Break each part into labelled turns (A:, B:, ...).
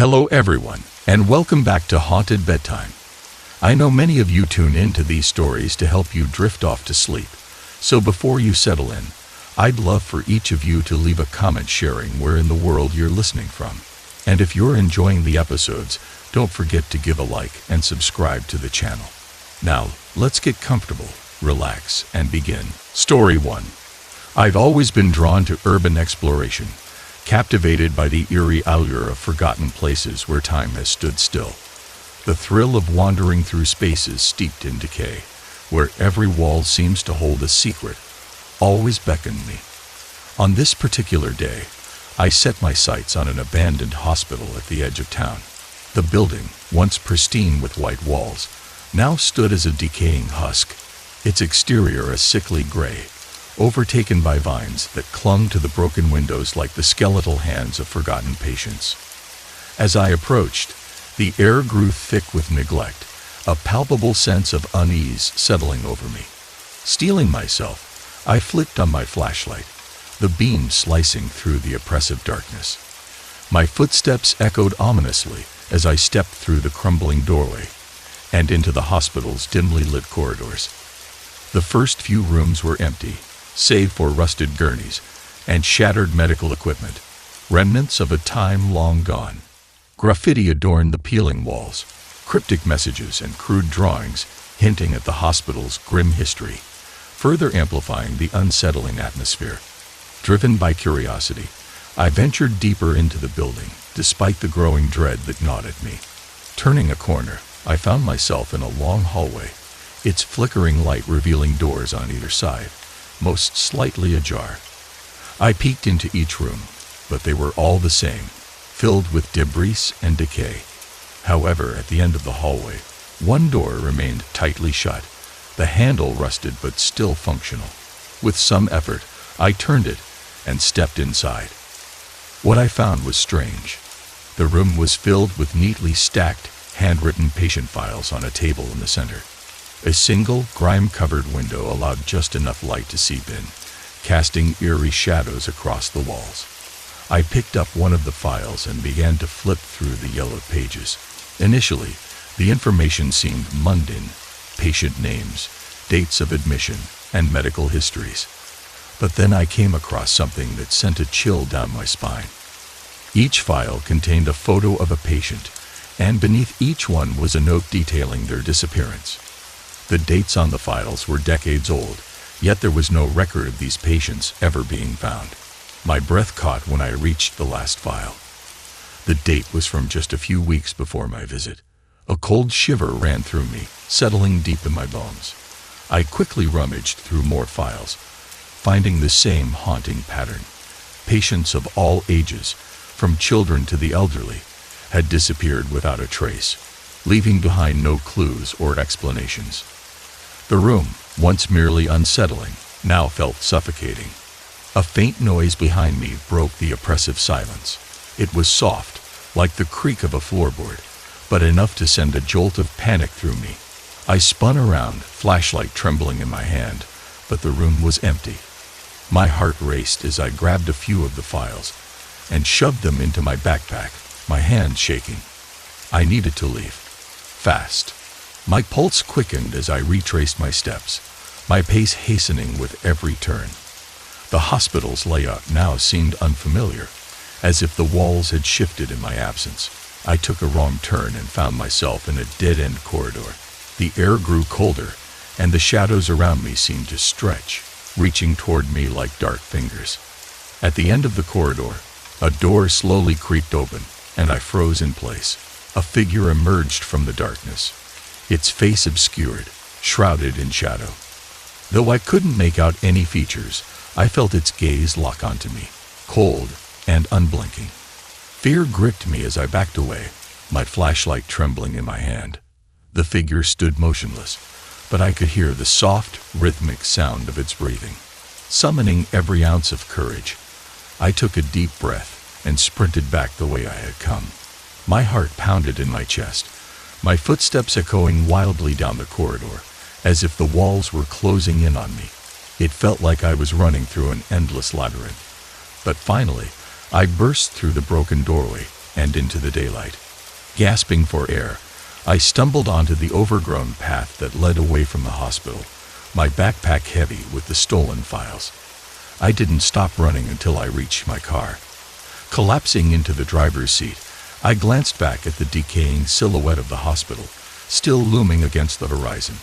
A: Hello everyone, and welcome back to Haunted Bedtime. I know many of you tune into these stories to help you drift off to sleep. So before you settle in, I'd love for each of you to leave a comment sharing where in the world you're listening from. And if you're enjoying the episodes, don't forget to give a like and subscribe to the channel. Now, let's get comfortable, relax, and begin. Story 1. I've always been drawn to urban exploration, captivated by the eerie allure of forgotten places where time has stood still. The thrill of wandering through spaces steeped in decay, where every wall seems to hold a secret, always beckoned me. On this particular day, I set my sights on an abandoned hospital at the edge of town. The building, once pristine with white walls, now stood as a decaying husk, its exterior a sickly gray, overtaken by vines that clung to the broken windows like the skeletal hands of forgotten patients. As I approached, the air grew thick with neglect, a palpable sense of unease settling over me. Steeling myself, I flicked on my flashlight, the beam slicing through the oppressive darkness. My footsteps echoed ominously as I stepped through the crumbling doorway and into the hospital's dimly lit corridors. The first few rooms were empty, save for rusted gurneys and shattered medical equipment, remnants of a time long gone. Graffiti adorned the peeling walls, cryptic messages and crude drawings hinting at the hospital's grim history, further amplifying the unsettling atmosphere. Driven by curiosity, I ventured deeper into the building, despite the growing dread that gnawed at me. Turning a corner, I found myself in a long hallway, its flickering light revealing doors on either side, most slightly ajar. I peeked into each room, but they were all the same, filled with debris and decay. However, at the end of the hallway, one door remained tightly shut, the handle rusted but still functional. With some effort, I turned it and stepped inside. What I found was strange. The room was filled with neatly stacked, handwritten patient files on a table in the center. A single, grime-covered window allowed just enough light to seep in, casting eerie shadows across the walls. I picked up one of the files and began to flip through the yellowed pages. Initially, the information seemed mundane: patient names, dates of admission, and medical histories. But then I came across something that sent a chill down my spine. Each file contained a photo of a patient, and beneath each one was a note detailing their disappearance. The dates on the files were decades old, yet there was no record of these patients ever being found. My breath caught when I reached the last file. The date was from just a few weeks before my visit. A cold shiver ran through me, settling deep in my bones. I quickly rummaged through more files, finding the same haunting pattern. Patients of all ages, from children to the elderly, had disappeared without a trace, leaving behind no clues or explanations. The room, once merely unsettling, now felt suffocating. A faint noise behind me broke the oppressive silence. It was soft, like the creak of a floorboard, but enough to send a jolt of panic through me. I spun around, flashlight trembling in my hand, but the room was empty. My heart raced as I grabbed a few of the files and shoved them into my backpack, my hands shaking. I needed to leave. Fast. My pulse quickened as I retraced my steps, my pace hastening with every turn. The hospital's layout now seemed unfamiliar, as if the walls had shifted in my absence. I took a wrong turn and found myself in a dead-end corridor. The air grew colder, and the shadows around me seemed to stretch, reaching toward me like dark fingers. At the end of the corridor, a door slowly creaked open, and I froze in place. A figure emerged from the darkness, its face obscured, shrouded in shadow. Though I couldn't make out any features, I felt its gaze lock onto me, cold and unblinking. Fear gripped me as I backed away, my flashlight trembling in my hand. The figure stood motionless, but I could hear the soft, rhythmic sound of its breathing. Summoning every ounce of courage, I took a deep breath and sprinted back the way I had come. My heart pounded in my chest, my footsteps echoing wildly down the corridor, as if the walls were closing in on me. It felt like I was running through an endless labyrinth. But finally, I burst through the broken doorway, and into the daylight. Gasping for air, I stumbled onto the overgrown path that led away from the hospital, my backpack heavy with the stolen files. I didn't stop running until I reached my car. Collapsing into the driver's seat, I glanced back at the decaying silhouette of the hospital, still looming against the horizon.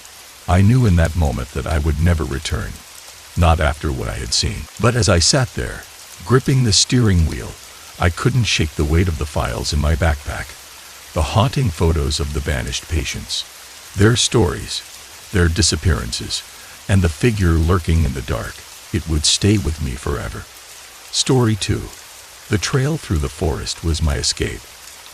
A: I knew in that moment that I would never return, not after what I had seen. But as I sat there, gripping the steering wheel, I couldn't shake the weight of the files in my backpack. The haunting photos of the vanished patients, their stories, their disappearances, and the figure lurking in the dark, it would stay with me forever. Story 2. The trail through the forest was my escape,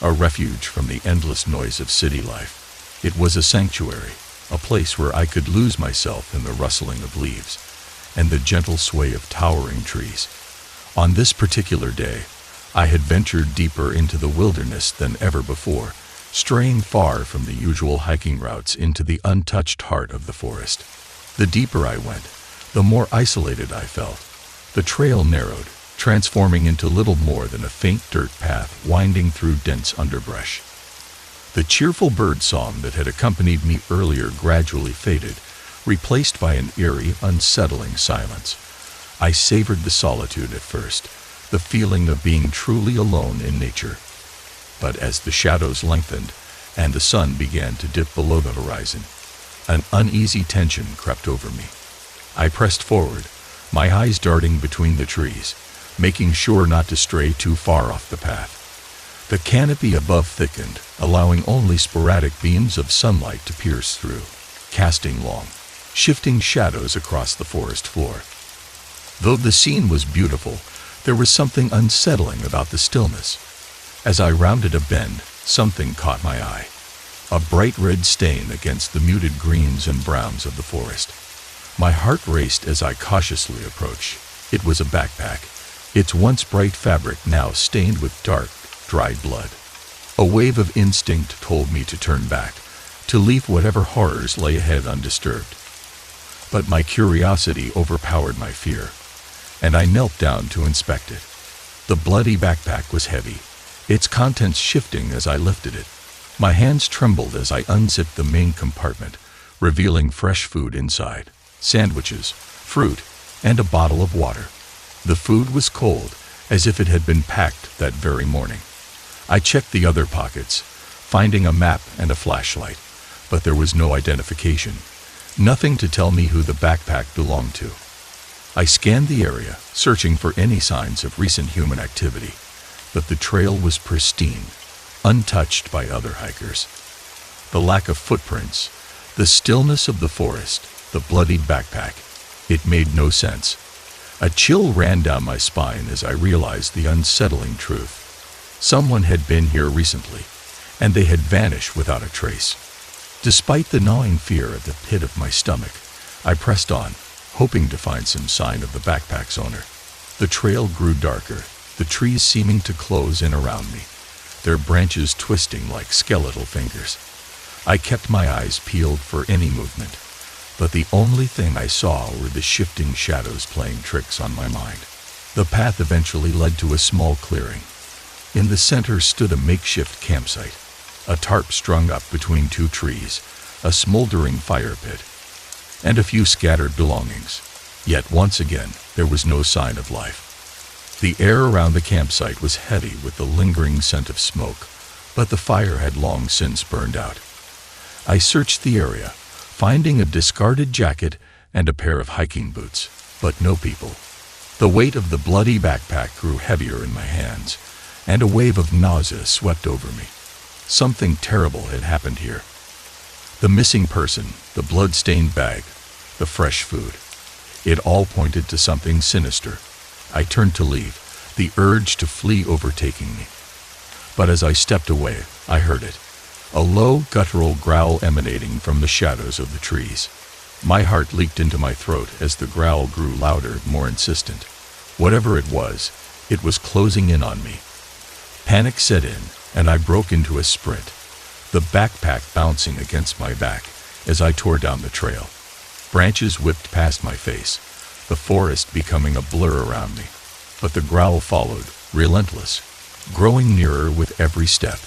A: a refuge from the endless noise of city life. It was a sanctuary, a place where I could lose myself in the rustling of leaves and the gentle sway of towering trees. On this particular day, I had ventured deeper into the wilderness than ever before, straying far from the usual hiking routes into the untouched heart of the forest. The deeper I went, the more isolated I felt. The trail narrowed, transforming into little more than a faint dirt path winding through dense underbrush. The cheerful bird song that had accompanied me earlier gradually faded, replaced by an eerie, unsettling silence. I savored the solitude at first, the feeling of being truly alone in nature. But as the shadows lengthened and the sun began to dip below the horizon, an uneasy tension crept over me. I pressed forward, my eyes darting between the trees, making sure not to stray too far off the path. The canopy above thickened, allowing only sporadic beams of sunlight to pierce through, casting long, shifting shadows across the forest floor. Though the scene was beautiful, there was something unsettling about the stillness. As I rounded a bend, something caught my eye. A bright red stain against the muted greens and browns of the forest. My heart raced as I cautiously approached. It was a backpack, its once bright fabric now stained with dark, dried blood. A wave of instinct told me to turn back, to leave whatever horrors lay ahead undisturbed. But my curiosity overpowered my fear, and I knelt down to inspect it. The bloody backpack was heavy, its contents shifting as I lifted it. My hands trembled as I unzipped the main compartment, revealing fresh food inside, sandwiches, fruit, and a bottle of water. The food was cold, as if it had been packed that very morning. I checked the other pockets, finding a map and a flashlight, but there was no identification, nothing to tell me who the backpack belonged to. I scanned the area, searching for any signs of recent human activity, but the trail was pristine, untouched by other hikers. The lack of footprints, the stillness of the forest, the bloodied backpack, it made no sense. A chill ran down my spine as I realized the unsettling truth. Someone had been here recently, and they had vanished without a trace. Despite the gnawing fear at the pit of my stomach, I pressed on, hoping to find some sign of the backpack's owner. The trail grew darker, the trees seeming to close in around me, their branches twisting like skeletal fingers. I kept my eyes peeled for any movement, but the only thing I saw were the shifting shadows playing tricks on my mind. The path eventually led to a small clearing. In the center stood a makeshift campsite, a tarp strung up between two trees, a smoldering fire pit, and a few scattered belongings. Yet once again, there was no sign of life. The air around the campsite was heavy with the lingering scent of smoke, but the fire had long since burned out. I searched the area, finding a discarded jacket and a pair of hiking boots, but no people. The weight of the bloody backpack grew heavier in my hands, and a wave of nausea swept over me. Something terrible had happened here. The missing person, the blood-stained bag, the fresh food. It all pointed to something sinister. I turned to leave, the urge to flee overtaking me. But as I stepped away, I heard it, a low, guttural growl emanating from the shadows of the trees. My heart leaped into my throat as the growl grew louder, more insistent. Whatever it was closing in on me. Panic set in, and I broke into a sprint, the backpack bouncing against my back as I tore down the trail. Branches whipped past my face, the forest becoming a blur around me. But the growl followed, relentless, growing nearer with every step.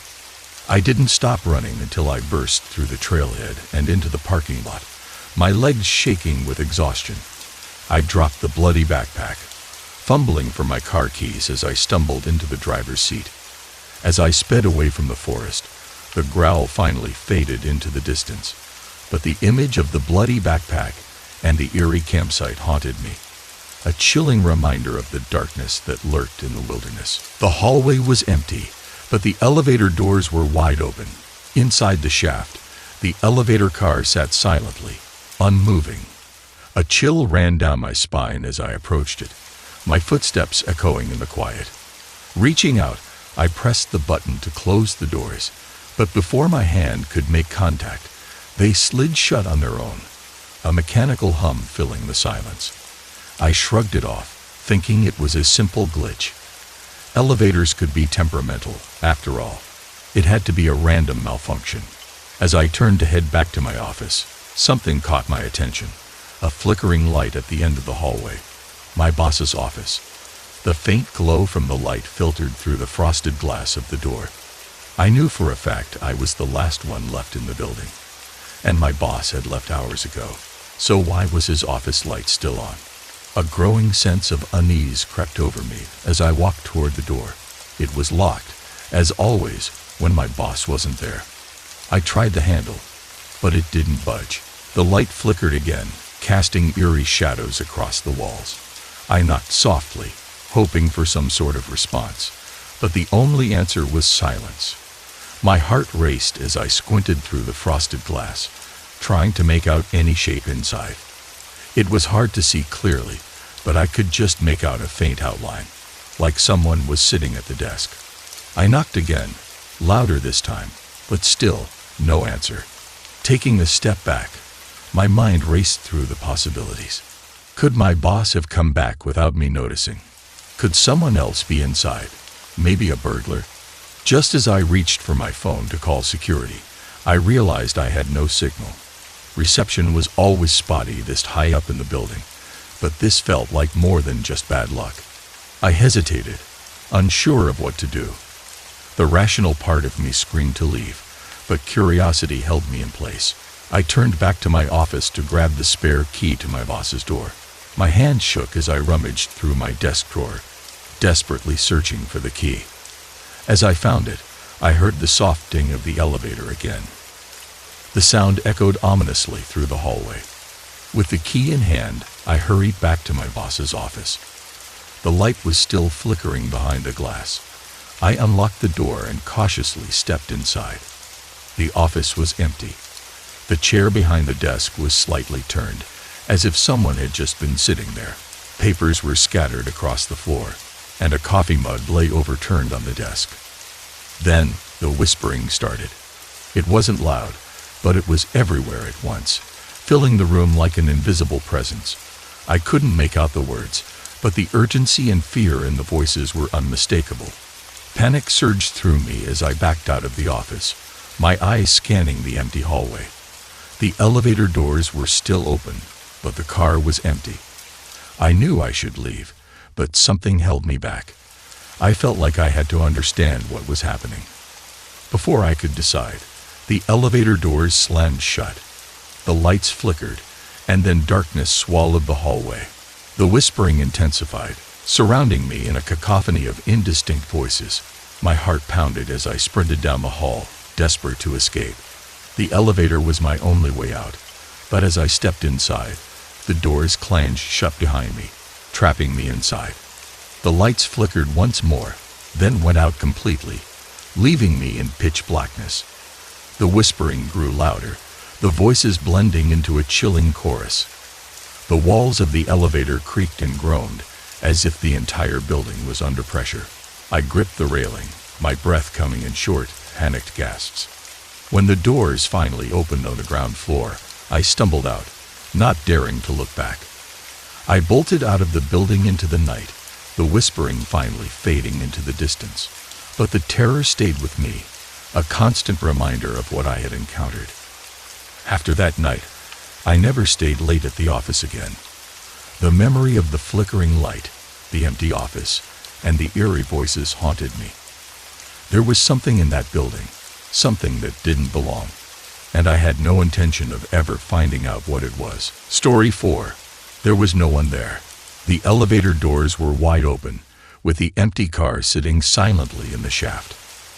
A: I didn't stop running until I burst through the trailhead and into the parking lot, my legs shaking with exhaustion. I dropped the bloody backpack, fumbling for my car keys as I stumbled into the driver's seat. As I sped away from the forest, the growl finally faded into the distance, but the image of the bloody backpack and the eerie campsite haunted me, a chilling reminder of the darkness that lurked in the wilderness. The hallway was empty, but the elevator doors were wide open. Inside the shaft, the elevator car sat silently, unmoving. A chill ran down my spine as I approached it, my footsteps echoing in the quiet. Reaching out, I pressed the button to close the doors, but before my hand could make contact, they slid shut on their own, a mechanical hum filling the silence. I shrugged it off, thinking it was a simple glitch. Elevators could be temperamental, after all. It had to be a random malfunction. As I turned to head back to my office, something caught my attention. A flickering light at the end of the hallway. My boss's office. The faint glow from the light filtered through the frosted glass of the door. I knew for a fact I was the last one left in the building, and my boss had left hours ago. So why was his office light still on? A growing sense of unease crept over me as I walked toward the door. It was locked, as always, when my boss wasn't there. I tried the handle, but it didn't budge. The light flickered again, casting eerie shadows across the walls. I knocked softly, hoping for some sort of response, but the only answer was silence. My heart raced as I squinted through the frosted glass, trying to make out any shape inside. It was hard to see clearly, but I could just make out a faint outline, like someone was sitting at the desk. I knocked again, louder this time, but still, no answer. Taking a step back, my mind raced through the possibilities. Could my boss have come back without me noticing? Could someone else be inside? Maybe a burglar? Just as I reached for my phone to call security, I realized I had no signal. Reception was always spotty this high up in the building, but this felt like more than just bad luck. I hesitated, unsure of what to do. The rational part of me screamed to leave, but curiosity held me in place. I turned back to my office to grab the spare key to my boss's door. My hand shook as I rummaged through my desk drawer, desperately searching for the key. As I found it, I heard the soft ding of the elevator again. The sound echoed ominously through the hallway. With the key in hand, I hurried back to my boss's office. The light was still flickering behind the glass. I unlocked the door and cautiously stepped inside. The office was empty. The chair behind the desk was slightly turned, as if someone had just been sitting there. Papers were scattered across the floor, and a coffee mug lay overturned on the desk. Then, the whispering started. It wasn't loud, but it was everywhere at once, filling the room like an invisible presence. I couldn't make out the words, but the urgency and fear in the voices were unmistakable. Panic surged through me as I backed out of the office, my eyes scanning the empty hallway. The elevator doors were still open, but the car was empty. I knew I should leave, but something held me back. I felt like I had to understand what was happening. Before I could decide, the elevator doors slammed shut. The lights flickered, and then darkness swallowed the hallway. The whispering intensified, surrounding me in a cacophony of indistinct voices. My heart pounded as I sprinted down the hall, desperate to escape. The elevator was my only way out, but as I stepped inside, the doors clanged shut behind me, trapping me inside. The lights flickered once more, then went out completely, leaving me in pitch blackness. The whispering grew louder, the voices blending into a chilling chorus. The walls of the elevator creaked and groaned, as if the entire building was under pressure. I gripped the railing, my breath coming in short, panicked gasps. When the doors finally opened on the ground floor, I stumbled out, not daring to look back. I bolted out of the building into the night, the whispering finally fading into the distance. But the terror stayed with me, a constant reminder of what I had encountered. After that night, I never stayed late at the office again. The memory of the flickering light, the empty office, and the eerie voices haunted me. There was something in that building, something that didn't belong, and I had no intention of ever finding out what it was. Story 4. There was no one there. The elevator doors were wide open, with the empty car sitting silently in the shaft.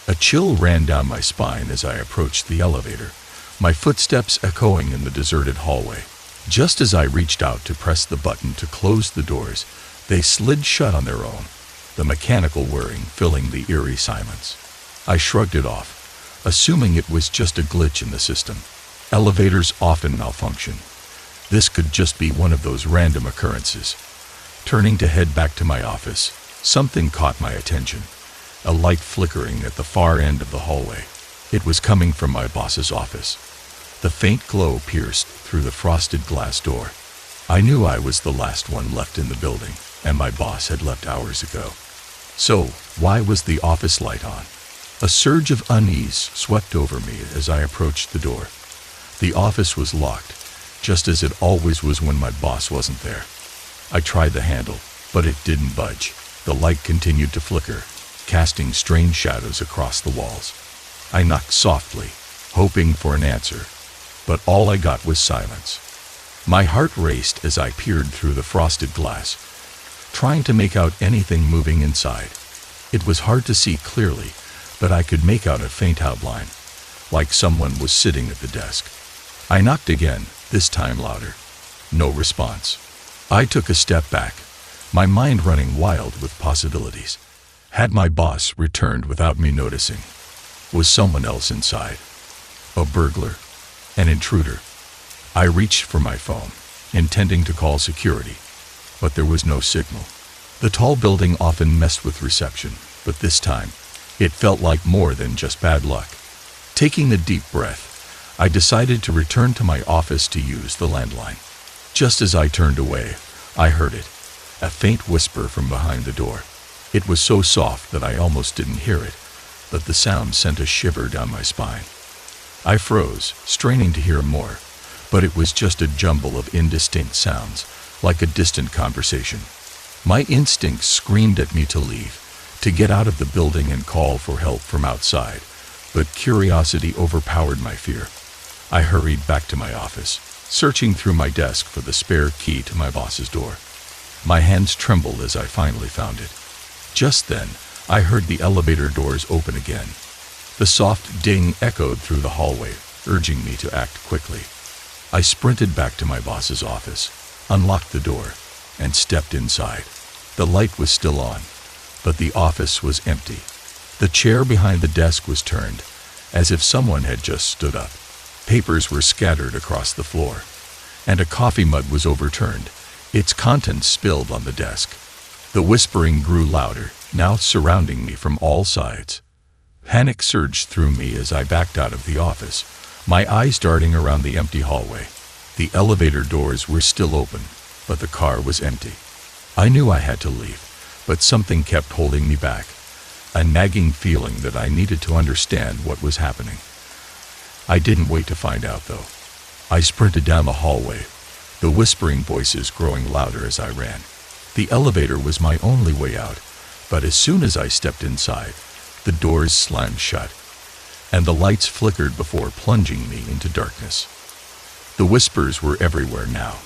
A: A chill ran down my spine as I approached the elevator, my footsteps echoing in the deserted hallway. Just as I reached out to press the button to close the doors, they slid shut on their own, the mechanical whirring filling the eerie silence. I shrugged it off, assuming it was just a glitch in the system. Elevators often malfunction. This could just be one of those random occurrences. Turning to head back to my office, something caught my attention. A light flickering at the far end of the hallway. It was coming from my boss's office. The faint glow pierced through the frosted glass door. I knew I was the last one left in the building, and my boss had left hours ago. So, why was the office light on? A surge of unease swept over me as I approached the door. The office was locked, just as it always was when my boss wasn't there. I tried the handle, but it didn't budge. The light continued to flicker, casting strange shadows across the walls. I knocked softly, hoping for an answer, but all I got was silence. My heart raced as I peered through the frosted glass, trying to make out anything moving inside. It was hard to see clearly, but I could make out a faint outline, like someone was sitting at the desk. I knocked again, this time louder. No response. I took a step back, my mind running wild with possibilities. Had my boss returned without me noticing? Was someone else inside? A burglar? An intruder? I reached for my phone, intending to call security, but there was no signal. The tall building often messed with reception, but this time, it felt like more than just bad luck. Taking a deep breath, I decided to return to my office to use the landline. Just as I turned away, I heard it, a faint whisper from behind the door. It was so soft that I almost didn't hear it, but the sound sent a shiver down my spine. I froze, straining to hear more, but it was just a jumble of indistinct sounds, like a distant conversation. My instincts screamed at me to leave, to get out of the building and call for help from outside, but curiosity overpowered my fear. I hurried back to my office, searching through my desk for the spare key to my boss's door. My hands trembled as I finally found it. Just then, I heard the elevator doors open again. The soft ding echoed through the hallway, urging me to act quickly. I sprinted back to my boss's office, unlocked the door, and stepped inside. The light was still on, but the office was empty. The chair behind the desk was turned, as if someone had just stood up. Papers were scattered across the floor, and a coffee mug was overturned, its contents spilled on the desk. The whispering grew louder, now surrounding me from all sides. Panic surged through me as I backed out of the office, my eyes darting around the empty hallway. The elevator doors were still open, but the car was empty. I knew I had to leave, but something kept holding me back, a nagging feeling that I needed to understand what was happening. I didn't wait to find out, though. I sprinted down the hallway, the whispering voices growing louder as I ran. The elevator was my only way out, but as soon as I stepped inside, the doors slammed shut, and the lights flickered before plunging me into darkness. The whispers were everywhere now,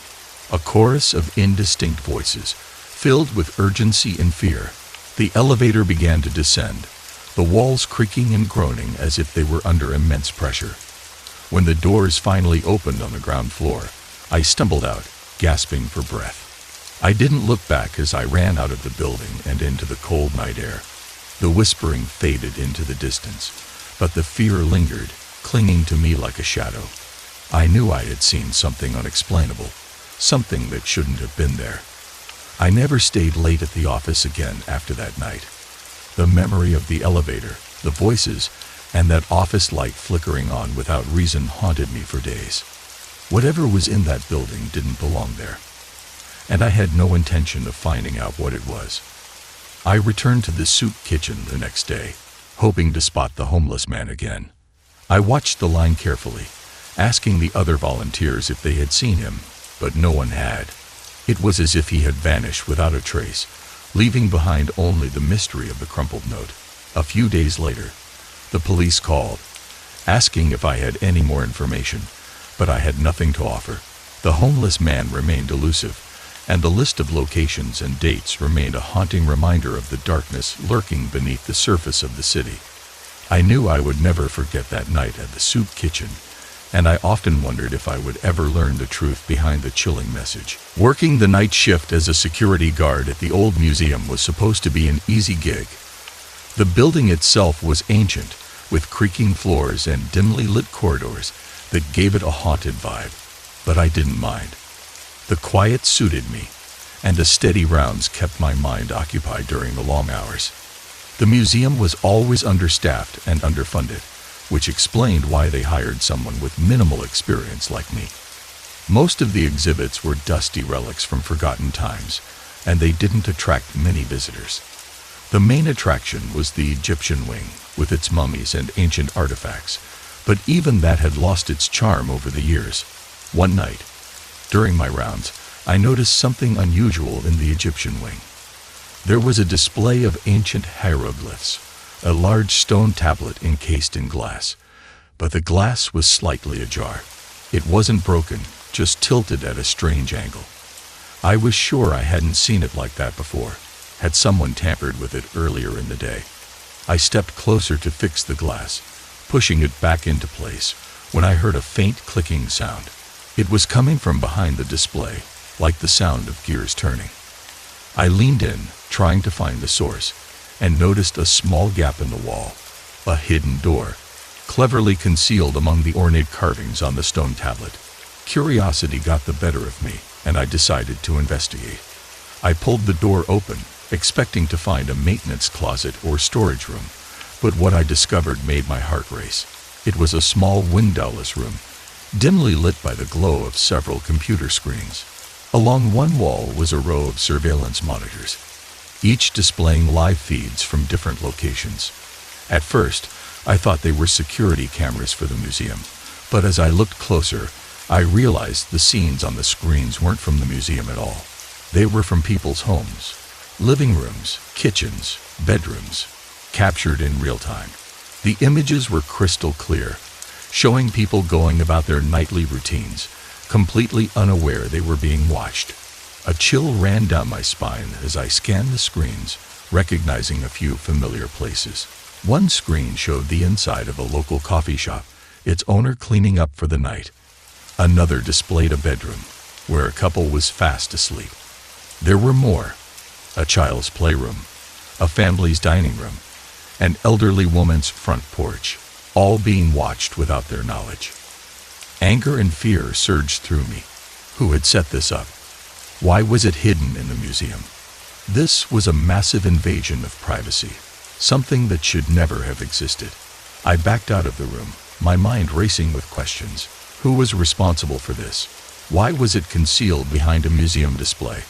A: a chorus of indistinct voices, filled with urgency and fear. The elevator began to descend, the walls creaking and groaning as if they were under immense pressure. When the doors finally opened on the ground floor, I stumbled out, gasping for breath. I didn't look back as I ran out of the building and into the cold night air. The whispering faded into the distance, but the fear lingered, clinging to me like a shadow. I knew I had seen something unexplainable, something that shouldn't have been there. I never stayed late at the office again after that night. The memory of the elevator, the voices, and that office light flickering on without reason haunted me for days. Whatever was in that building didn't belong there, and I had no intention of finding out what it was. I returned to the soup kitchen the next day, hoping to spot the homeless man again. I watched the line carefully, asking the other volunteers if they had seen him, but no one had. It was as if he had vanished without a trace, leaving behind only the mystery of the crumpled note. A few days later, the police called, asking if I had any more information, but I had nothing to offer. The homeless man remained elusive, and the list of locations and dates remained a haunting reminder of the darkness lurking beneath the surface of the city. I knew I would never forget that night at the soup kitchen, and I often wondered if I would ever learn the truth behind the chilling message. Working the night shift as a security guard at the old museum was supposed to be an easy gig. The building itself was ancient, with creaking floors and dimly lit corridors that gave it a haunted vibe, but I didn't mind. The quiet suited me, and the steady rounds kept my mind occupied during the long hours. The museum was always understaffed and underfunded, which explained why they hired someone with minimal experience like me. Most of the exhibits were dusty relics from forgotten times, and they didn't attract many visitors. The main attraction was the Egyptian wing, with its mummies and ancient artifacts, but even that had lost its charm over the years. One night, during my rounds, I noticed something unusual in the Egyptian wing. There was a display of ancient hieroglyphs, a large stone tablet encased in glass, but the glass was slightly ajar. It wasn't broken, just tilted at a strange angle. I was sure I hadn't seen it like that before. Had someone tampered with it earlier in the day? I stepped closer to fix the glass, pushing it back into place, when I heard a faint clicking sound. It was coming from behind the display, like the sound of gears turning. I leaned in, trying to find the source, and noticed a small gap in the wall, a hidden door, cleverly concealed among the ornate carvings on the stone tablet. Curiosity got the better of me, and I decided to investigate. I pulled the door open, expecting to find a maintenance closet or storage room, but what I discovered made my heart race. It was a small windowless room, dimly lit by the glow of several computer screens. Along one wall was a row of surveillance monitors, each displaying live feeds from different locations. At first, I thought they were security cameras for the museum, but as I looked closer, I realized the scenes on the screens weren't from the museum at all. They were from people's homes, living rooms, kitchens, bedrooms, captured in real time. The images were crystal clear, showing people going about their nightly routines, completely unaware they were being watched. A chill ran down my spine as I scanned the screens, recognizing a few familiar places. One screen showed the inside of a local coffee shop, its owner cleaning up for the night. Another displayed a bedroom, where a couple was fast asleep. There were more: a child's playroom, a family's dining room, an elderly woman's front porch, all being watched without their knowledge. Anger and fear surged through me. Who had set this up? Why was it hidden in the museum? This was a massive invasion of privacy, something that should never have existed. I backed out of the room, my mind racing with questions. Who was responsible for this? Why was it concealed behind a museum display?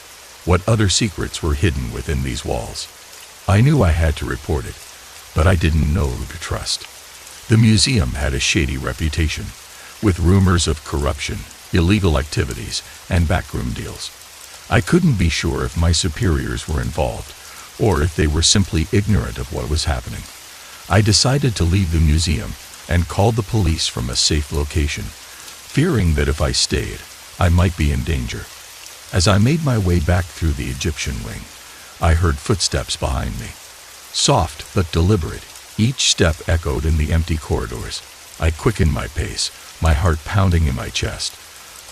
A: What other secrets were hidden within these walls? I knew I had to report it, but I didn't know who to trust. The museum had a shady reputation, with rumors of corruption, illegal activities, and backroom deals. I couldn't be sure if my superiors were involved, or if they were simply ignorant of what was happening. I decided to leave the museum and called the police from a safe location, fearing that if I stayed, I might be in danger. As I made my way back through the Egyptian wing, I heard footsteps behind me. Soft but deliberate, each step echoed in the empty corridors. I quickened my pace, my heart pounding in my chest,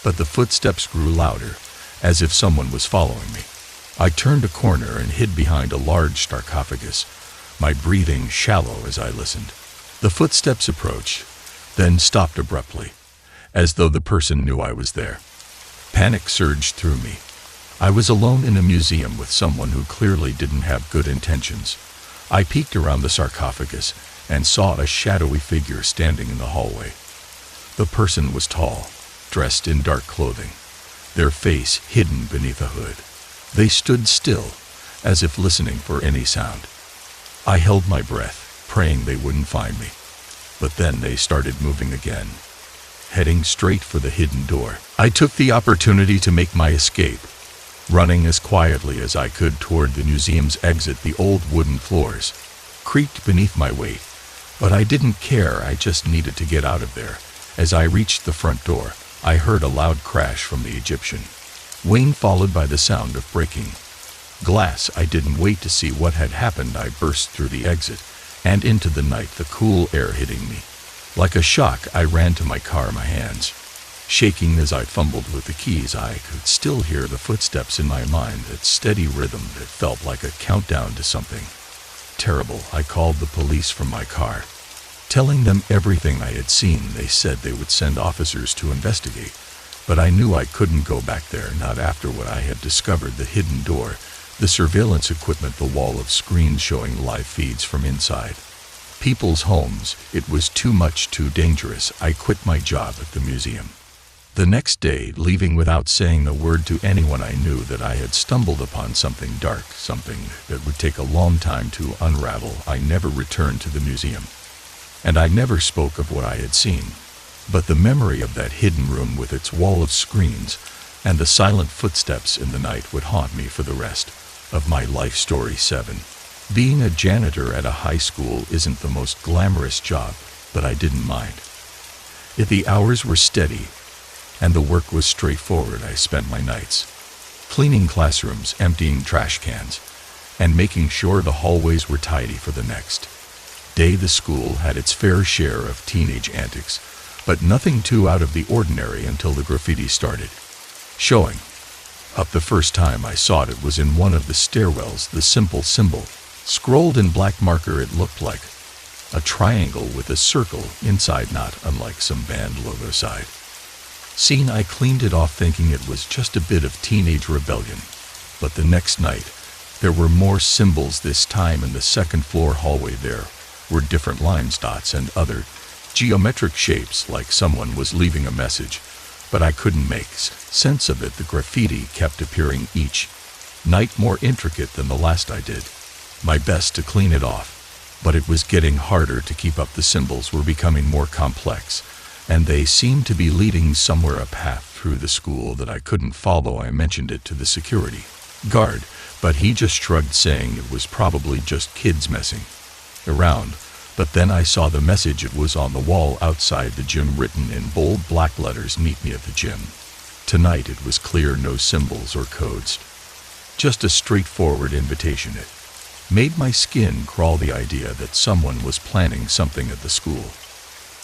A: but the footsteps grew louder, as if someone was following me. I turned a corner and hid behind a large sarcophagus, my breathing shallow as I listened. The footsteps approached, then stopped abruptly, as though the person knew I was there. Panic surged through me. I was alone in a museum with someone who clearly didn't have good intentions. I peeked around the sarcophagus and saw a shadowy figure standing in the hallway. The person was tall, dressed in dark clothing, their face hidden beneath a hood. They stood still, as if listening for any sound. I held my breath, praying they wouldn't find me. But then they started moving again, heading straight for the hidden door. I took the opportunity to make my escape, running as quietly as I could toward the museum's exit. The old wooden floors, creaked beneath my weight, but I didn't care. I just needed to get out of there. As I reached the front door, I heard a loud crash from the Egyptian wing, followed by the sound of breaking glass. I didn't wait to see what had happened. I burst through the exit and into the night, the cool air hitting me like a shock. I ran to my car, my hands shaking as I fumbled with the keys. I could still hear the footsteps in my mind, that steady rhythm that felt like a countdown to something terrible. I called the police from my car, telling them everything I had seen. They said they would send officers to investigate, but I knew I couldn't go back there, not after what I had discovered: the hidden door, the surveillance equipment, the wall of screens showing live feeds from inside people's homes. It was too much, too dangerous. I quit my job at the museum the next day, leaving without saying a word to anyone. I knew that I had stumbled upon something dark, something that would take a long time to unravel. I never returned to the museum, and I never spoke of what I had seen. But the memory of that hidden room with its wall of screens and the silent footsteps in the night would haunt me for the rest of my life. Story 7. Being a janitor at a high school isn't the most glamorous job, but I didn't mind. If the hours were steady and the work was straightforward, I spent my nights cleaning classrooms, emptying trash cans, and making sure the hallways were tidy for the next day. The school had its fair share of teenage antics, but nothing too out of the ordinary until the graffiti started showing up. The first time I saw it, it was in one of the stairwells. The simple symbol scrolled in black marker. It looked like a triangle with a circle inside, not unlike some band logo side scene. I cleaned it off, thinking it was just a bit of teenage rebellion. But the next night, there were more symbols. This time in the second floor hallway, there were different lines, dots, and other geometric shapes, like someone was leaving a message, but I couldn't make sense of it. The graffiti kept appearing each night, more intricate than the last. I did my best to clean it off, but it was getting harder to keep up. The symbols were becoming more complex, and they seemed to be leading somewhere, a path through the school that I couldn't follow. I mentioned it to the security guard, but he just shrugged, saying it was probably just kids messing around. But then I saw the message. It was on the wall outside the gym, written in bold black letters: "Meet me at the gym tonight." It was clear, no symbols or codes, just a straightforward invitation. It made my skin crawl, the idea that someone was planning something at the school.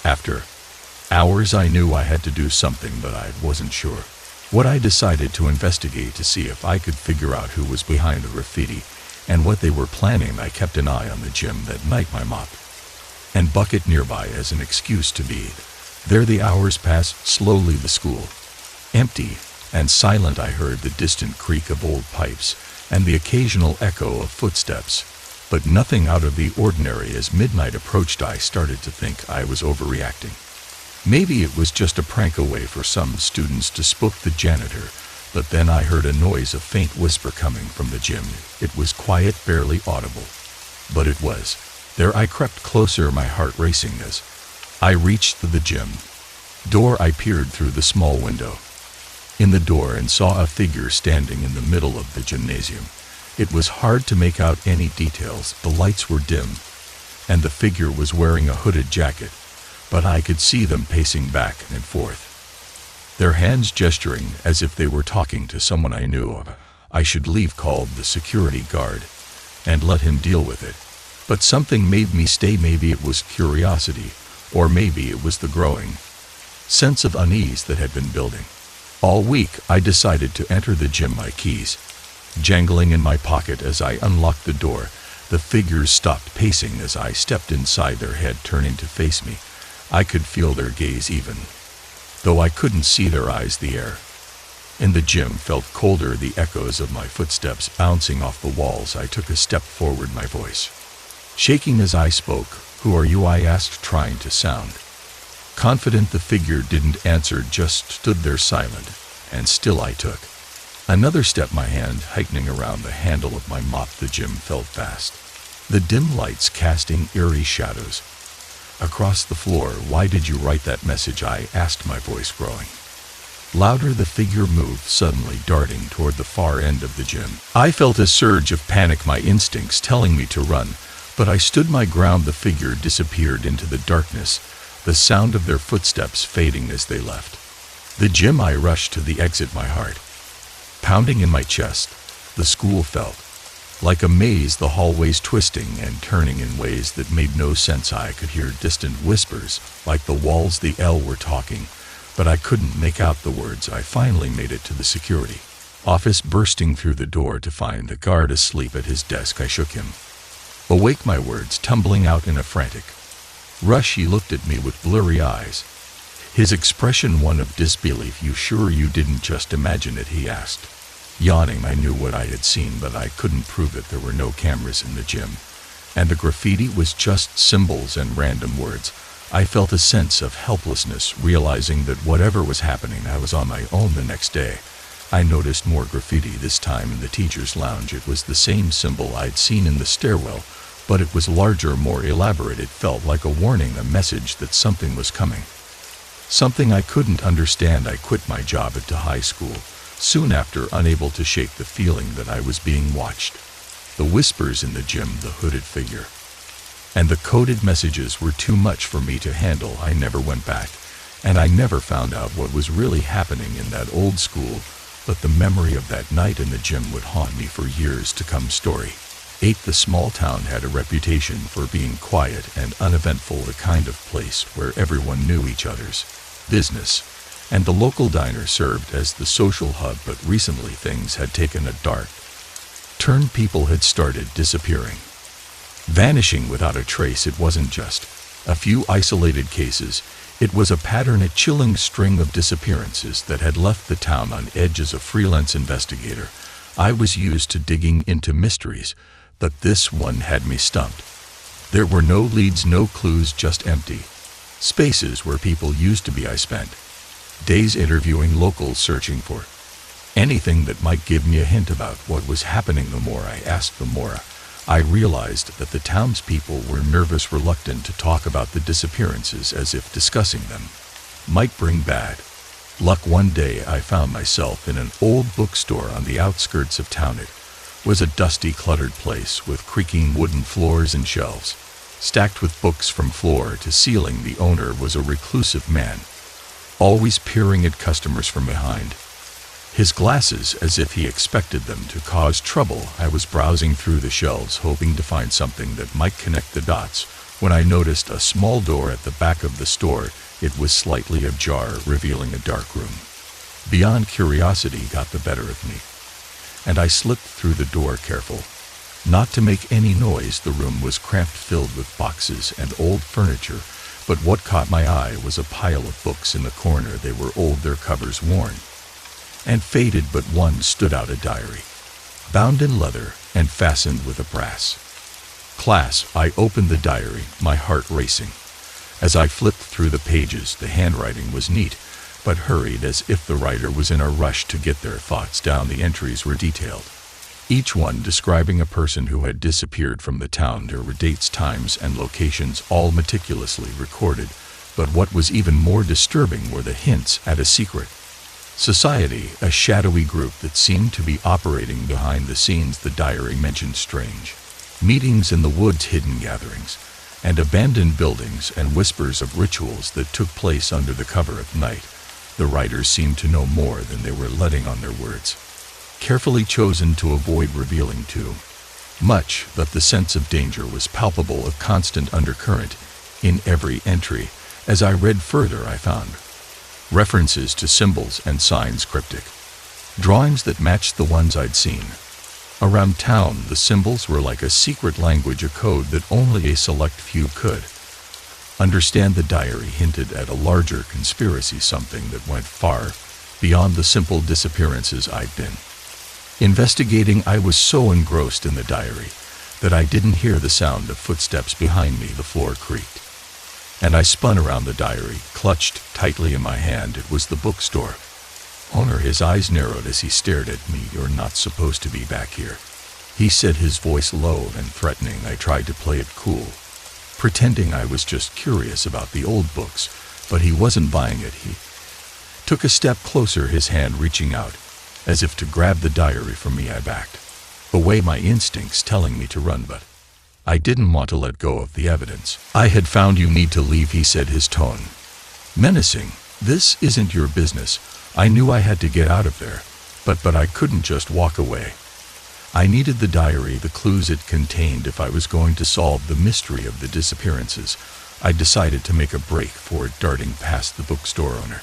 A: After hours, I knew I had to do something, but I wasn't sure what. I decided to investigate to see if I could figure out who was behind the graffiti and what they were planning. I kept an eye on the gym that night, my mop and bucket nearby as an excuse to be there. The hours passed slowly, the school empty and silent. I heard the distant creak of old pipes and the occasional echo of footsteps, but nothing out of the ordinary. As midnight approached, I started to think I was overreacting. Maybe it was just a prank, a way for some students to spook the janitor. But then I heard a noise, a faint whisper coming from the gym. It was quiet, barely audible, but it was there. I crept closer, my heart racing. As I reached the gym door, I peered through the small window in the door and saw a figure standing in the middle of the gymnasium. It was hard to make out any details. The lights were dim, and the figure was wearing a hooded jacket, but I could see them pacing back and forth, their hands gesturing as if they were talking to someone I knew of. I should leave, called the security guard, and let him deal with it. But something made me stay. Maybe it was curiosity, or maybe it was the growing sense of unease that had been building all week. I decided to enter the gym, my keys jangling in my pocket. As I unlocked the door, the figures stopped pacing. As I stepped inside, their head turning to face me, I could feel their gaze, even though I couldn't see their eyes. The air in the gym felt colder, the echoes of my footsteps bouncing off the walls. I took a step forward, my voice shaking as I spoke. "Who are you?" I asked, trying to sound confident. The figure didn't answer, just stood there silent, and still. I took another step, my hand tightening around the handle of my mop. The gym felt fast, the dim lights casting eerie shadows across the floor. "Why did you write that message?" I asked, my voice growing louder. The figure moved, suddenly darting toward the far end of the gym. I felt a surge of panic, my instincts telling me to run, But I stood my ground. The figure disappeared into the darkness, the sound of their footsteps fading as they left the gym. I rushed to the exit, my heart pounding in my chest. The school felt like a maze, the hallways twisting and turning in ways that made no sense. I could hear distant whispers, like the walls the L were talking, but I couldn't make out the words. I finally made it to the security office, bursting through the door to find the guard asleep at his desk. I shook him awake, my words tumbling out in a frantic rush. He looked at me with blurry eyes, his expression one of disbelief. "You sure you didn't just imagine it?" he asked. Yawning, I knew what I had seen, but I couldn't prove it. There were no cameras in the gym, and the graffiti was just symbols and random words. I felt a sense of helplessness, realizing that whatever was happening, I was on my own. The next day, I noticed more graffiti, this time in the teacher's lounge. It was the same symbol I'd seen in the stairwell, but it was larger, more elaborate. It felt like a warning, a message that something was coming. Something I couldn't understand. I quit my job at the high school soon after, unable to shake the feeling that I was being watched. The whispers in the gym, the hooded figure, and the coded messages were too much for me to handle. I never went back, and I never found out what was really happening in that old school, but the memory of that night in the gym would haunt me for years to come. Story 8. The small town had a reputation for being quiet and uneventful, the kind of place where everyone knew each other's business, and the local diner served as the social hub. But recently things had taken a dark turn. People had started disappearing, vanishing without a trace. It wasn't just a few isolated cases. It was a pattern, a chilling string of disappearances that had left the town on edge. As a freelance investigator, I was used to digging into mysteries, but this one had me stumped. There were no leads, no clues, just empty spaces where people used to be. I spent days interviewing locals, searching for anything that might give me a hint about what was happening. The more I asked, the more I realized that the townspeople were nervous, reluctant to talk about the disappearances, as if discussing them might bring bad luck. One day I found myself in an old bookstore on the outskirts of town. It was a dusty, cluttered place with creaking wooden floors and shelves stacked with books from floor to ceiling. The owner was a reclusive man, always peering at customers from behind his glasses as if he expected them to cause trouble. I was browsing through the shelves, hoping to find something that might connect the dots, when I noticed a small door at the back of the store. It was slightly ajar, revealing a dark room. Beyond curiosity got the better of me, and I slipped through the door, careful not to make any noise. The room was cramped, filled with boxes and old furniture, but what caught my eye was a pile of books in the corner. They were old, their covers worn and faded, but one stood out, a diary, bound in leather and fastened with a brass clasp. I opened the diary, my heart racing. As I flipped through the pages, the handwriting was neat, but hurried, as if the writer was in a rush to get their thoughts down. The entries were detailed, each one describing a person who had disappeared from the town. There were dates, times, and locations, all meticulously recorded. But what was even more disturbing were the hints at a secret society, a shadowy group that seemed to be operating behind the scenes. The diary mentioned strange meetings in the woods, hidden gatherings, and abandoned buildings, and whispers of rituals that took place under the cover of night. The writers seemed to know more than they were letting on. Their words, carefully chosen to avoid revealing too much, but the sense of danger was palpable, a constant undercurrent in every entry. As I read further, I found references to symbols and signs, cryptic drawings that matched the ones I'd seen around town. The symbols were like a secret language, a code that only a select few could understand. The diary hinted at a larger conspiracy, something that went far beyond the simple disappearances I'd been investigating. I was so engrossed in the diary that I didn't hear the sound of footsteps behind me. The floor creaked, and I spun around. The diary clutched tightly in my hand. It was the bookstore owner. His eyes narrowed as he stared at me. "You're not supposed to be back here," he said, his voice low and threatening. I tried to play it cool, pretending I was just curious about the old books, but he wasn't buying it. He took a step closer, his hand reaching out as if to grab the diary from me. I backed away, my instincts telling me to run, but I didn't want to let go of the evidence. "I had found you need to leave," he said, his tone menacing. "This isn't your business." I knew I had to get out of there, but I couldn't just walk away. I needed the diary, the clues it contained, if I was going to solve the mystery of the disappearances. I decided to make a break for it, darting past the bookstore owner.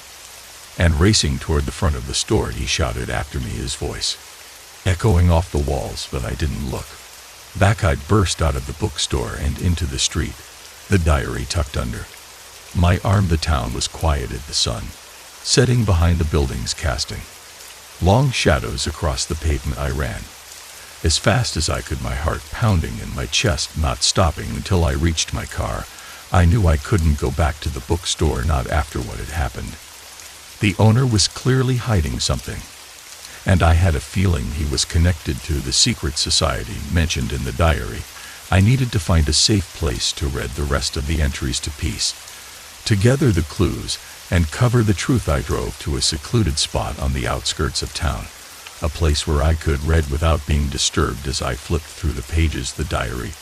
A: And racing toward the front of the store, he shouted after me, his voice echoing off the walls, but I didn't look back. I burst out of the bookstore and into the street, the diary tucked under my arm. The town was quieted, the sun setting behind the buildings, casting long shadows across the pavement. I ran as fast as I could, my heart pounding in my chest, not stopping until I reached my car. I knew I couldn't go back to the bookstore, not after what had happened. The owner was clearly hiding something, and I had a feeling he was connected to the secret society mentioned in the diary. I needed to find a safe place to read the rest of the entries, to piece together the clues and cover the truth. I drove to a secluded spot on the outskirts of town, a place where I could read without being disturbed. As I flipped through the pages, the diary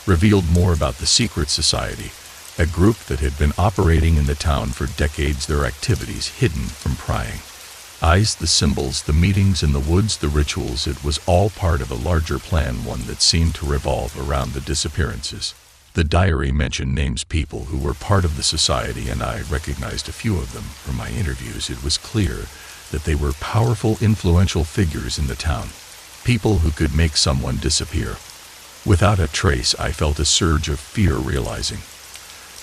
A: revealed more about the secret society, a group that had been operating in the town for decades, their activities hidden from prying eyes, the symbols, the meetings in the woods, the rituals. It was all part of a larger plan, one that seemed to revolve around the disappearances. The diary mentioned names, people who were part of the society, and I recognized a few of them from my interviews. It was clear that they were powerful, influential figures in the town, people who could make someone disappear without a trace. I felt a surge of fear, realizing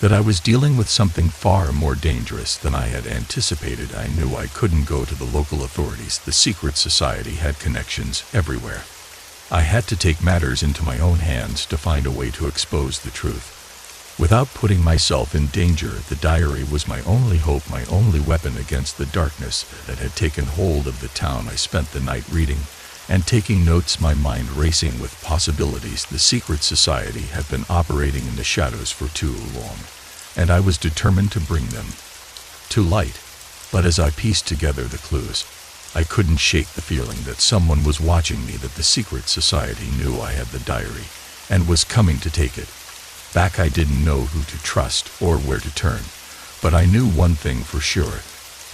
A: that I was dealing with something far more dangerous than I had anticipated. I knew I couldn't go to the local authorities. The secret society had connections everywhere. I had to take matters into my own hands to find a way to expose the truth without putting myself in danger. The diary was my only hope, my only weapon against the darkness that had taken hold of the town. I spent the night reading and taking notes, my mind racing with possibilities. The secret society had been operating in the shadows for too long, and I was determined to bring them to light. But as I pieced together the clues, I couldn't shake the feeling that someone was watching me, that the secret society knew I had the diary and was coming to take it back. I didn't know who to trust or where to turn, but I knew one thing for sure: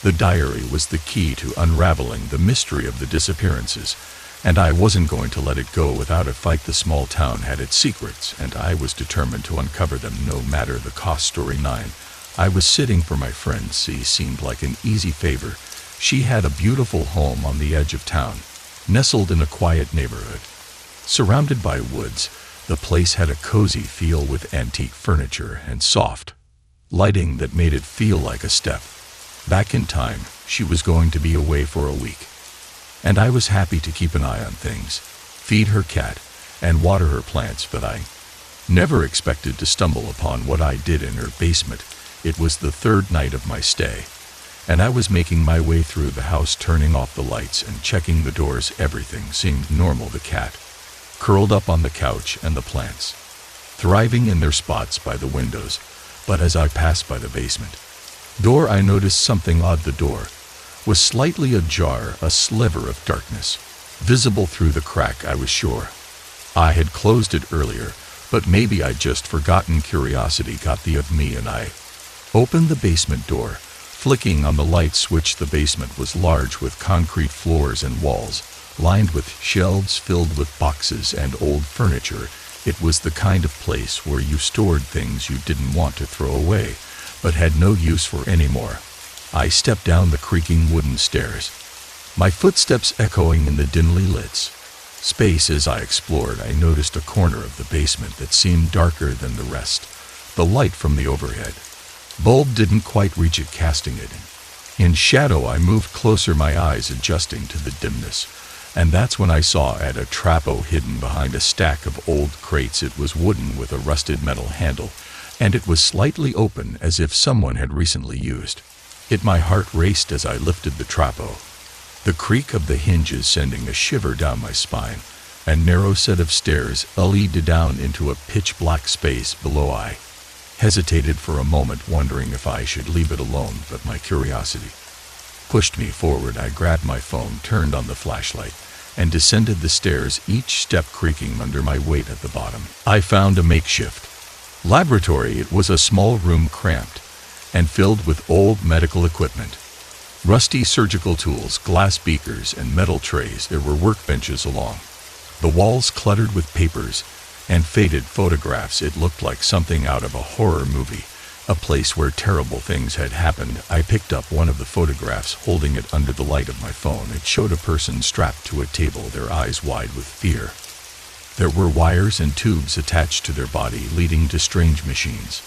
A: the diary was the key to unraveling the mystery of the disappearances, and I wasn't going to let it go without a fight. The small town had its secrets, and I was determined to uncover them, no matter the cost. Story 9. I was sitting for my friend. She seemed like an easy favor. She had a beautiful home on the edge of town, nestled in a quiet neighborhood, surrounded by woods. The place had a cozy feel with antique furniture and soft lighting that made it feel like a step back in time. She was going to be away for a week, and I was happy to keep an eye on things, feed her cat, and water her plants. But I never expected to stumble upon what I did in her basement. It was the third night of my stay, and I was making my way through the house, turning off the lights and checking the doors. Everything seemed normal: the cat curled up on the couch and the plants thriving in their spots by the windows. But as I passed by the basement door, I noticed something odd. The door was slightly ajar, a sliver of darkness visible through the crack. I was sure I had closed it earlier, but maybe I'd just forgotten. Curiosity got the of me, and I opened the basement door, flicking on the light switch. The basement was large, with concrete floors and walls lined with shelves filled with boxes and old furniture. It was the kind of place where you stored things you didn't want to throw away, but had no use for anymore. I stepped down the creaking wooden stairs, my footsteps echoing in the dimly lit space. As I explored, I noticed a corner of the basement that seemed darker than the rest. The light from the overhead bulb didn't quite reach it, casting it in shadow. I moved closer, my eyes adjusting to the dimness, and that's when I saw a trapdoor hidden behind a stack of old crates. It was wooden with a rusted metal handle, and it was slightly open, as if someone had recently used it. My heart raced as I lifted the trapdoor, the creak of the hinges sending a shiver down my spine. A narrow set of stairs led down into a pitch-black space below. I hesitated for a moment, wondering if I should leave it alone, but my curiosity pushed me forward. I grabbed my phone, turned on the flashlight, and descended the stairs, each step creaking under my weight at the bottom. I found a makeshift laboratory. It was a small room, cramped and filled with old medical equipment. Rusty surgical tools, glass beakers, and metal trays. There were workbenches along the walls cluttered with papers and faded photographs. It looked like something out of a horror movie, a place where terrible things had happened. I picked up one of the photographs, holding it under the light of my phone. It showed a person strapped to a table, their eyes wide with fear. There were wires and tubes attached to their body, leading to strange machines.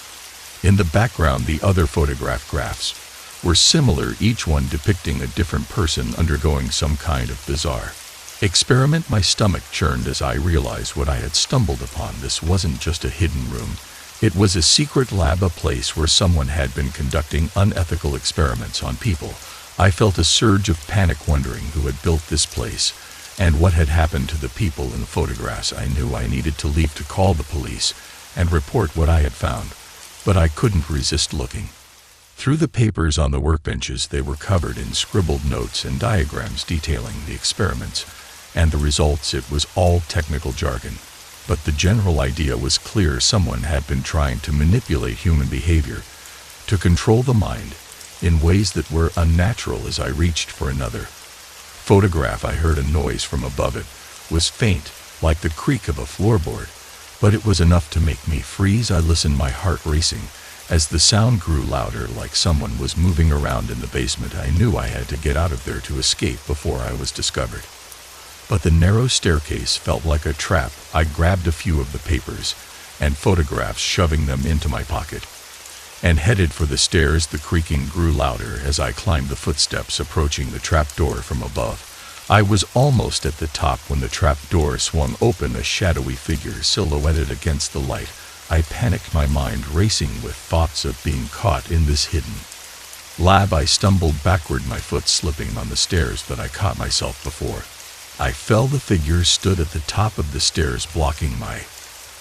A: In the background, the other photographs were similar, each one depicting a different person undergoing some kind of bizarre experiment. My stomach churned as I realized what I had stumbled upon. This wasn't just a hidden room. It was a secret lab, a place where someone had been conducting unethical experiments on people. I felt a surge of panic, wondering who had built this place and what had happened to the people in the photographs. I knew I needed to leave, to call the police and report what I had found, but I couldn't resist looking through the papers on the workbenches. They were covered in scribbled notes and diagrams detailing the experiments and the results. It was all technical jargon, but the general idea was clear. Someone had been trying to manipulate human behavior, to control the mind in ways that were unnatural. As I reached for another photograph, I heard a noise from above. It was faint, like the creak of a floorboard, but it was enough to make me freeze. I listened, my heart racing, as the sound grew louder, like someone was moving around in the basement. I knew I had to get out of there to escape before I was discovered. But the narrow staircase felt like a trap. I grabbed a few of the papers and photographs, shoving them into my pocket, and headed for the stairs. The creaking grew louder as I climbed the footsteps, approaching the trap door from above. I was almost at the top when the trap door swung open, a shadowy figure silhouetted against the light. I panicked, my mind racing with thoughts of being caught in this hidden lab. I stumbled backward, my foot slipping on the stairs, but I caught myself before I fell. The figure stood at the top of the stairs, blocking my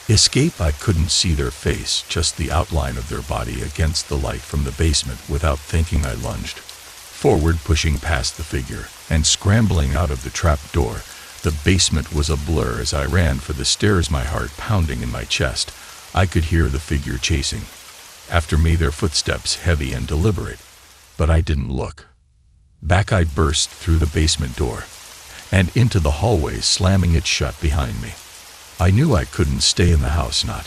A: escape. I couldn't see their face, just the outline of their body against the light from the basement. Without thinking, I lunged forward, pushing past the figure and scrambling out of the trap door. The basement was a blur as I ran for the stairs, my heart pounding in my chest. I could hear the figure chasing after me, their footsteps heavy and deliberate, but I didn't look back. I burst through the basement door and into the hallway, slamming it shut behind me. I knew I couldn't stay in the house, not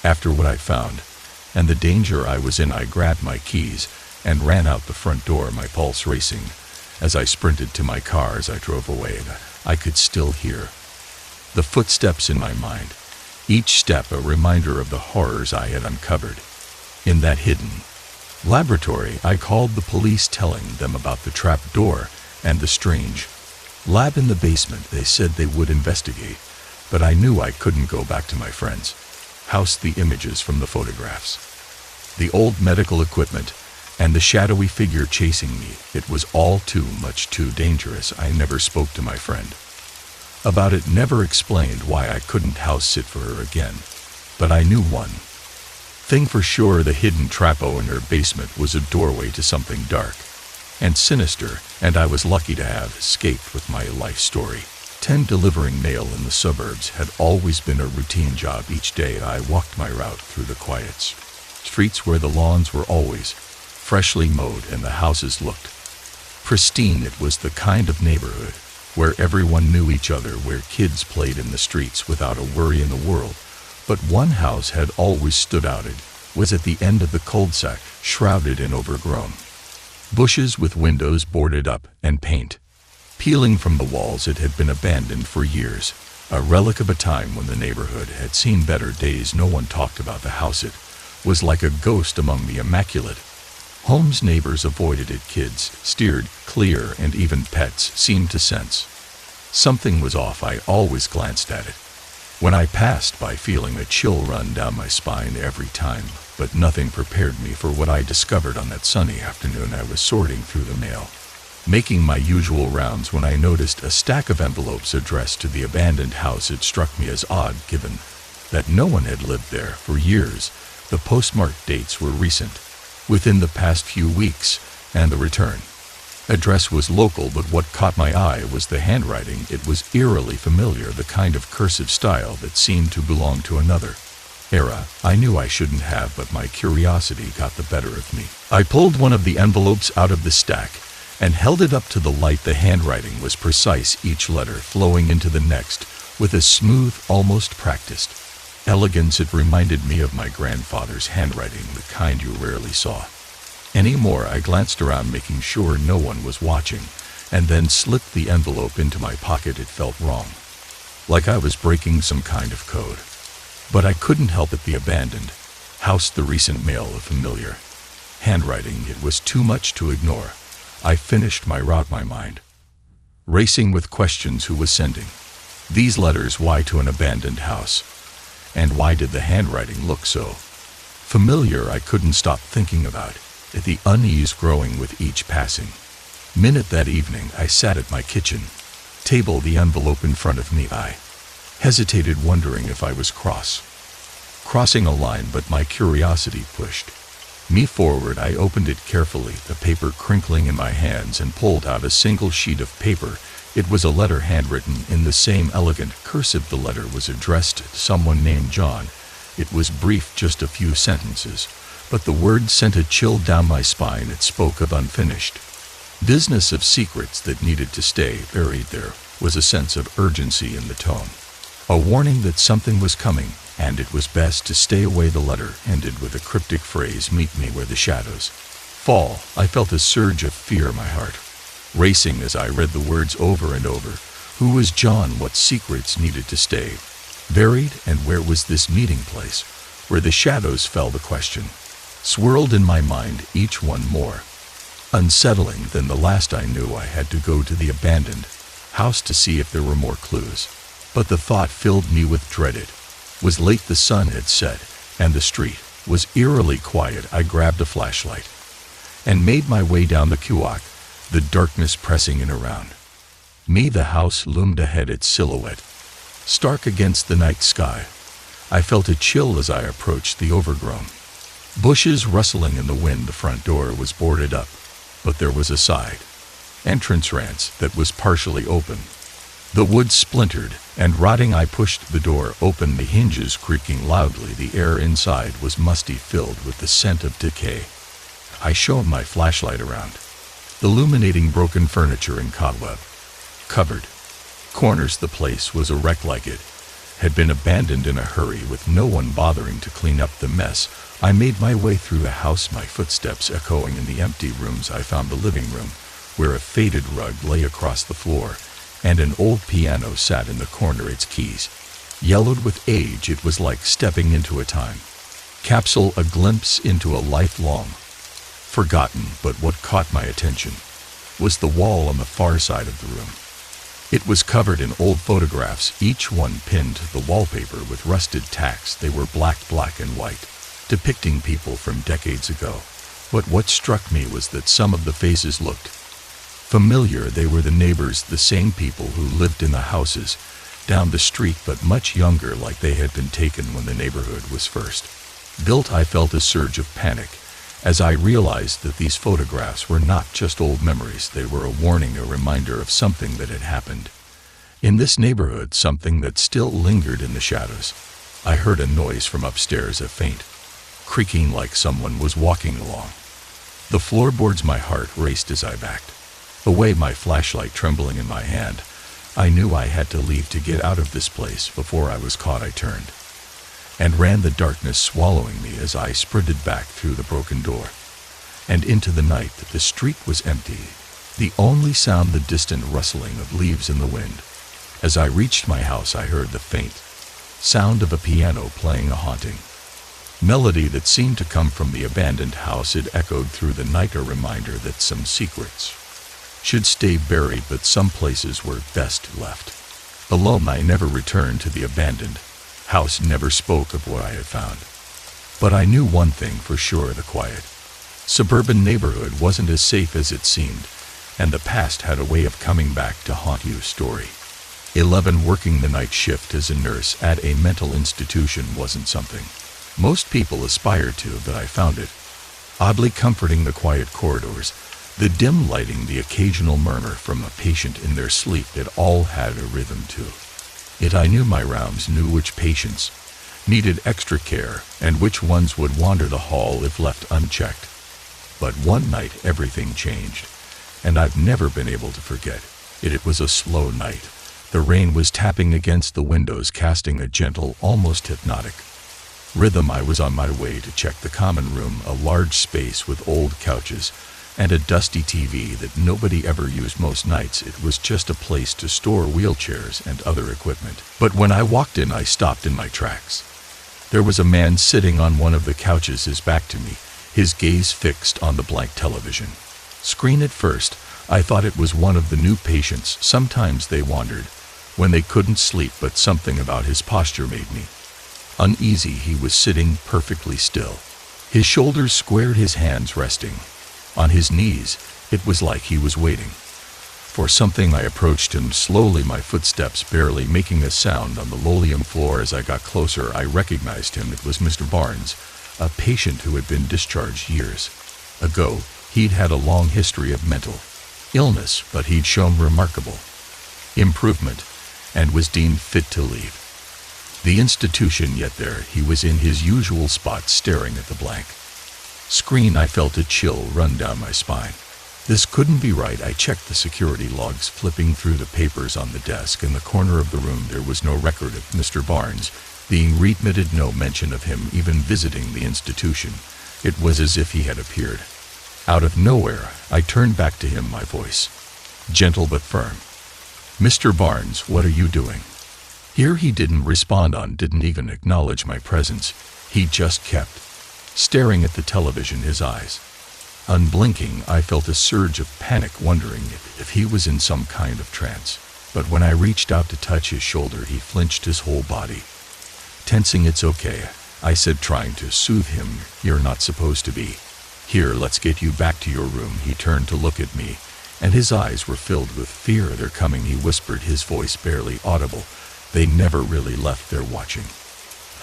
A: after what I found and the danger I was in. I grabbed my keys and ran out the front door, my pulse racing as I sprinted to my car. As I drove away, I could still hear the footsteps in my mind, each step a reminder of the horrors I had uncovered in that hidden laboratory. I called the police, telling them about the trap door and the strange lab in the basement. They said they would investigate, but I knew I couldn't go back to my friend's house. The images from the photographs, the old medical equipment, and the shadowy figure chasing me, it was all too much, too dangerous. I never spoke to my friend about it, never explained why I couldn't house sit for her again. But I knew one thing for sure: the hidden trapdoor in her basement was a doorway to something dark and sinister, and I was lucky to have escaped with my life story. Delivering mail in the suburbs had always been a routine job. Each day I walked my route through the quiet streets where the lawns were always freshly mowed and the houses looked pristine. It was the kind of neighborhood where everyone knew each other, where kids played in the streets without a worry in the world. But one house had always stood out. It was at the end of the cul-de-sac, shrouded in overgrown bushes with windows boarded up and paint peeling from the walls. It had been abandoned for years, a relic of a time when the neighborhood had seen better days. No one talked about the house. It was like a ghost among the immaculate homes. Neighbors avoided it, kids steered clear, and even pets seemed to sense something was off. I always glanced at it when I passed by, feeling a chill run down my spine every time, but nothing prepared me for what I discovered on that sunny afternoon. I was sorting through the mail, making my usual rounds, when I noticed a stack of envelopes addressed to the abandoned house. It struck me as odd, given that no one had lived there for years. The postmark dates were recent, within the past few weeks, and the return Address was local, but what caught my eye was the handwriting. It was eerily familiar, the kind of cursive style that seemed to belong to another era. I knew I shouldn't have, but my curiosity got the better of me. I pulled one of the envelopes out of the stack and held it up to the light. The handwriting was precise, each letter flowing into the next with a smooth, almost practiced elegance. It reminded me of my grandfather's handwriting, the kind you rarely saw anymore. I glanced around, making sure no one was watching, and then slipped the envelope into my pocket. It felt wrong, like I was breaking some kind of code. But I couldn't help it. The abandoned house, the recent mail, a familiar handwriting. It was too much to ignore. I finished my route, my mind racing with questions. Who was sending these letters? Why to an abandoned house? And why did the handwriting look so familiar? I couldn't stop thinking about it, the unease growing with each passing minute. That evening, I sat at my kitchen table, the envelope in front of me. I hesitated, wondering if I was crossing a line, but my curiosity pushed me forward. I opened it carefully, the paper crinkling in my hands, and pulled out a single sheet of paper. It was a letter, handwritten in the same elegant cursive. The letter was addressed to someone named John. It was brief, just a few sentences, but the words sent a chill down my spine. It spoke of unfinished business, of secrets that needed to stay buried. There was a sense of urgency in the tone, a warning that something was coming, and it was best to stay away. The letter ended with a cryptic phrase, "Meet me where the shadows fall." I felt a surge of fear, my heart racing as I read the words over and over. Who was John? What secrets needed to stay buried? And where was this meeting place where the shadows fell? The question swirled in my mind, each one more unsettling than the last. I knew I had to go to the abandoned house to see if there were more clues, but the thought filled me with dread. It was late, the sun had set, and the street was eerily quiet. I grabbed a flashlight and made my way down the quack, the darkness pressing in around me. The house loomed ahead, its silhouette stark against the night sky. I felt a chill as I approached, the overgrown bushes rustling in the wind. The front door was boarded up, but there was a side entrance ramp that was partially open. The wood splintered and rotting. I pushed the door open, the hinges creaking loudly. The air inside was musty, filled with the scent of decay. I shone my flashlight around, illuminating broken furniture and cobweb-covered corners. The place was a wreck, like it had been abandoned in a hurry, with no one bothering to clean up the mess. I made my way through the house, my footsteps echoing in the empty rooms. I found the living room, where a faded rug lay across the floor, and an old piano sat in the corner, its keys yellowed with age. It was like stepping into a time capsule, a glimpse into a lifelong forgotten. But what caught my attention was the wall on the far side of the room. It was covered in old photographs, each one pinned to the wallpaper with rusted tacks. They were black and white, depicting people from decades ago. But what struck me was that some of the faces looked familiar. They were the neighbors, the same people who lived in the houses down the street, but much younger, like they had been taken when the neighborhood was first built. I felt a surge of panic as I realized that these photographs were not just old memories. They were a warning, a reminder of something that had happened in this neighborhood, something that still lingered in the shadows. I heard a noise from upstairs, a faint creaking, like someone was walking along the floorboards. My heart raced as I backed away, my flashlight trembling in my hand. I knew I had to leave, to get out of this place before I was caught. I turned and ran, the darkness swallowing me as I sprinted back through the broken door and into the night. The street was empty, the only sound the distant rustling of leaves in the wind. As I reached my house, I heard the faint sound of a piano playing, a haunting melody that seemed to come from the abandoned house. It echoed through the night, a reminder that some secrets should stay buried, but some places were best left alone. I never returned to the abandoned house, never spoke of what I had found. But I knew one thing for sure: the quiet suburban neighborhood wasn't as safe as it seemed, and the past had a way of coming back to haunt you. Story 11. Working the night shift as a nurse at a mental institution wasn't something most people aspire to, but I found it oddly comforting. The quiet corridors, The dim lighting, the occasional murmur from a patient in their sleep, it all had a rhythm too. Yet I knew my rounds, knew which patients needed extra care and which ones would wander the hall if left unchecked. But one night everything changed, and I've never been able to forget it. It was a slow night. The rain was tapping against the windows, casting a gentle, almost hypnotic rhythm. I was on my way to check the common room, a large space with old couches and a dusty TV that nobody ever used most nights. It was just a place to store wheelchairs and other equipment. But when I walked in, I stopped in my tracks. There was a man sitting on one of the couches, his back to me, his gaze fixed on the blank television screen. At first, I thought it was one of the new patients. Sometimes they wandered when they couldn't sleep, but something about his posture made me uneasy. He was sitting perfectly still, his shoulders squared, his hands resting on his knees. It was like he was waiting for something. I approached him slowly, my footsteps barely making a sound on the linoleum floor. As I got closer, I recognized him. It was Mr. Barnes, a patient who had been discharged years ago. He'd had a long history of mental illness, but he'd shown remarkable improvement and was deemed fit to leave the institution. Yet there he was in his usual spot, staring at the blank screen. I felt a chill run down my spine. This couldn't be right. I checked the security logs, flipping through the papers on the desk. In the corner of the room there was no record of Mr. Barnes being readmitted, no mention of him even visiting the institution. It was as if he had appeared out of nowhere. I turned back to him, my voice gentle but firm. "Mr. Barnes, what are you doing here?" He didn't respond, didn't even acknowledge my presence. He just kept staring at the television, his eyes unblinking. I felt a surge of panic, wondering if he was in some kind of trance. But when I reached out to touch his shoulder, he flinched, his whole body tensing. "It's okay," I said, trying to soothe him. "You're not supposed to be here. Let's get you back to your room." He turned to look at me, and his eyes were filled with fear. "They're coming," he whispered, his voice barely audible. "They never really left. They're watching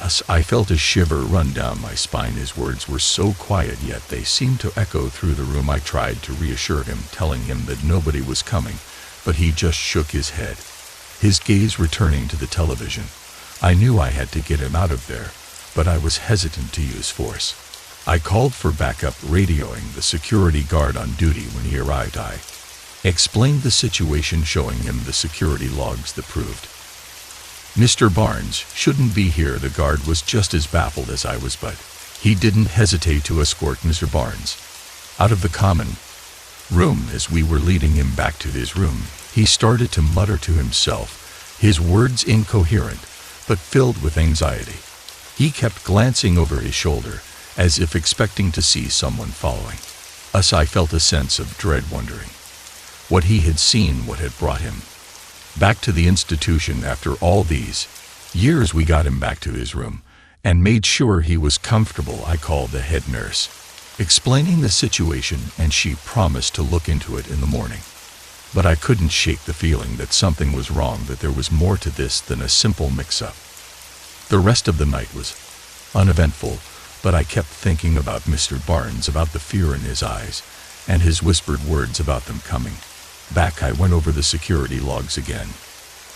A: us." I felt a shiver run down my spine. His words were so quiet, yet they seemed to echo through the room. I tried to reassure him, telling him that nobody was coming, but he just shook his head, his gaze returning to the television. I knew I had to get him out of there, but I was hesitant to use force. I called for backup, radioing the security guard on duty. When he arrived, I explained the situation, showing him the security logs that proved Mr. Barnes shouldn't be here. The guard was just as baffled as I was, but he didn't hesitate to escort Mr. Barnes out of the common room. As we were leading him back to his room, he started to mutter to himself, his words incoherent but filled with anxiety. He kept glancing over his shoulder, as if expecting to see someone following us. I felt a sense of dread, wondering what he had seen, what had brought him back to the institution after all these years. We got him back to his room and made sure he was comfortable. I called the head nurse, explaining the situation, and she promised to look into it in the morning. But I couldn't shake the feeling that something was wrong, that there was more to this than a simple mix-up. The rest of the night was uneventful, but I kept thinking about Mr. Barnes, about the fear in his eyes, and his whispered words about them coming back. I went over the security logs again,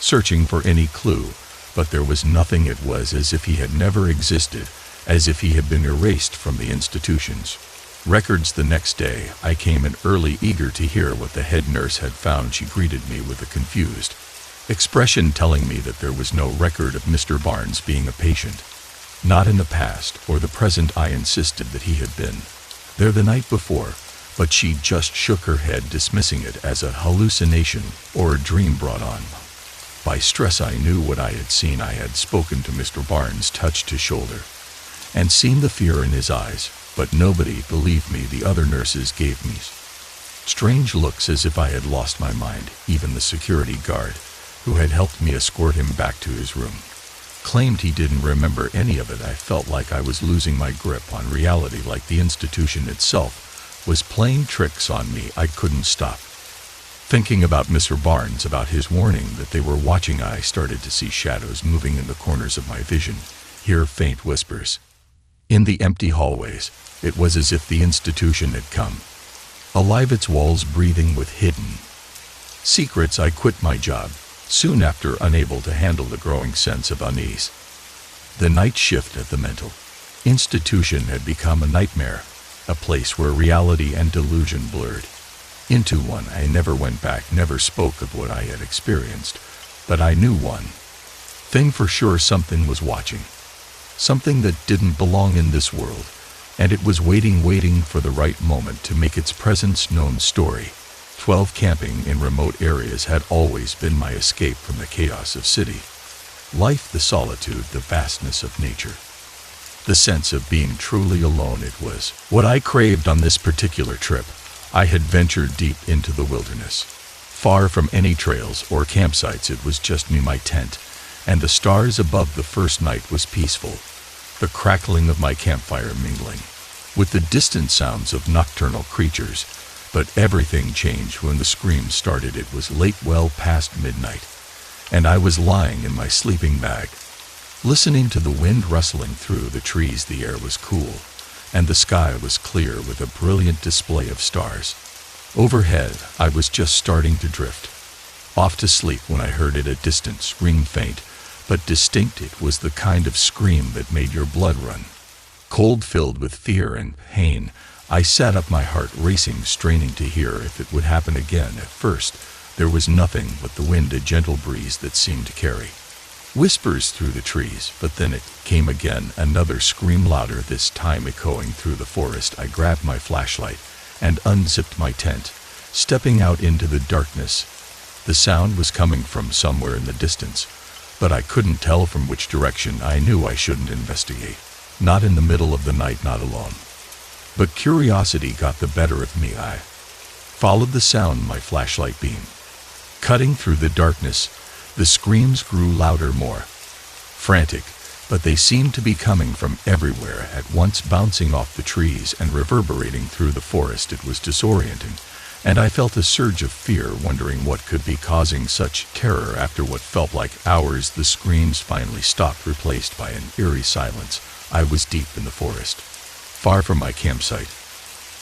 A: searching for any clue, but there was nothing. It was as if he had never existed, as if he had been erased from the institution's records. The next day, I came in early, eager to hear what the head nurse had found. She greeted me with a confused expression, telling me that there was no record of Mr. Barnes being a patient, not in the past or the present. I insisted that he had been there the night before, but she just shook her head, dismissing it as a hallucination or a dream brought on by stress. I knew what I had seen. I had spoken to Mr. Barnes, touched his shoulder, and seen the fear in his eyes, but nobody believed me. The other nurses gave me strange looks, as if I had lost my mind. Even the security guard, who had helped me escort him back to his room, claimed he didn't remember any of it. I felt like I was losing my grip on reality, like the institution itself was playing tricks on me. I couldn't stop thinking about Mr. Barnes, about his warning that they were watching. I started to see shadows moving in the corners of my vision, hear faint whispers in the empty hallways. It was as if the institution had come alive, its walls breathing with hidden secrets. I quit my job soon after, unable to handle the growing sense of unease. The night shift at the mental institution had become a nightmare, a place where reality and delusion blurred into one. I never went back, never spoke of what I had experienced, but I knew one thing for sure: something was watching, something that didn't belong in this world, and it was waiting for the right moment to make its presence known. Story 12. Camping in remote areas had always been my escape from the chaos of city life, the solitude, the vastness of nature, the sense of being truly alone. It was what I craved on this particular trip. I had ventured deep into the wilderness, far from any trails or campsites. It was just me, my tent, and the stars above. The first night was peaceful, the crackling of my campfire mingling with the distant sounds of nocturnal creatures. But everything changed when the screams started. It was late, well past midnight, and I was lying in my sleeping bag, listening to the wind rustling through the trees. The air was cool, and the sky was clear with a brilliant display of stars overhead. I was just starting to drift off to sleep when I heard it, a distant scream, faint but distinct. It was the kind of scream that made your blood run cold, filled with fear and pain. I sat up, my heart racing, straining to hear if it would happen again. At first, there was nothing but the wind, a gentle breeze that seemed to carry whispers through the trees. But then it came again, another scream, louder, this time echoing through the forest. I grabbed my flashlight and unzipped my tent, stepping out into the darkness. The sound was coming from somewhere in the distance, but I couldn't tell from which direction. I knew I shouldn't investigate, not in the middle of the night, not alone. But curiosity got the better of me. I followed the sound, my flashlight beam cutting through the darkness. The screams grew louder, more frantic, but they seemed to be coming from everywhere at once, bouncing off the trees and reverberating through the forest. It was disorienting, and I felt a surge of fear, wondering what could be causing such terror. After what felt like hours, the screams finally stopped, replaced by an eerie silence. I was deep in the forest, far from my campsite,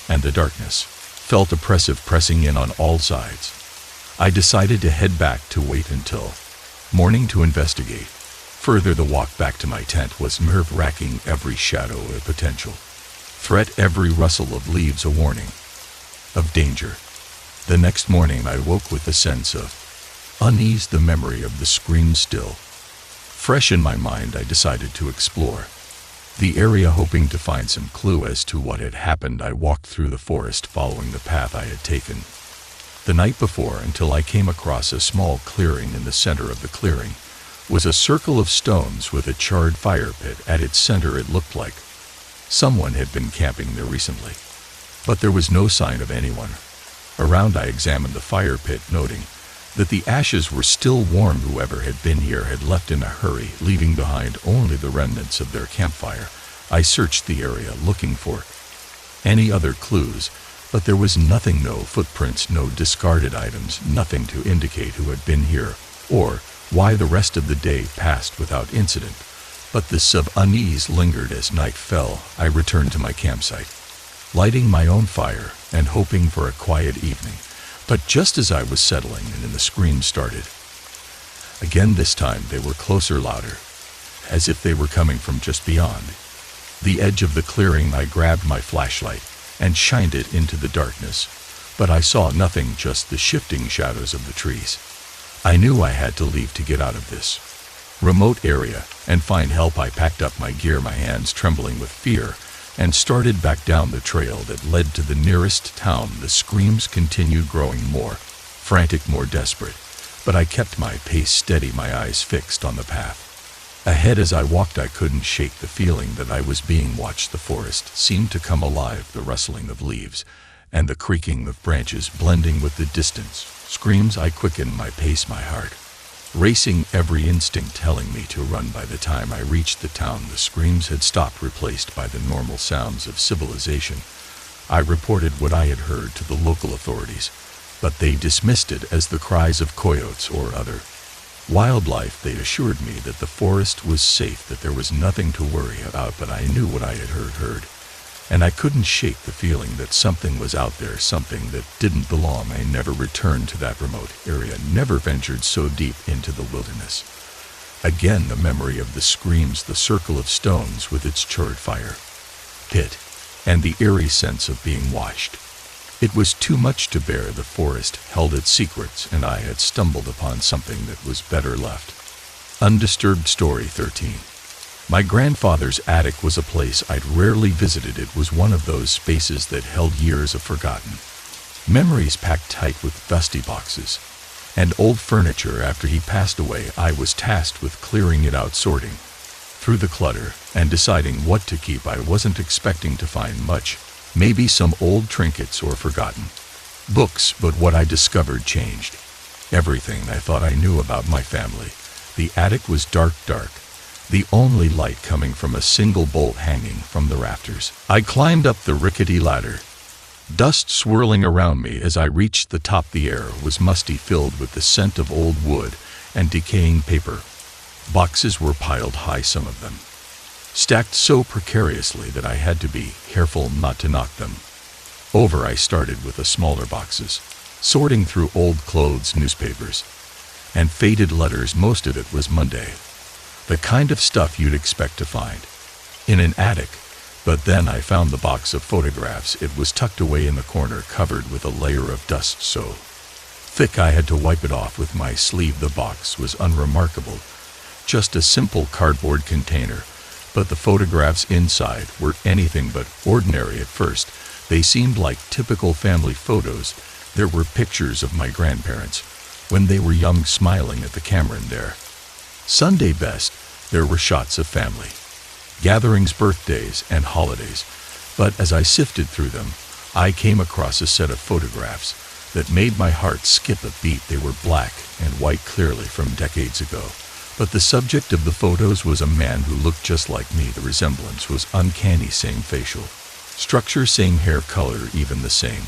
A: and the darkness felt oppressive, pressing in on all sides. I decided to head back, to wait until morning to investigate further. The walk back to my tent was nerve-wracking, every shadow a potential threat, every rustle of leaves a warning of danger. The next morning I woke with a sense of unease, the memory of the scream still fresh in my mind. I decided to explore the area, hoping to find some clue as to what had happened. I walked through the forest, following the path I had taken the night before, until I came across a small clearing. In the center of the clearing was a circle of stones with a charred fire pit at its center. It looked like someone had been camping there recently, but there was no sign of anyone around. I examined the fire pit, noting that the ashes were still warm. Whoever had been here had left in a hurry, leaving behind only the remnants of their campfire. I searched the area, looking for any other clues, but there was nothing. No footprints, no discarded items, nothing to indicate who had been here or why the rest of the day passed without incident. But the sense of unease lingered as night fell. I returned to my campsite, lighting my own fire and hoping for a quiet evening. But just as I was settling in, the screams started again. This time they were closer, louder, as if they were coming from just beyond the edge of the clearing. I grabbed my flashlight and shined it into the darkness, but I saw nothing, just the shifting shadows of the trees. I knew I had to leave to get out of this remote area and find help. I packed up my gear, my hands trembling with fear, and started back down the trail that led to the nearest town. The screams continued, growing more frantic, more desperate, but I kept my pace steady, my eyes fixed on the path ahead. As I walked, I couldn't shake the feeling that I was being watched. The forest seemed to come alive, the rustling of leaves and the creaking of branches blending with the distant screams. I quickened my pace, my heart racing, every instinct telling me to run. By the time I reached the town, the screams had stopped, replaced by the normal sounds of civilization. I reported what I had heard to the local authorities, but they dismissed it as the cries of coyotes or other wildlife. They assured me that the forest was safe, that there was nothing to worry about, but I knew what I had heard. and I couldn't shake the feeling that something was out there, something that didn't belong. I never returned to that remote area, never ventured so deep into the wilderness. Again, the memory of the screams, the circle of stones with its charred fire pit, and the eerie sense of being watched. It was too much to bear. The forest held its secrets, and I had stumbled upon something that was better left undisturbed. Story 13. My grandfather's attic was a place I'd rarely visited. It was one of those spaces that held years of forgotten memories packed tight with dusty boxes and old furniture. After he passed away, I was tasked with clearing it out, sorting through the clutter, and deciding what to keep. I wasn't expecting to find much, maybe some old trinkets or forgotten books, but what I discovered changed everything I thought I knew about my family. The attic was dark, the only light coming from a single bolt hanging from the rafters. I climbed up the rickety ladder, dust swirling around me as I reached the top. The air was musty, filled with the scent of old wood and decaying paper. Boxes were piled high, some of them stacked so precariously that I had to be careful not to knock them over. I started with the smaller boxes, sorting through old clothes, newspapers, and faded letters. Most of it was Monday, the kind of stuff you'd expect to find in an attic. But then I found the box of photographs. It was tucked away in the corner, covered with a layer of dust so thick I had to wipe it off with my sleeve. The box was unremarkable, just a simple cardboard container, but the photographs inside were anything but ordinary. At first, they seemed like typical family photos. There were pictures of my grandparents when they were young, smiling at the camera, and their Sunday best. There were shots of family gatherings, birthdays, and holidays. But as I sifted through them, I came across a set of photographs that made my heart skip a beat. They were black and white, clearly from decades ago. But the subject of the photos was a man who looked just like me. The resemblance was uncanny. Same facial structure, same hair color, even the same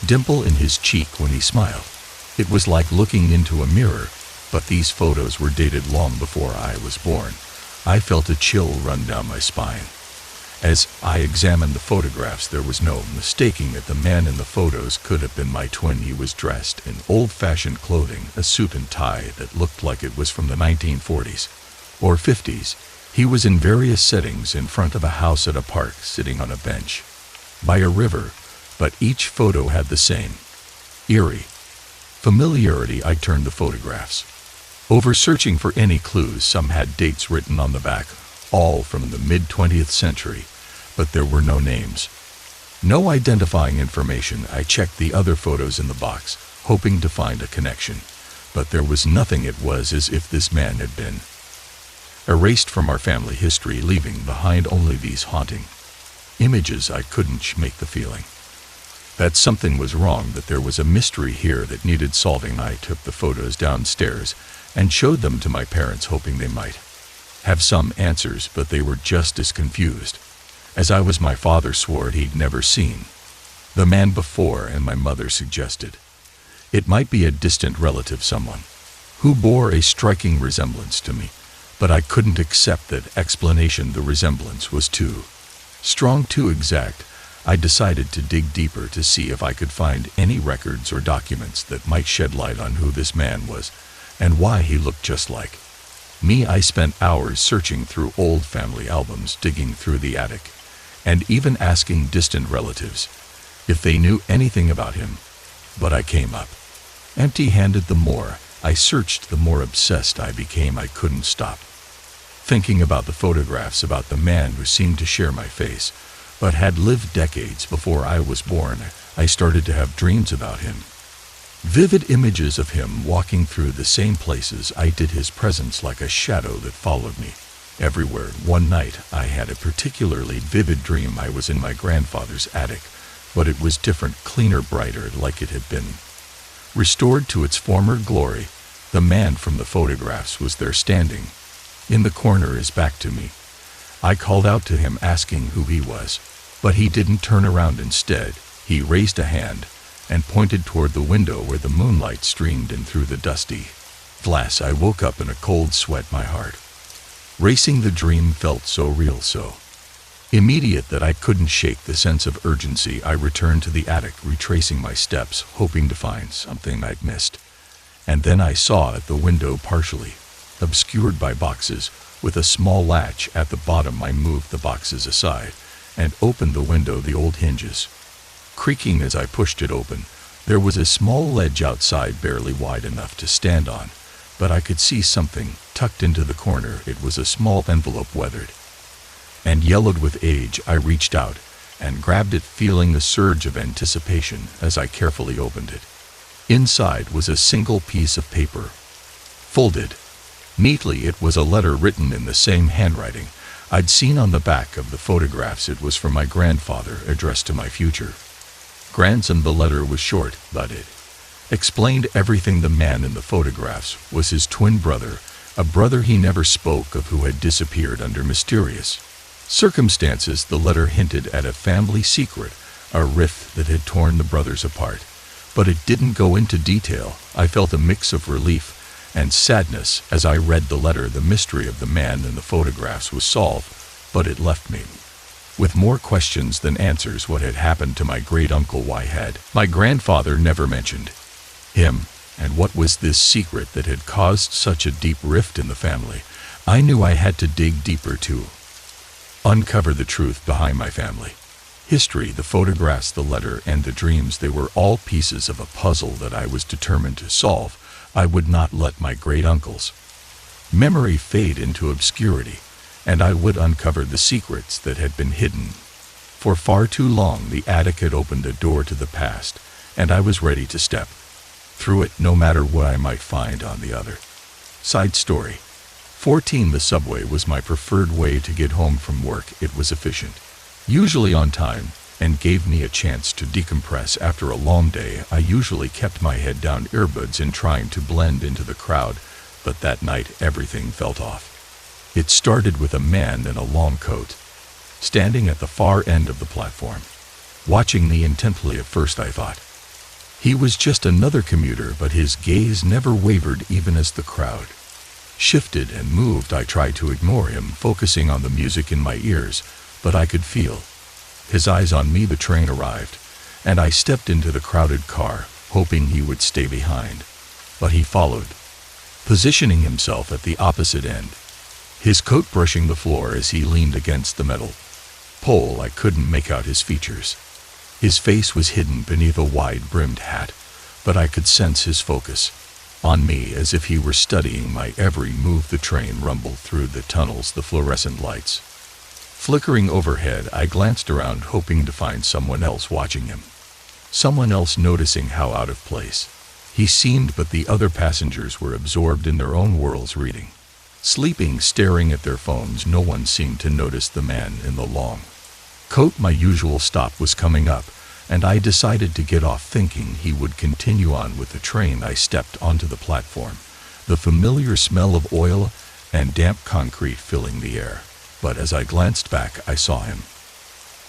A: dimple in his cheek when he smiled. It was like looking into a mirror. But these photos were dated long before I was born. I felt a chill run down my spine. As I examined the photographs, there was no mistaking that the man in the photos could have been my twin. He was dressed in old-fashioned clothing, a suit and tie that looked like it was from the 1940s or 50s. He was in various settings, in front of a house, at a park, sitting on a bench by a river, but each photo had the same eerie familiarity. I turned the photographs over, searching for any clues. Some had dates written on the back, all from the mid-20th century, but there were no names, no identifying information. I checked the other photos in the box, hoping to find a connection, but there was nothing. It was as if this man had been erased from our family history, leaving behind only these haunting images. I couldn't shake the feeling that something was wrong, that there was a mystery here that needed solving. I took the photos downstairs and showed them to my parents, hoping they might have some answers, but they were just as confused as I was. My father swore he'd never seen the man before, and my mother suggested it might be a distant relative, someone who bore a striking resemblance to me, but I couldn't accept that explanation. The resemblance was too strong, too exact. I decided to dig deeper to see if I could find any records or documents that might shed light on who this man was and why he looked just like me. I spent hours searching through old family albums, digging through the attic, and even asking distant relatives if they knew anything about him. But I came up empty-handed. The more I searched, the more obsessed I became. I couldn't stop thinking about the photographs, about the man who seemed to share my face, but had lived decades before I was born. I started to have dreams about him, vivid images of him walking through the same places I did, his presence like a shadow that followed me everywhere. One night, I had a particularly vivid dream. I was in my grandfather's attic, but it was different, cleaner, brighter, like it had been restored to its former glory. The man from the photographs was there, standing in the corner, his back to me. I called out to him, asking who he was, but he didn't turn around. Instead, he raised a hand and pointed toward the window where the moonlight streamed in through the dusty glass. I woke up in a cold sweat, my heart racing. The dream felt so real, so Immediate that I couldn't shake the sense of urgency, I returned to the attic, retracing my steps, hoping to find something I'd missed. And then I saw at the window, partially obscured by boxes, with a small latch at the bottom. I moved the boxes aside and opened the window, the old hinges creaking as I pushed it open. There was a small ledge outside, barely wide enough to stand on, but I could see something tucked into the corner. It was a small envelope, weathered and yellowed with age. I reached out and grabbed it, feeling a surge of anticipation as I carefully opened it. Inside was a single piece of paper, folded neatly. It was a letter written in the same handwriting I'd seen on the back of the photographs. It was from my grandfather, addressed to my future grandson. The letter was short, but it explained everything. The man in the photographs was his twin brother, a brother he never spoke of, who had disappeared under mysterious circumstances. The letter hinted at a family secret, a rift that had torn the brothers apart, but it didn't go into detail. I felt a mix of relief and sadness as I read the letter. The mystery of the man in the photographs was solved, but it left me with more questions than answers. What had happened to my great-uncle? Why had my grandfather never mentioned him? And what was this secret that had caused such a deep rift in the family? I knew I had to dig deeper to uncover the truth behind my family history. The photographs, the letter, and the dreams, they were all pieces of a puzzle that I was determined to solve. I would not let my great-uncle's memory fade into obscurity, and I would uncover the secrets that had been hidden for far too long. The attic had opened a door to the past, and I was ready to step through it, no matter what I might find on the other side. Story 14. The subway was my preferred way to get home from work. It was efficient, usually on time, and gave me a chance to decompress after a long day. I usually kept my head down, earbuds in, trying to blend into the crowd, but that night everything felt off. It started with a man in a long coat standing at the far end of the platform, watching me intently. At first I thought he was just another commuter, but his gaze never wavered even as the crowd shifted and moved. I tried to ignore him, focusing on the music in my ears, but I could feel his eyes on me. The train arrived, and I stepped into the crowded car, hoping he would stay behind. But he followed, positioning himself at the opposite end, his coat brushing the floor as he leaned against the metal pole. I couldn't make out his features. His face was hidden beneath a wide-brimmed hat, but I could sense his focus on me, as if he were studying my every move. The train rumbled through the tunnels, the fluorescent lights flickering overhead. I glanced around, hoping to find someone else watching him, someone else noticing how out of place he seemed, but the other passengers were absorbed in their own worlds, reading, sleeping, staring at their phones. No one seemed to notice the man in the long coat. My usual stop was coming up, and I decided to get off, thinking he would continue on with the train. I stepped onto the platform, the familiar smell of oil and damp concrete filling the air. But as I glanced back, I saw him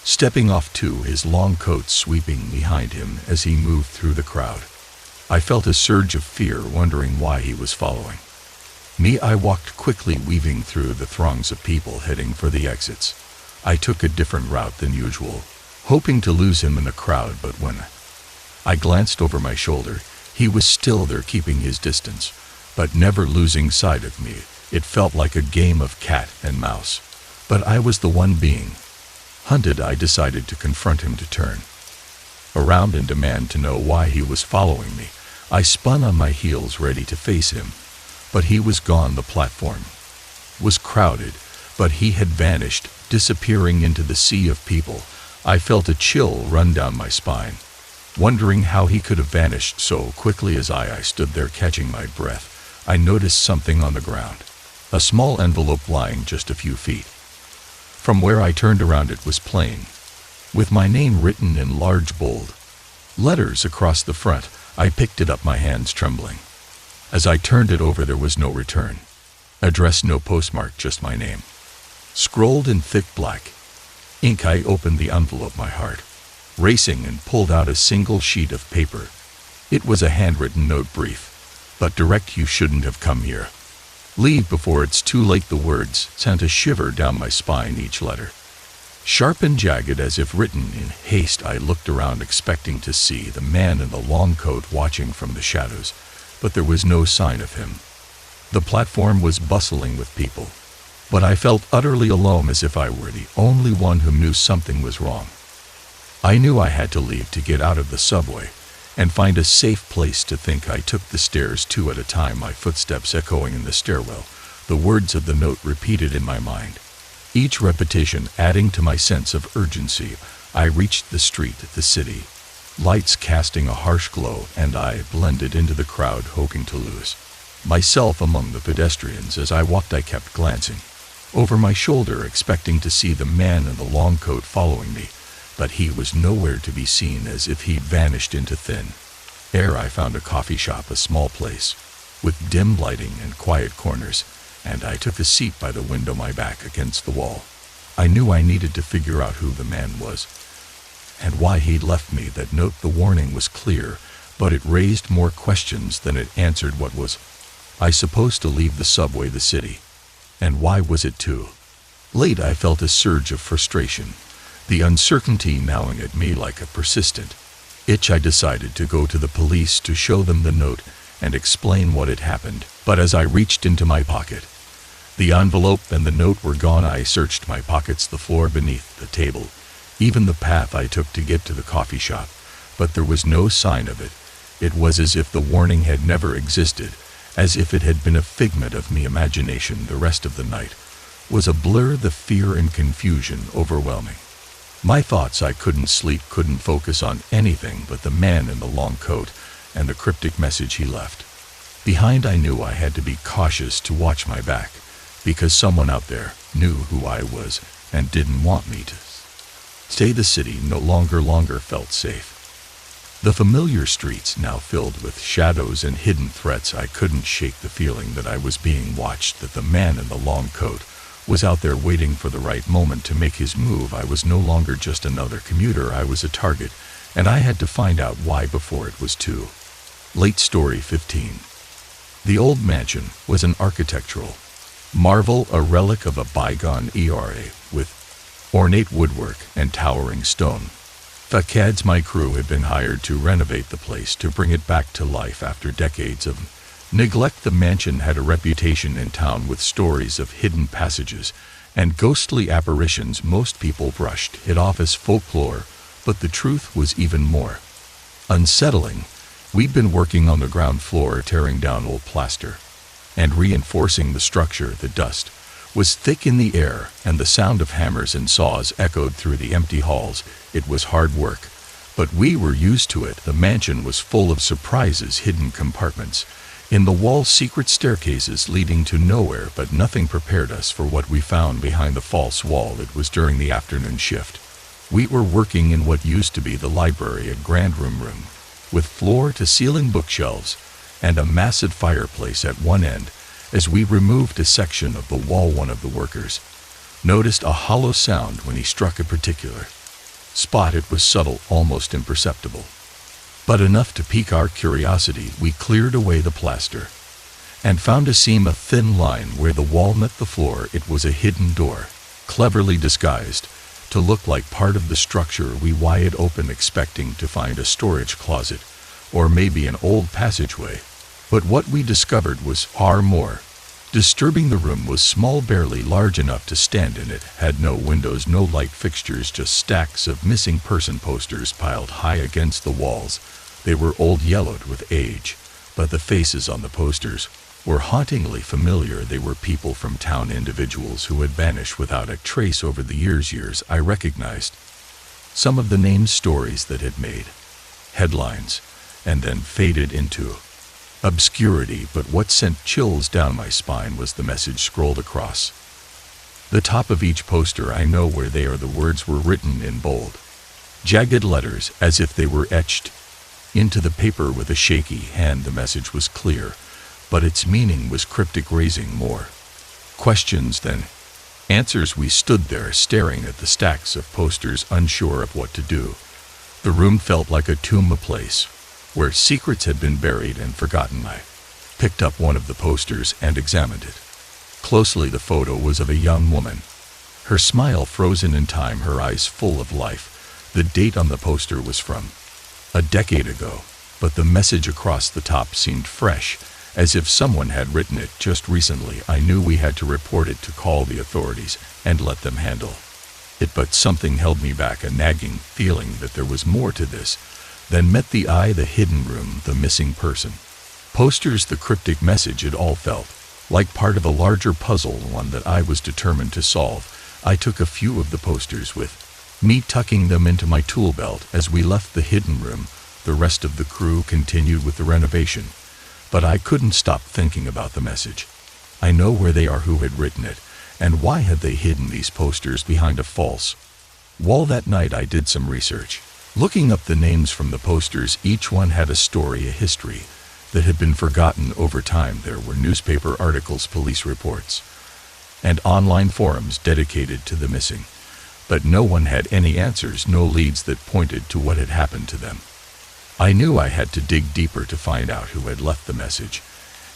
A: stepping off too, his long coat sweeping behind him as he moved through the crowd. I felt a surge of fear, wondering why he was following me. I walked quickly, weaving through the throngs of people heading for the exits. I took a different route than usual, hoping to lose him in the crowd, but when I glanced over my shoulder, he was still there, keeping his distance, but never losing sight of me. It felt like a game of cat and mouse, but I was the one being hunted. I decided to confront him, to turn around and demand to know why he was following me. I spun on my heels, ready to face him, but he was gone. The platform was crowded, but he had vanished, disappearing into the sea of people. I felt a chill run down my spine, wondering how he could have vanished so quickly. As I stood there, catching my breath, I noticed something on the ground, a small envelope lying just a few feet from where I turned around. It was plain, with my name written in large bold letters across the front. I picked it up, my hands trembling. As I turned it over, there was no return address, no postmark, just my name, scrolled in thick black ink. I opened the envelope, my heart racing, and pulled out a single sheet of paper. It was a handwritten note, brief but direct. You shouldn't have come here. Leave before it's too late. The words sent a shiver down my spine, each letter Sharp and jagged as if written in haste, I looked around expecting to see the man in the long coat watching from the shadows, but there was no sign of him. The platform was bustling with people, but I felt utterly alone, as if I were the only one who knew something was wrong. I knew I had to leave to get out of the subway and find a safe place to think. I took the stairs two at a time, my footsteps echoing in the stairwell, the words of the note repeated in my mind, each repetition adding to my sense of urgency. I reached the street, the city, lights casting a harsh glow, and I blended into the crowd, hoping to lose myself among the pedestrians. As I walked, I kept glancing over my shoulder, expecting to see the man in the long coat following me, but he was nowhere to be seen, as if he'd vanished into thin air. I found a coffee shop, a small place with dim lighting and quiet corners, and I took a seat by the window, my back against the wall. I knew I needed to figure out who the man was and why he'd left me that note. The warning was clear, but it raised more questions than it answered. What was I supposed to leave the subway, the city? And why was it too late? I felt a surge of frustration, the uncertainty gnawing at me like a persistent itch. I decided to go to the police to show them the note and explain what had happened. But as I reached into my pocket, the envelope and the note were gone. I searched my pockets, the floor beneath the table, even the path I took to get to the coffee shop, but there was no sign of it. It was as if the warning had never existed, as if it had been a figment of my imagination. The rest of the night was a blur, the fear and confusion overwhelming my thoughts. I couldn't sleep, couldn't focus on anything but the man in the long coat and the cryptic message he left behind. I knew I had to be cautious, to watch my back, because someone out there knew who I was and didn't want me to stay. The city no longer felt safe. The familiar streets now filled with shadows and hidden threats. I couldn't shake the feeling that I was being watched, that the man in the long coat was out there waiting for the right moment to make his move. I was no longer just another commuter. I was a target, and I had to find out why before it was too late. Story 15. The old mansion was an architectural marvel, a relic of a bygone era, with ornate woodwork and towering stone facades. My crew had been hired to renovate the place, to bring it back to life after decades of neglect. The mansion had a reputation in town, with stories of hidden passages and ghostly apparitions. Most people brushed it off as folklore, but the truth was even more unsettling. We'd been working on the ground floor, tearing down old plaster and reinforcing the structure. The dust was thick in the air, and the sound of hammers and saws echoed through the empty halls. It was hard work, but we were used to it. The mansion was full of surprises, hidden compartments in the wall, secret staircases leading to nowhere, but nothing prepared us for what we found behind the false wall. It was during the afternoon shift. We were working in what used to be the library, a grand room with floor-to-ceiling bookshelves and a massive fireplace at one end. As we removed a section of the wall, one of the workers noticed a hollow sound when he struck a particular spot. It was subtle, almost imperceptible, but enough to pique our curiosity. We cleared away the plaster and found a seam, a thin line where the wall met the floor. It was a hidden door, cleverly disguised to look like part of the structure. We wired it open, expecting to find a storage closet or maybe an old passageway. But what we discovered was far more disturbing. The room was small, barely large enough to stand in. It had no windows, no light fixtures, just stacks of missing person posters piled high against the walls. They were old, yellowed with age, but the faces on the posters were hauntingly familiar. They were people from town, individuals who had vanished without a trace over the years. I recognized some of the names, stories that had made headlines and then faded into obscurity, but what sent chills down my spine was the message scrolled across the top of each poster. I know where they are. The words were written in bold, jagged letters, as if they were etched into the paper with a shaky hand. The message was clear, but its meaning was cryptic, raising more questions than answers. We stood there staring at the stacks of posters, unsure of what to do. The room felt like a tomb, a place where secrets had been buried and forgotten. I picked up one of the posters and examined it closely. The photo was of a young woman, Her smile frozen in time, her eyes full of life. The date on the poster was from a decade ago, but the message across the top seemed fresh, as if someone had written it just recently. I knew we had to report it, to call the authorities and let them handle it, but something held me back, a nagging feeling that there was more to this than met the eye. The hidden room, the missing person posters, the cryptic message. It all felt like part of a larger puzzle, one that I was determined to solve. I took a few of the posters with me, tucking them into my tool belt. As we left the hidden room, the rest of the crew continued with the renovation, but I couldn't stop thinking about the message. I know where they are, who had written it, and why had they hidden these posters behind a false wall. That night I did some research, looking up the names from the posters. Each one had a story, a history that had been forgotten over time. There were newspaper articles, police reports, and online forums dedicated to the missing, but no one had any answers, no leads that pointed to what had happened to them. I knew I had to dig deeper to find out who had left the message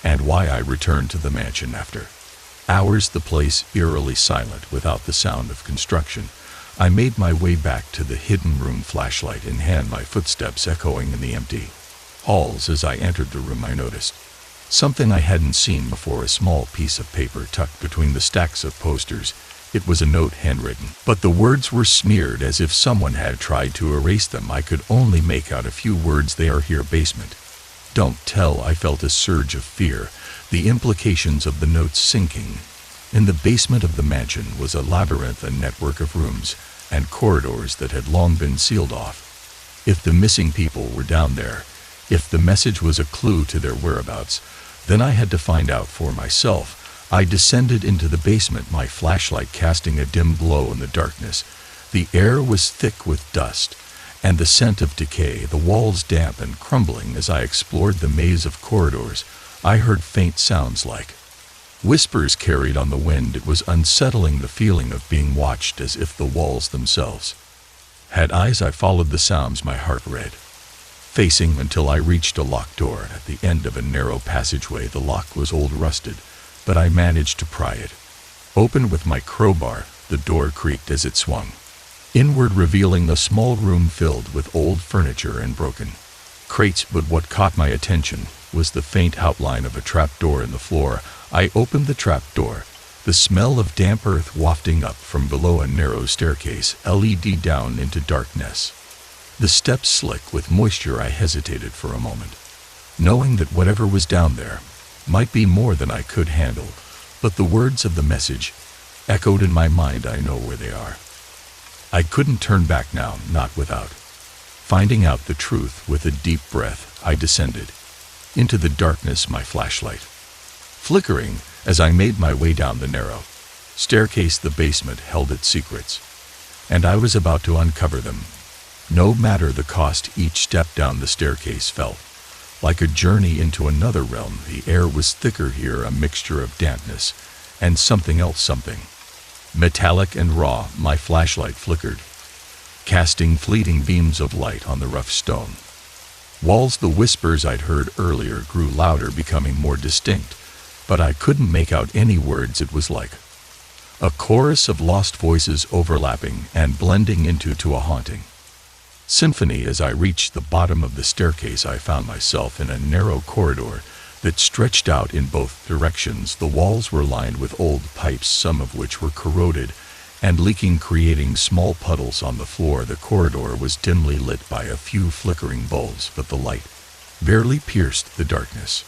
A: and why. I returned to the mansion after hours, the place eerily silent, without the sound of construction. I made my way back to the hidden room, flashlight in hand, my footsteps echoing in the empty halls. As I entered the room, I noticed something I hadn't seen before, a small piece of paper tucked between the stacks of posters. It was a note, handwritten, but the words were smeared as if someone had tried to erase them. I could only make out a few words. They are here, basement. Don't tell. I felt a surge of fear, the implications of the notes sinking. In the basement of the mansion was a labyrinth, a network of rooms and corridors that had long been sealed off. If the missing people were down there, if the message was a clue to their whereabouts, then I had to find out for myself. I descended into the basement, my flashlight casting a dim glow in the darkness. The air was thick with dust and the scent of decay, the walls damp and crumbling. As I explored the maze of corridors, I heard faint sounds like whispers carried on the wind. It was unsettling, the feeling of being watched, as if the walls themselves had eyes. I followed the sounds, my heart racing, until I reached a locked door at the end of a narrow passageway. The lock was old, rusted, but I managed to pry it open with my crowbar. The door creaked as it swung inward, revealing a small room filled with old furniture and broken crates. But what caught my attention was the faint outline of a trapdoor in the floor. I opened the trapdoor, the smell of damp earth wafting up from below. A narrow staircase led down into darkness, the steps slick with moisture. I hesitated for a moment, knowing that whatever was down there might be more than I could handle, but the words of the message echoed in my mind. I know where they are. I couldn't turn back now, not without finding out the truth. With a deep breath, I descended into the darkness, my flashlight flickering as I made my way down the narrow staircase. The basement held its secrets, and I was about to uncover them, no matter the cost. Each step down the staircase felt like a journey into another realm. The air was thicker here, a mixture of dampness and something else, something metallic and raw. My flashlight flickered, casting fleeting beams of light on the rough stone walls. The whispers I'd heard earlier grew louder, becoming more distinct, but I couldn't make out any words. It was like a chorus of lost voices overlapping and blending into a haunting symphony. As I reached the bottom of the staircase, I found myself in a narrow corridor that stretched out in both directions. The walls were lined with old pipes, some of which were corroded and leaking, creating small puddles on the floor. The corridor was dimly lit by a few flickering bulbs, but the light barely pierced the darkness.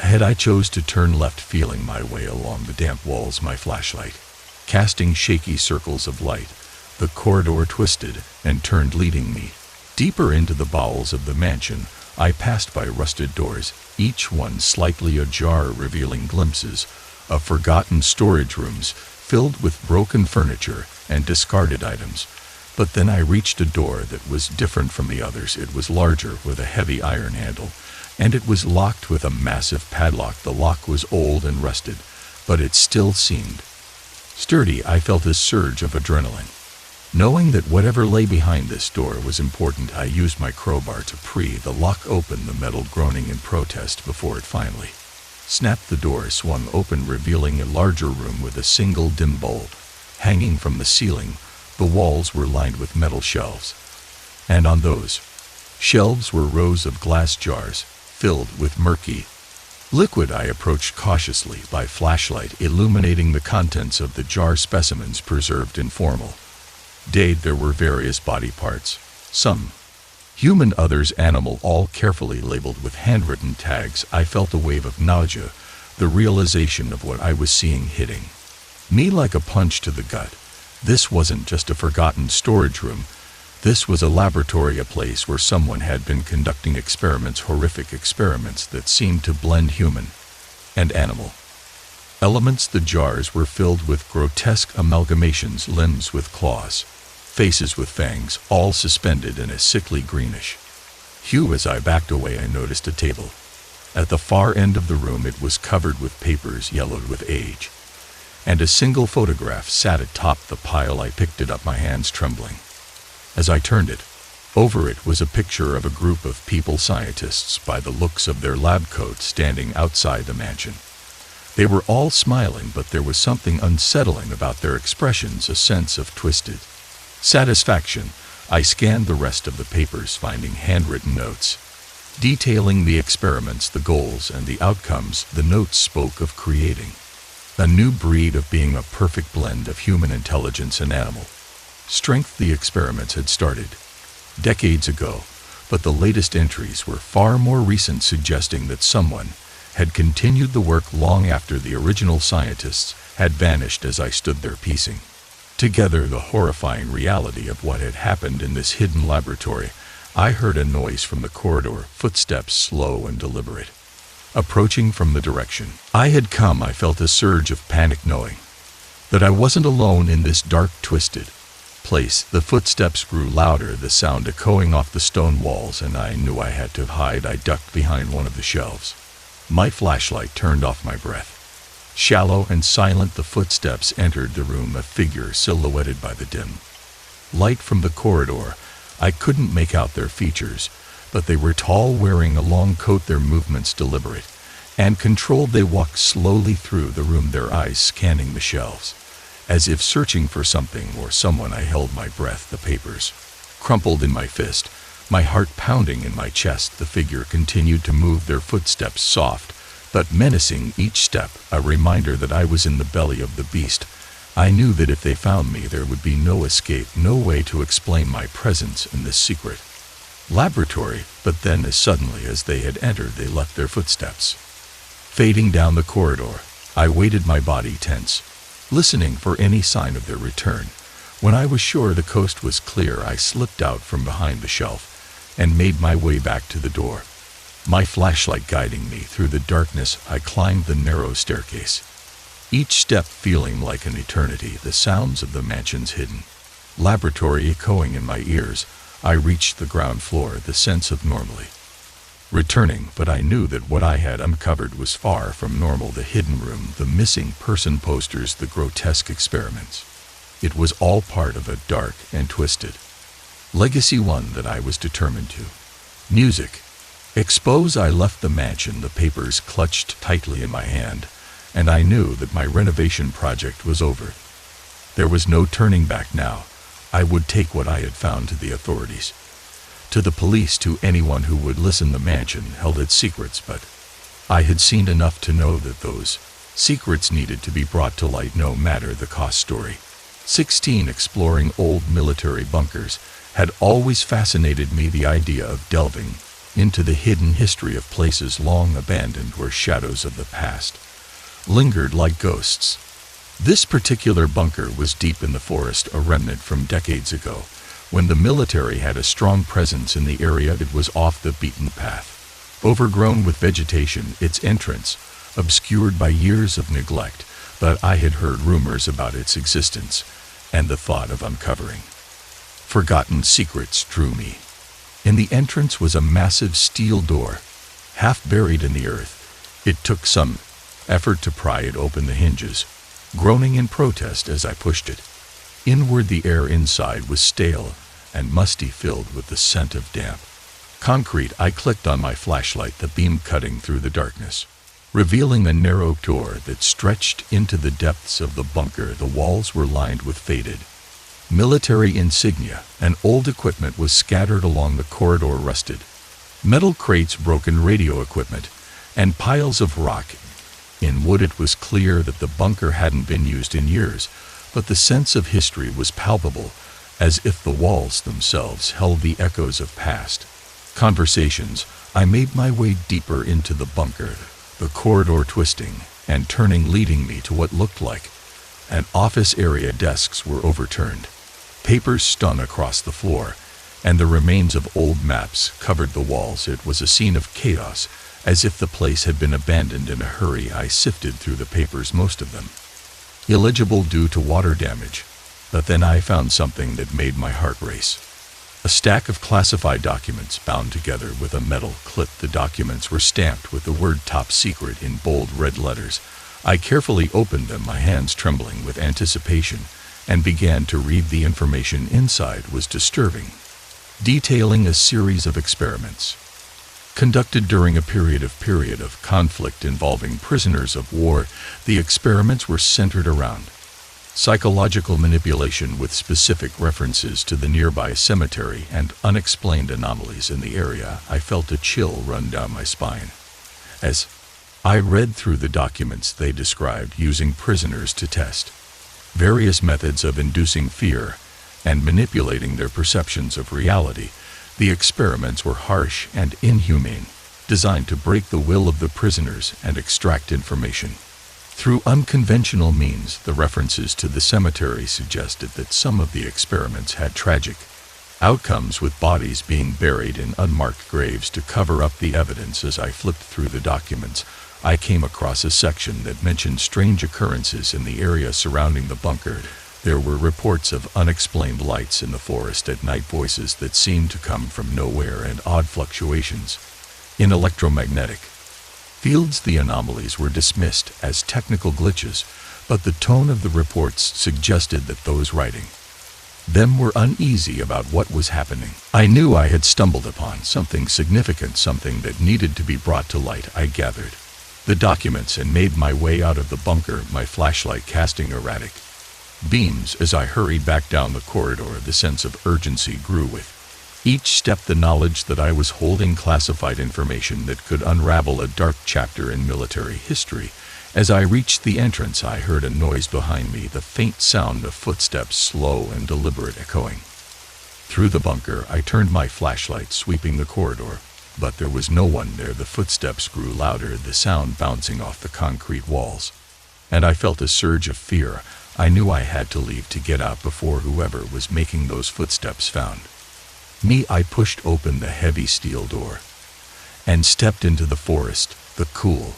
A: Ahead, I chose to turn left, feeling my way along the damp walls, my flashlight casting shaky circles of light. The corridor twisted and turned, leading me deeper into the bowels of the mansion. I passed by rusted doors, each one slightly ajar, revealing glimpses of forgotten storage rooms filled with broken furniture and discarded items. But then I reached a door that was different from the others. It was larger, with a heavy iron handle, and it was locked with a massive padlock. The lock was old and rusted, but it still seemed sturdy. I felt a surge of adrenaline, knowing that whatever lay behind this door was important. I used my crowbar to pry the lock open, the metal groaning in protest before it finally snapped. The door swung open, revealing a larger room with a single dim bulb hanging from the ceiling. The walls were lined with metal shelves, and on those shelves were rows of glass jars filled with murky liquid. I approached cautiously, by flashlight illuminating the contents of the jar, specimens preserved in formal date. There were various body parts, some human, others animal, all carefully labeled with handwritten tags. I felt a wave of nausea, the realization of what I was seeing hitting me like a punch to the gut. This wasn't just a forgotten storage room. This was a laboratory, a place where someone had been conducting experiments, horrific experiments that seemed to blend human and animal elements. The jars were filled with grotesque amalgamations, limbs with claws, faces with fangs, all suspended in a sickly greenish hue. As I backed away, I noticed a table at the far end of the room. It was covered with papers yellowed with age, and a single photograph sat atop the pile. I picked it up, my hands trembling. As I turned it over, it was a picture of a group of people, scientists by the looks of their lab coats, standing outside the mansion. They were all smiling, but there was something unsettling about their expressions, a sense of twisted satisfaction. I scanned the rest of the papers, finding handwritten notes detailing the experiments, the goals, and the outcomes. The notes spoke of creating a new breed, of being a perfect blend of human intelligence and animal strength. The experiments had started decades ago, but the latest entries were far more recent, suggesting that someone had continued the work long after the original scientists had vanished. As I stood there piecing together the horrifying reality of what had happened in this hidden laboratory, I heard a noise from the corridor, footsteps, slow and deliberate, approaching from the direction I had come. I felt a surge of panic, knowing that I wasn't alone in this dark, twisted place. The footsteps grew louder, the sound echoing off the stone walls, and I knew I had to hide. I ducked behind one of the shelves, my flashlight turned off, my breath shallow and silent. The footsteps entered the room, a figure silhouetted by the dim light from the corridor. I couldn't make out their features, but they were tall, wearing a long coat, their movements deliberate and controlled. They walked slowly through the room, their eyes scanning the shelves, as if searching for something or someone. I held my breath, the papers crumpled in my fist, my heart pounding in my chest. The figure continued to move, their footsteps soft but menacing, each step a reminder that I was in the belly of the beast. I knew that if they found me, there would be no escape, no way to explain my presence in this secret laboratory. But then, as suddenly as they had entered, they left, their footsteps fading down the corridor. I waited, my body tense, listening for any sign of their return. When I was sure the coast was clear, I slipped out from behind the shelf and made my way back to the door, my flashlight guiding me through the darkness. I climbed the narrow staircase, each step feeling like an eternity, the sounds of the mansion's hidden laboratory echoing in my ears. I reached the ground floor, the sense of normally returning, but I knew that what I had uncovered was far from normal. The hidden room, the missing person posters, the grotesque experiments. It was all part of a dark and twisted legacy, one that I was determined to music expose. I left the mansion, the papers clutched tightly in my hand, and I knew that my renovation project was over. There was no turning back now. I would take what I had found to the authorities, to the police, to anyone who would listen. The mansion held its secrets, but I had seen enough to know that those secrets needed to be brought to light, no matter the cost. Story 16. Exploring old military bunkers had always fascinated me. The idea of delving into the hidden history of places long abandoned, where shadows of the past lingered like ghosts. This particular bunker was deep in the forest, a remnant from decades ago, when the military had a strong presence in the area. It was off the beaten path, overgrown with vegetation, its entrance obscured by years of neglect, but I had heard rumors about its existence, and the thought of uncovering forgotten secrets drew me. In the entrance was a massive steel door, half buried in the earth. It took some effort to pry it open, the hinges groaning in protest as I pushed it inward. The air inside was stale and musty, filled with the scent of damp concrete. I clicked on my flashlight, the beam cutting through the darkness. revealing a narrow door that stretched into the depths of the bunker. The walls were lined with faded military insignia, and old equipment was scattered along the corridor. Rusted metal crates, broken radio equipment, and piles of rock. In wood, it was clear that the bunker hadn't been used in years, but the sense of history was palpable, as if the walls themselves held the echoes of past conversations. I made my way deeper into the bunker, the corridor twisting and turning, leading me to what looked like an office area. Desks were overturned, papers strewn across the floor, and the remains of old maps covered the walls. It was a scene of chaos, as if the place had been abandoned in a hurry. I sifted through the papers, most of them illegible due to water damage, but then I found something that made my heart race. A stack of classified documents bound together with a metal clip. The documents were stamped with the word "Top Secret" in bold red letters. I carefully opened them, my hands trembling with anticipation, and began to read. The information inside was disturbing, detailing a series of experiments conducted during a period of conflict involving prisoners of war. The experiments were centered around psychological manipulation, with specific references to the nearby cemetery and unexplained anomalies in the area. I felt a chill run down my spine as I read through the documents. They described using prisoners to test various methods of inducing fear and manipulating their perceptions of reality. The experiments were harsh and inhumane, designed to break the will of the prisoners and extract information through unconventional means. The references to the cemetery suggested that some of the experiments had tragic outcomes, with bodies being buried in unmarked graves to cover up the evidence. As I flipped through the documents, I came across a section that mentioned strange occurrences in the area surrounding the bunker. There were reports of unexplained lights in the forest at night, voices that seemed to come from nowhere, and odd fluctuations in electromagnetic fields. The anomalies were dismissed as technical glitches, but the tone of the reports suggested that those writing them were uneasy about what was happening. I knew I had stumbled upon something significant, something that needed to be brought to light. I gathered the documents and made my way out of the bunker, my flashlight casting erratic beams as I hurried back down the corridor. The sense of urgency grew with each step, the knowledge that I was holding classified information that could unravel a dark chapter in military history. As I reached the entrance, I heard a noise behind me, the faint sound of footsteps, slow and deliberate, echoing through the bunker. I turned my flashlight, sweeping the corridor, but there was no one there. The footsteps grew louder, the sound bouncing off the concrete walls, and I felt a surge of fear. I knew I had to leave, to get out before whoever was making those footsteps found me. I pushed open the heavy steel door and stepped into the forest, the cool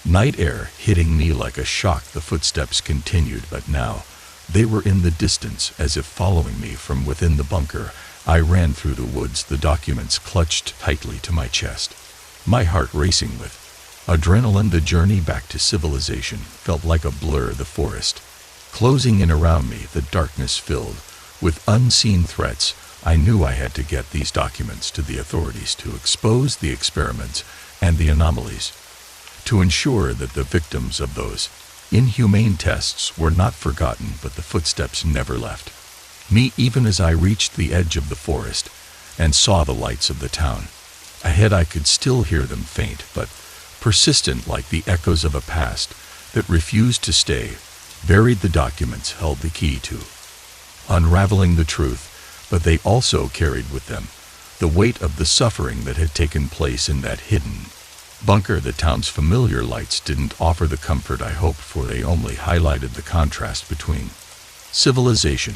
A: night air hitting me like a shock. The footsteps continued, but now they were in the distance, as if following me from within the bunker. I ran through the woods, the documents clutched tightly to my chest, my heart racing with adrenaline. The journey back to civilization felt like a blur, the forest closing in around me, the darkness filled with unseen threats. I knew I had to get these documents to the authorities, to expose the experiments and the anomalies, to ensure that the victims of those inhumane tests were not forgotten. But the footsteps never left me, even as I reached the edge of the forest and saw the lights of the town ahead. I could still hear them, faint but persistent, like the echoes of a past that refused to stay buried. The documents held the key to unraveling the truth, but they also carried with them the weight of the suffering that had taken place in that hidden bunker. The town's familiar lights didn't offer the comfort I hoped for. They only highlighted the contrast between civilization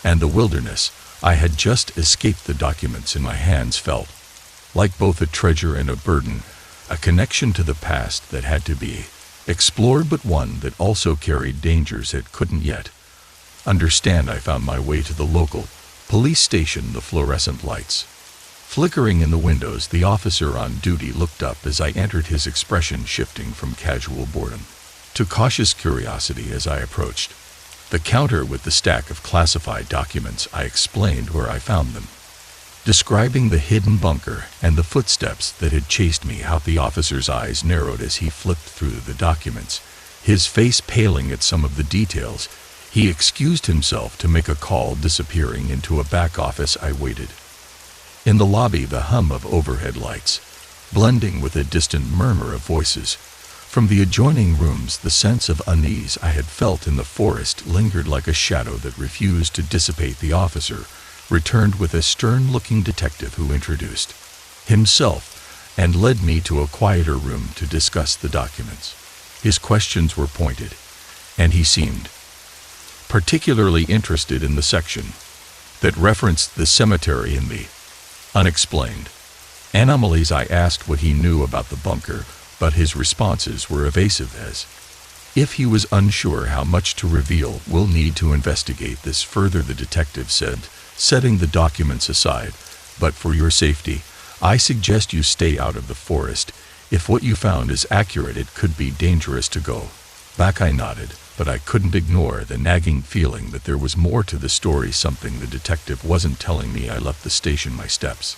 A: and the wilderness I had just escaped. The documents in my hands felt like both a treasure and a burden, a connection to the past that had to be explored, but one that also carried dangers it couldn't yet understand. I found my way to the local police station, the fluorescent lights flickering in the windows. The officer on duty looked up as I entered, his expression shifting from casual boredom to cautious curiosity. As I approached the counter with the stack of classified documents, I explained where I found them. describing the hidden bunker and the footsteps that had chased me out. The officer's eyes narrowed as he flipped through the documents, his face paling at some of the details. He excused himself to make a call, disappearing into a back office. I waited. In the lobby, the hum of overhead lights, blending with a distant murmur of voices from the adjoining rooms. The sense of unease I had felt in the forest lingered like a shadow that refused to dissipate. The officer returned with a stern-looking detective who introduced himself and led me to a quieter room to discuss the documents. His questions were pointed, and he seemed particularly interested in the section that referenced the cemetery and the unexplained anomalies. I asked what he knew about the bunker, but his responses were evasive, as if he was unsure how much to reveal. We'll need to investigate this further, the detective said, setting the documents aside. But for your safety, I suggest you stay out of the forest. If what you found is accurate, it could be dangerous to go back. I nodded, but I couldn't ignore the nagging feeling that there was more to the story, something the detective wasn't telling me. I left the station, my steps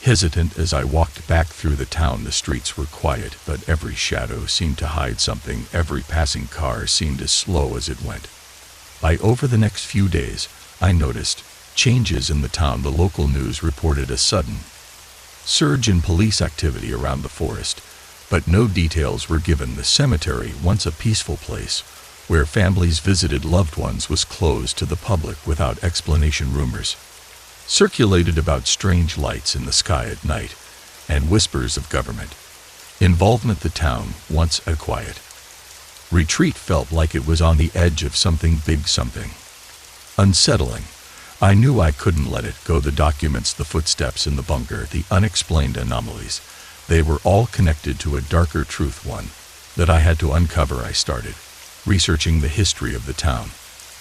A: hesitant as I walked back through the town. The streets were quiet, but every shadow seemed to hide something. Every passing car seemed as slow as it went by. Over the next few days, I noticed changes in the town. The local news reported a sudden surge in police activity around the forest, but no details were given. The cemetery, once a peaceful place where families visited loved ones, was closed to the public without explanation. Rumors circulated about strange lights in the sky at night and whispers of government involvement. The town, once a quiet retreat, felt like it was on the edge of something big, something unsettling. I knew I couldn't let it go. The documents, the footsteps in the bunker, the unexplained anomalies, they were all connected to a darker truth, one that I had to uncover. I started researching the history of the town,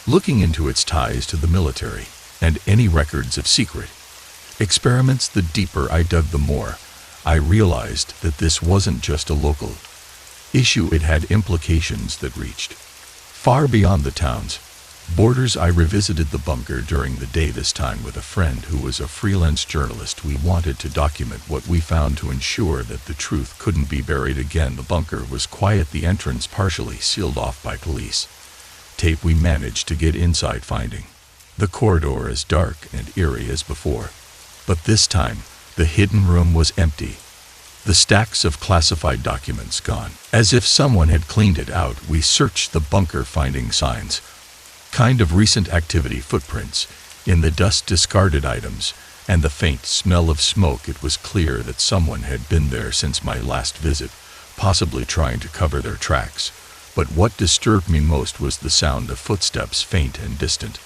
A: looking into its ties to the military and any records of secret experiments. The deeper I dug, the more I realized that this wasn't just a local issue. It had implications that reached far beyond the town's borders. I revisited the bunker during the day, this time with a friend who was a freelance journalist. We wanted to document what we found to ensure that the truth couldn't be buried again. The bunker was quiet, the entrance partially sealed off by police tape. We managed to get inside, finding the corridor as dark and eerie as before. But this time, the hidden room was empty. The stacks of classified documents gone, as if someone had cleaned it out. We searched the bunker, finding signs kind of recent activity, footprints in the dust, discarded items, and the faint smell of smoke. It was clear that someone had been there since my last visit, possibly trying to cover their tracks. But what disturbed me most was the sound of footsteps, faint and distant,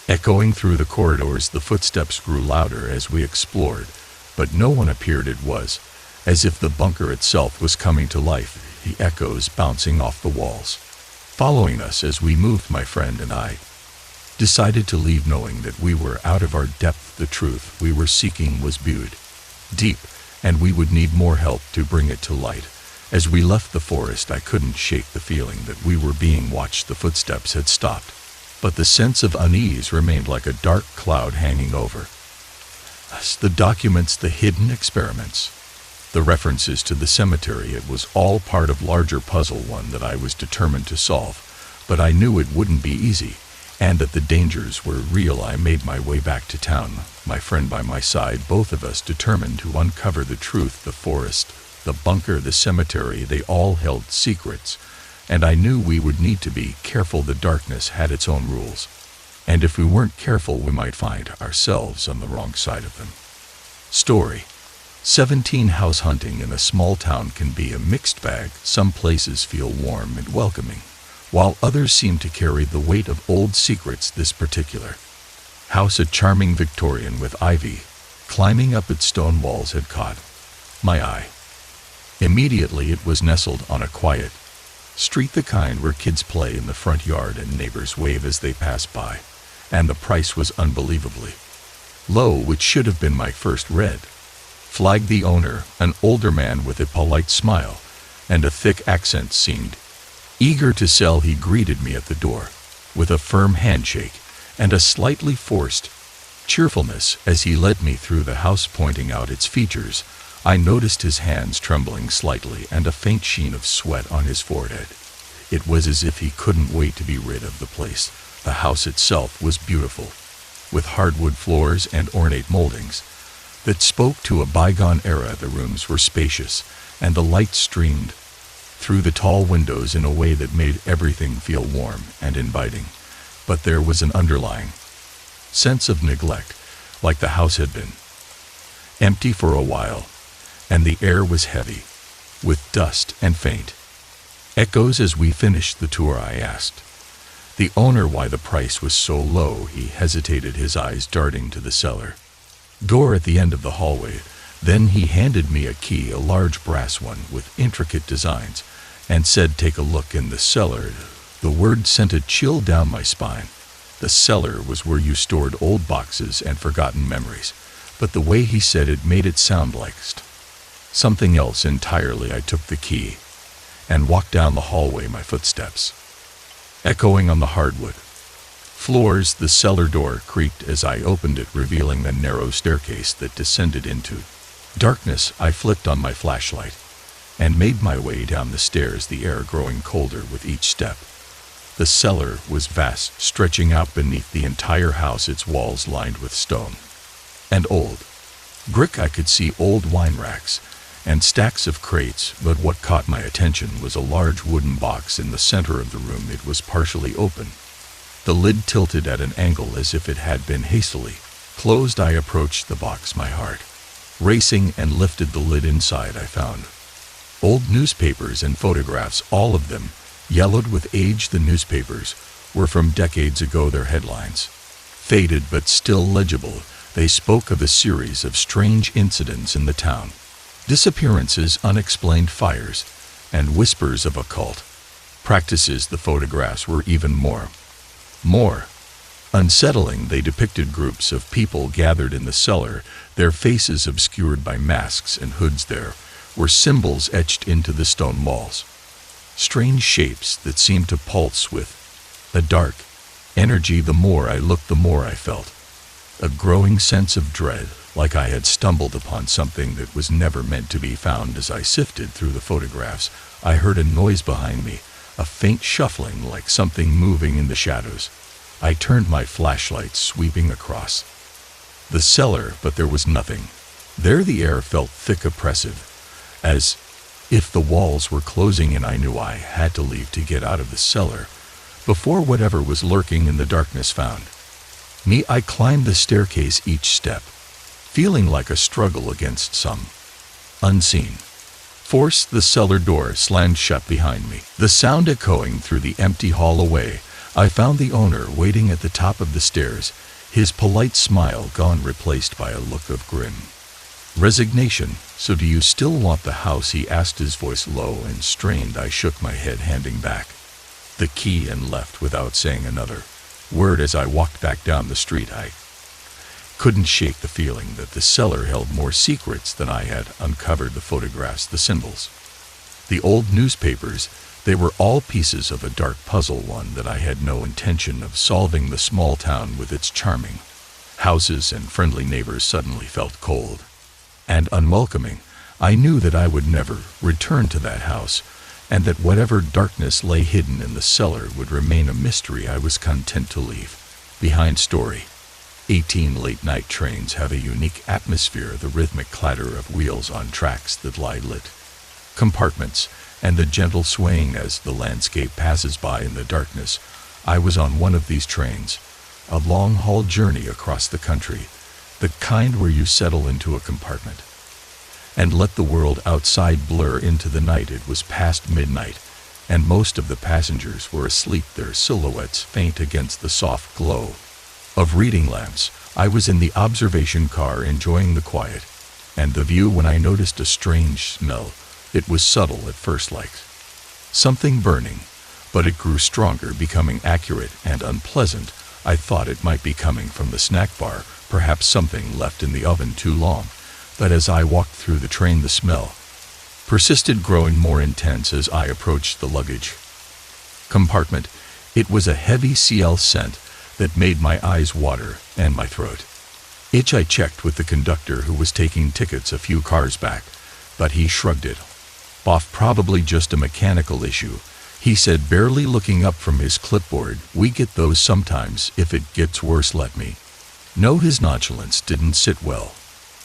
A: echoing through the corridors. The footsteps grew louder as we explored, but no one appeared. It was as if the bunker itself was coming to life, the echoes bouncing off the walls, following us as we moved. My friend and I decided to leave, knowing that we were out of our depth. The truth we were seeking was buried deep, and we would need more help to bring it to light. As we left the forest, I couldn't shake the feeling that we were being watched. The footsteps had stopped, but the sense of unease remained like a dark cloud hanging over us. The documents, the hidden experiments, the references to the cemetery, it was all part of a larger puzzle, one that I was determined to solve. But I knew it wouldn't be easy, and that the dangers were real. I made my way back to town, my friend by my side, both of us determined to uncover the truth. The forest, the bunker, the cemetery, they all held secrets, and I knew we would need to be careful. The darkness had its own rules, and if we weren't careful, we might find ourselves on the wrong side of them. Story 17. House hunting in a small town can be a mixed bag. Some places feel warm and welcoming, while others seem to carry the weight of old secrets. This particular house, a charming Victorian with ivy climbing up its stone walls, had caught my eye. Immediately, it was nestled on a quiet street, the kind where kids play in the front yard and neighbors wave as they pass by, and the price was unbelievably low, which should have been my first red flag. The owner, an older man with a polite smile and a thick accent, seemed eager to sell. He greeted me at the door with a firm handshake and a slightly forced cheerfulness as he led me through the house, pointing out its features. I noticed his hands trembling slightly and a faint sheen of sweat on his forehead. It was as if he couldn't wait to be rid of the place. The house itself was beautiful, with hardwood floors and ornate moldings that spoke to a bygone era. The rooms were spacious, and the light streamed through the tall windows in a way that made everything feel warm and inviting. But there was an underlying sense of neglect, like the house had been empty for a while, and the air was heavy with dust and faint echoes. As we finished the tour, I asked the owner why the price was so low. He hesitated, his eyes darting to the cellar door at the end of the hallway. Then he handed me a key, a large brass one with intricate designs, and said, "Take a look in the cellar." The word sent a chill down my spine. The cellar was where you stored old boxes and forgotten memories, but the way he said it made it sound like something else entirely. I took the key and walked down the hallway, my footsteps echoing on the hardwood floors. The cellar door creaked as I opened it, revealing a narrow staircase that descended into darkness. I flicked on my flashlight and made my way down the stairs, the air growing colder with each step. The cellar was vast, stretching out beneath the entire house, its walls lined with stone and old brick. I could see old wine racks and stacks of crates, but what caught my attention was a large wooden box in the center of the room. It was partially open, the lid tilted at an angle as if it had been hastily closed. I approached the box, my heart racing, and lifted the lid. Inside I found old newspapers and photographs, all of them yellowed with age. The newspapers were from decades ago, their headlines faded but still legible. They spoke of a series of strange incidents in the town: disappearances, unexplained fires, and whispers of occult practices. The photographs were even more unsettling. They depicted groups of people gathered in the cellar, their faces obscured by masks and hoods. There were symbols etched into the stone walls, strange shapes that seemed to pulse with a dark energy. The more I looked, the more I felt a growing sense of dread, like I had stumbled upon something that was never meant to be found. As I sifted through the photographs, I heard a noise behind me, a faint shuffling, like something moving in the shadows. I turned my flashlight, sweeping across the cellar, but there was nothing there. The air felt thick, oppressive, as if the walls were closing in. I knew I had to leave, to get out of the cellar before whatever was lurking in the darkness found me. I climbed the staircase, each step feeling like a struggle against some unseen force. The cellar door slammed shut behind me, the sound echoing through the empty hall. Away, I found the owner waiting at the top of the stairs, his polite smile gone, replaced by a look of grim resignation. "So do you still want the house?" he asked, his voice low and strained. I shook my head, handing back the key, and left without saying another word. As I walked back down the street, I couldn't shake the feeling that the cellar held more secrets than I had uncovered. The photographs, the symbols, the old newspapers, they were all pieces of a dark puzzle, one that I had no intention of solving. The small town with its charming houses and friendly neighbors suddenly felt cold and unwelcoming. I knew that I would never return to that house, and that whatever darkness lay hidden in the cellar would remain a mystery I was content to leave behind. Story 18. Late-night trains have a unique atmosphere, the rhythmic clatter of wheels on tracks that lie lit compartments, and the gentle swaying as the landscape passes by in the darkness. I was on one of these trains, a long-haul journey across the country, the kind where you settle into a compartment and let the world outside blur into the night. It was past midnight, and most of the passengers were asleep, their silhouettes faint against the soft glow of reading lamps. I was in the observation car, enjoying the quiet and the view, when I noticed a strange smell. It was subtle at first, like something burning, but it grew stronger, becoming accurate and unpleasant. I thought it might be coming from the snack bar, perhaps something left in the oven too long. But as I walked through the train, the smell persisted, growing more intense as I approached the luggage compartment. It was a heavy CL scent that made my eyes water and my throat I checked with the conductor who was taking tickets a few cars back, but he shrugged it off. Probably just a mechanical issue, he said, barely looking up from his clipboard. We get those sometimes. If it gets worse, let me know. His nonchalance didn't sit well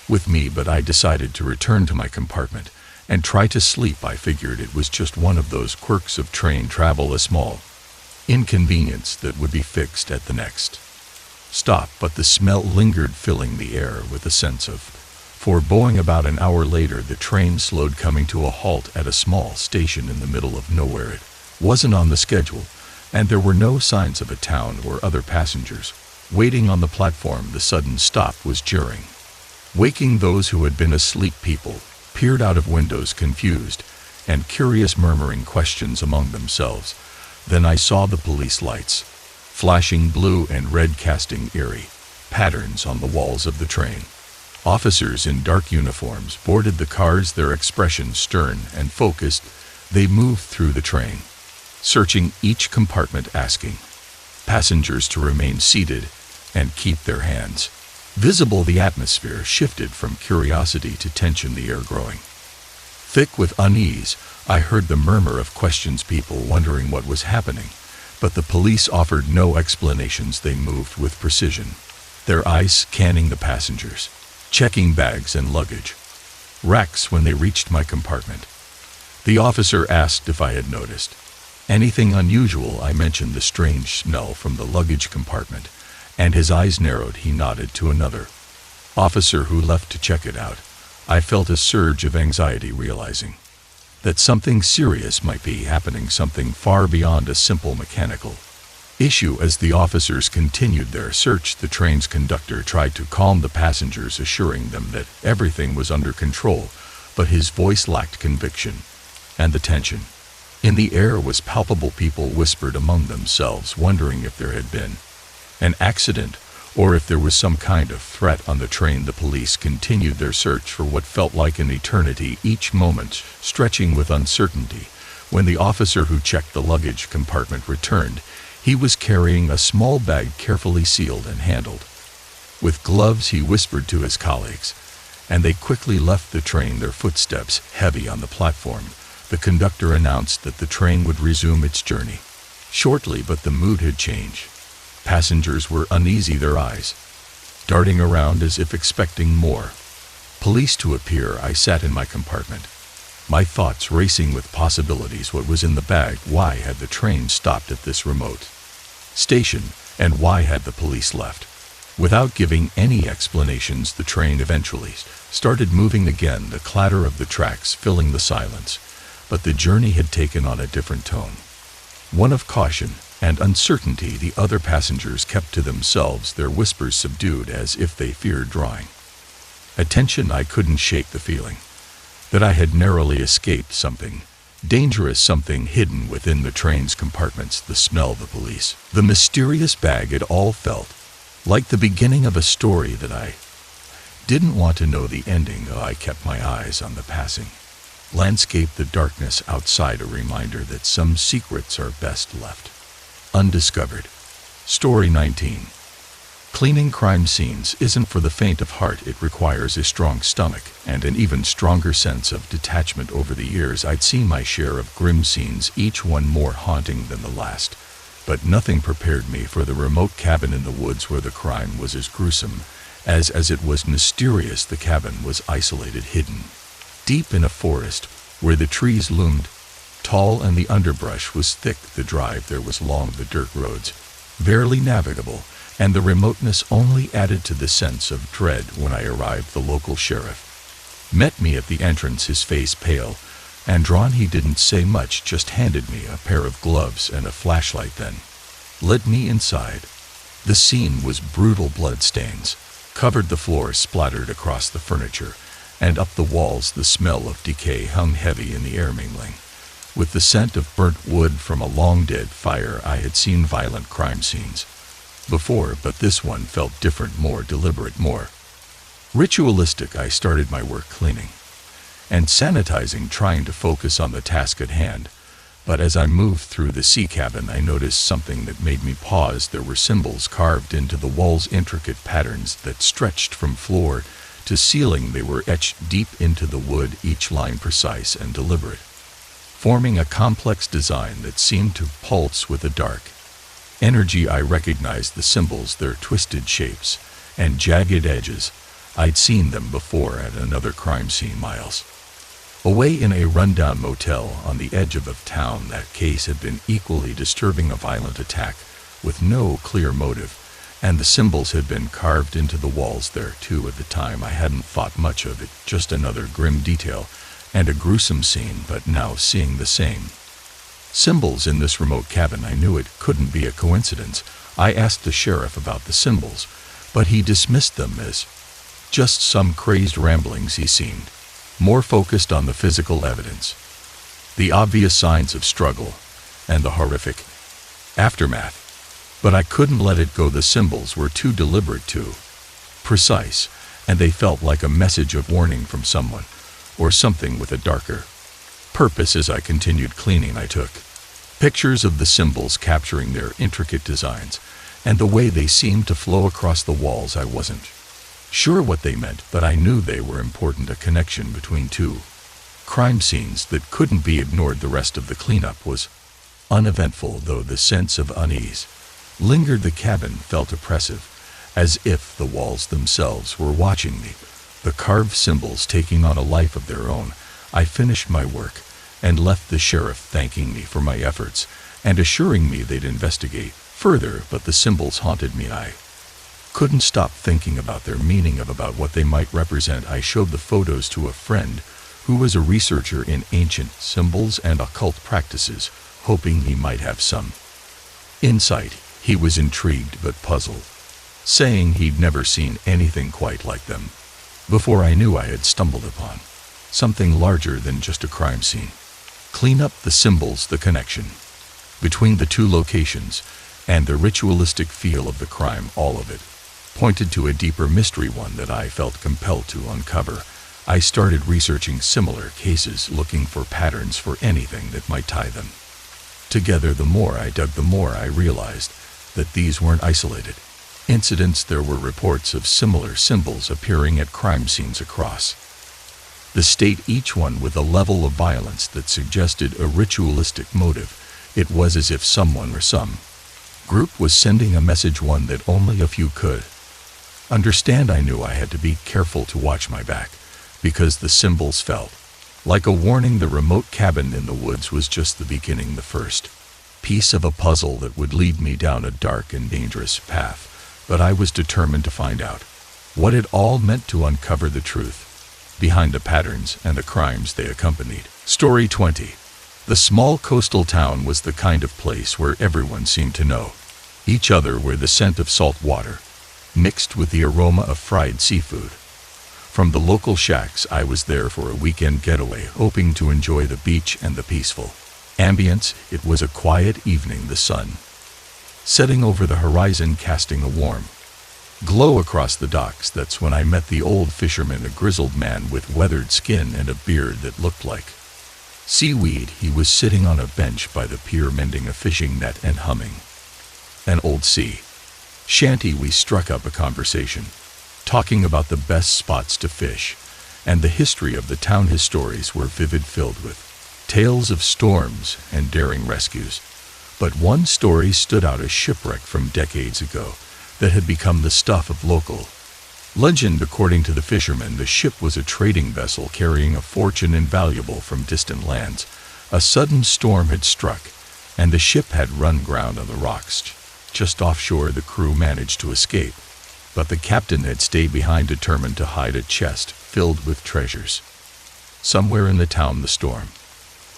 A: with me, but I decided to return to my compartment and try to sleep. I figured it was just one of those quirks of train travel, a small inconvenience that would be fixed at the next stop. But the smell lingered, filling the air with a sense of foreboding. About an hour later, the train slowed, coming to a halt at a small station in the middle of nowhere. It wasn't on the schedule, and there were no signs of a town or other passengers waiting on the platform. The sudden stop was jarring, waking those who had been asleep. People peered out of windows, confused and curious, murmuring questions among themselves. Then I saw the police lights flashing blue and red, casting eerie patterns on the walls of the train. Officers in dark uniforms boarded the cars, their expressions stern and focused. They moved through the train, searching each compartment, asking passengers to remain seated and keep their hands visible. The atmosphere shifted from curiosity to tension, the air growing thick with unease. I heard the murmur of questions, people wondering what was happening, but the police offered no explanations. They moved with precision, their eyes scanning the passengers, checking bags and luggage racks. When they reached my compartment, the officer asked if I had noticed anything unusual. I mentioned the strange smell from the luggage compartment, and his eyes narrowed. He nodded to another officer who left to check it out. I felt a surge of anxiety, realizing that something serious might be happening, something far beyond a simple mechanical issue. As the officers continued their search, the train's conductor tried to calm the passengers, assuring them that everything was under control, but his voice lacked conviction, and the tension in the air was palpable. People whispered among themselves, wondering if there had been an accident or if there was some kind of threat on the train. The police continued their search for what felt like an eternity, each moment stretching with uncertainty. When the officer who checked the luggage compartment returned, he was carrying a small bag, carefully sealed and handled with gloves. He whispered to his colleagues, and they quickly left the train, their footsteps heavy on the platform. The conductor announced that the train would resume its journey shortly, but the mood had changed. Passengers were uneasy, their eyes darting around as if expecting more police to appear. I sat in my compartment, my thoughts racing with possibilities. What was in the bag? Why had the train stopped at this remote station? And why had the police left without giving any explanations? The train eventually started moving again, the clatter of the tracks filling the silence, but the journey had taken on a different tone, one of caution and uncertainty. The other passengers kept to themselves, their whispers subdued, as if they feared drawing attention. I couldn't shake the feeling that I had narrowly escaped something dangerous, something hidden within the train's compartments. The smell, the police, the mysterious bag, it all felt like the beginning of a story that I didn't want to know the ending of. I kept my eyes on the passing landscape, the darkness outside, a reminder that some secrets are best left undiscovered. Story 19. Cleaning crime scenes isn't for the faint of heart. It requires a strong stomach and an even stronger sense of detachment. Over the years, I'd seen my share of grim scenes, each one more haunting than the last, but nothing prepared me for the remote cabin in the woods where the crime was as gruesome as it was mysterious. The cabin was isolated, hidden deep in a forest where the trees loomed tall and the underbrush was thick. The drive there was long, the dirt roads barely navigable, and the remoteness only added to the sense of dread. When I arrived, the local sheriff met me at the entrance, his face pale and drawn. He didn't say much, just handed me a pair of gloves and a flashlight, then led me inside. The scene was brutal. Bloodstains covered the floor, splattered across the furniture and up the walls. The smell of decay hung heavy in the air, mingling with the scent of burnt wood from a long-dead fire. I had seen violent crime scenes before, but this one felt different, more deliberate, more ritualistic. I started my work, cleaning and sanitizing, trying to focus on the task at hand. But as I moved through the sea cabin, I noticed something that made me pause. There were symbols carved into the walls, intricate patterns that stretched from floor to ceiling. They were etched deep into the wood, each line precise and deliberate, forming a complex design that seemed to pulse with a dark energy. I recognized the symbols, their twisted shapes and jagged edges. I'd seen them before at another crime scene miles away in a rundown motel on the edge of a town. That case had been equally disturbing, a violent attack with no clear motive, and the symbols had been carved into the walls there too. At the time I hadn't thought much of it, just another grim detail and a gruesome scene. But now, seeing the same symbols in this remote cabin, I knew it couldn't be a coincidence. I asked the sheriff about the symbols, but he dismissed them as just some crazed ramblings. He seemed more focused on the physical evidence, the obvious signs of struggle, and the horrific aftermath. But I couldn't let it go. The symbols were too deliberate, too precise, and they felt like a message of warning from someone or something with a darker purpose. As I continued cleaning, I took pictures of the symbols, capturing their intricate designs and the way they seemed to flow across the walls. I wasn't sure what they meant, but I knew they were important, a connection between two crime scenes that couldn't be ignored. The rest of the cleanup was uneventful, though the sense of unease lingered. The cabin felt oppressive, as if the walls themselves were watching me, the carved symbols taking on a life of their own. I finished my work and left, the sheriff thanking me for my efforts and assuring me they'd investigate further. But the symbols haunted me. I couldn't stop thinking about their meaning, about what they might represent. I showed the photos to a friend who was a researcher in ancient symbols and occult practices, hoping he might have some insight. He was intrigued but puzzled, saying he'd never seen anything quite like them. Before I knew, I had stumbled upon something larger than just a crime scene. Clean up, the symbols, the connection between the two locations, and the ritualistic feel of the crime, all of it pointed to a deeper mystery, one that I felt compelled to uncover. I started researching similar cases, looking for patterns, for anything that might tie them together. The more I dug, the more I realized that these weren't isolated incidents. There were reports of similar symbols appearing at crime scenes across the state, each one with a level of violence that suggested a ritualistic motive. It was as if someone or some group was sending a message, one that only a few could understand. I knew I had to be careful to watch my back, because the symbols felt like a warning. The remote cabin in the woods was just the beginning, the first piece of a puzzle that would lead me down a dark and dangerous path. But I was determined to find out what it all meant, to uncover the truth behind the patterns and the crimes they accompanied. Story 20. The small coastal town was the kind of place where everyone seemed to know each other, where the scent of salt water mixed with the aroma of fried seafood from the local shacks. I was there for a weekend getaway, hoping to enjoy the beach and the peaceful ambience. It was a quiet evening, the sun setting over the horizon, casting a warm glow across the docks. That's when I met the old fisherman, a grizzled man with weathered skin and a beard that looked like seaweed. He was sitting on a bench by the pier, mending a fishing net and humming an old sea shanty. We struck up a conversation, talking about the best spots to fish and the history of the town. His stories were vivid, filled with tales of storms and daring rescues. But one story stood out, a shipwreck from decades ago that had become the stuff of local legend. According to the fisherman, the ship was a trading vessel carrying a fortune invaluable from distant lands. A sudden storm had struck, and the ship had run aground on the rocks just offshore. The crew managed to escape, but the captain had stayed behind, determined to hide a chest filled with treasures somewhere in the town. The storm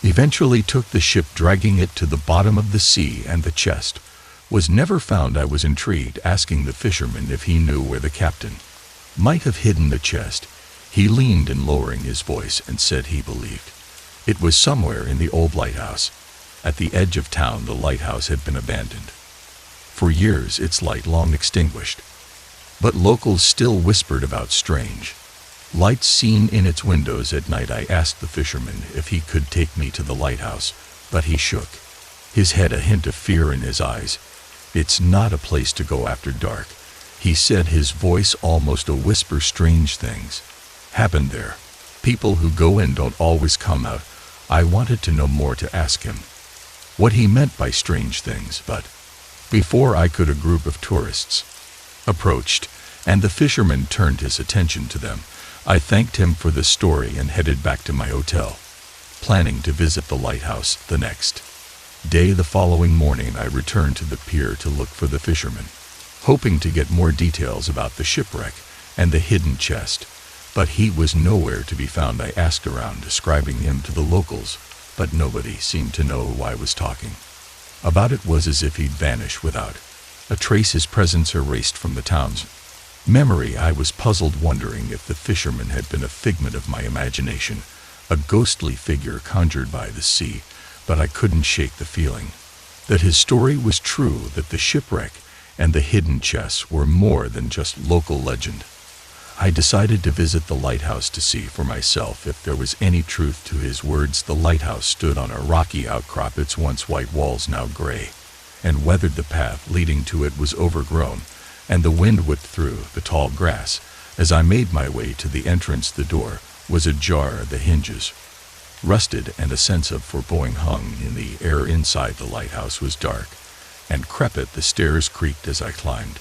A: eventually took the ship, dragging it to the bottom of the sea, and the chest was never found. I was intrigued, asking the fisherman if he knew where the captain might have hidden the chest. He leaned in, lowering his voice, and said he believed it was somewhere in the old lighthouse at the edge of town. The lighthouse had been abandoned for years, its light long extinguished, but locals still whispered about strange lights seen in its windows at night. I asked the fisherman if he could take me to the lighthouse, but he shook, his head a hint of fear in his eyes. "It's not a place to go after dark," he said, his voice almost a whisper. "Strange things happen there. People who go in don't always come out." I wanted to know more, to ask him what he meant by strange things, but before I could, a group of tourists approached, and the fisherman turned his attention to them. I thanked him for the story and headed back to my hotel, planning to visit the lighthouse the next day. The following morning, I returned to the pier to look for the fisherman, hoping to get more details about the shipwreck and the hidden chest, but he was nowhere to be found. I asked around, describing him to the locals, but nobody seemed to know who I was talking about. It was as if he'd vanished without a trace, his presence erased from the town's memory. I was puzzled, wondering if the fisherman had been a figment of my imagination, a ghostly figure conjured by the sea, but I couldn't shake the feeling that his story was true, that the shipwreck and the hidden chests were more than just local legend. I decided to visit the lighthouse to see for myself if there was any truth to his words. The lighthouse stood on a rocky outcrop, its once white walls now gray and weathered. The path leading to it was overgrown, and the wind whipped through the tall grass. As I made my way to the entrance, the door was ajar, the hinges rusted, and a sense of foreboding hung in the air. Inside, the lighthouse was dark and decrepit. The stairs creaked as I climbed,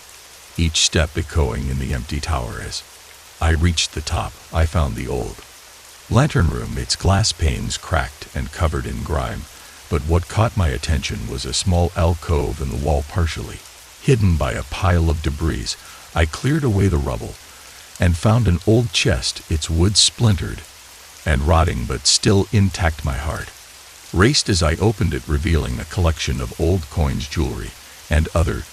A: each step echoing in the empty tower. As I reached the top, I found the old lantern room, its glass panes cracked and covered in grime. But what caught my attention was a small alcove in the wall, partially hidden by a pile of debris. I cleared away the rubble and found an old chest, its wood splintered and rotting, but still intact. My heart raced as I opened it, revealing a collection of old coins, jewelry, and other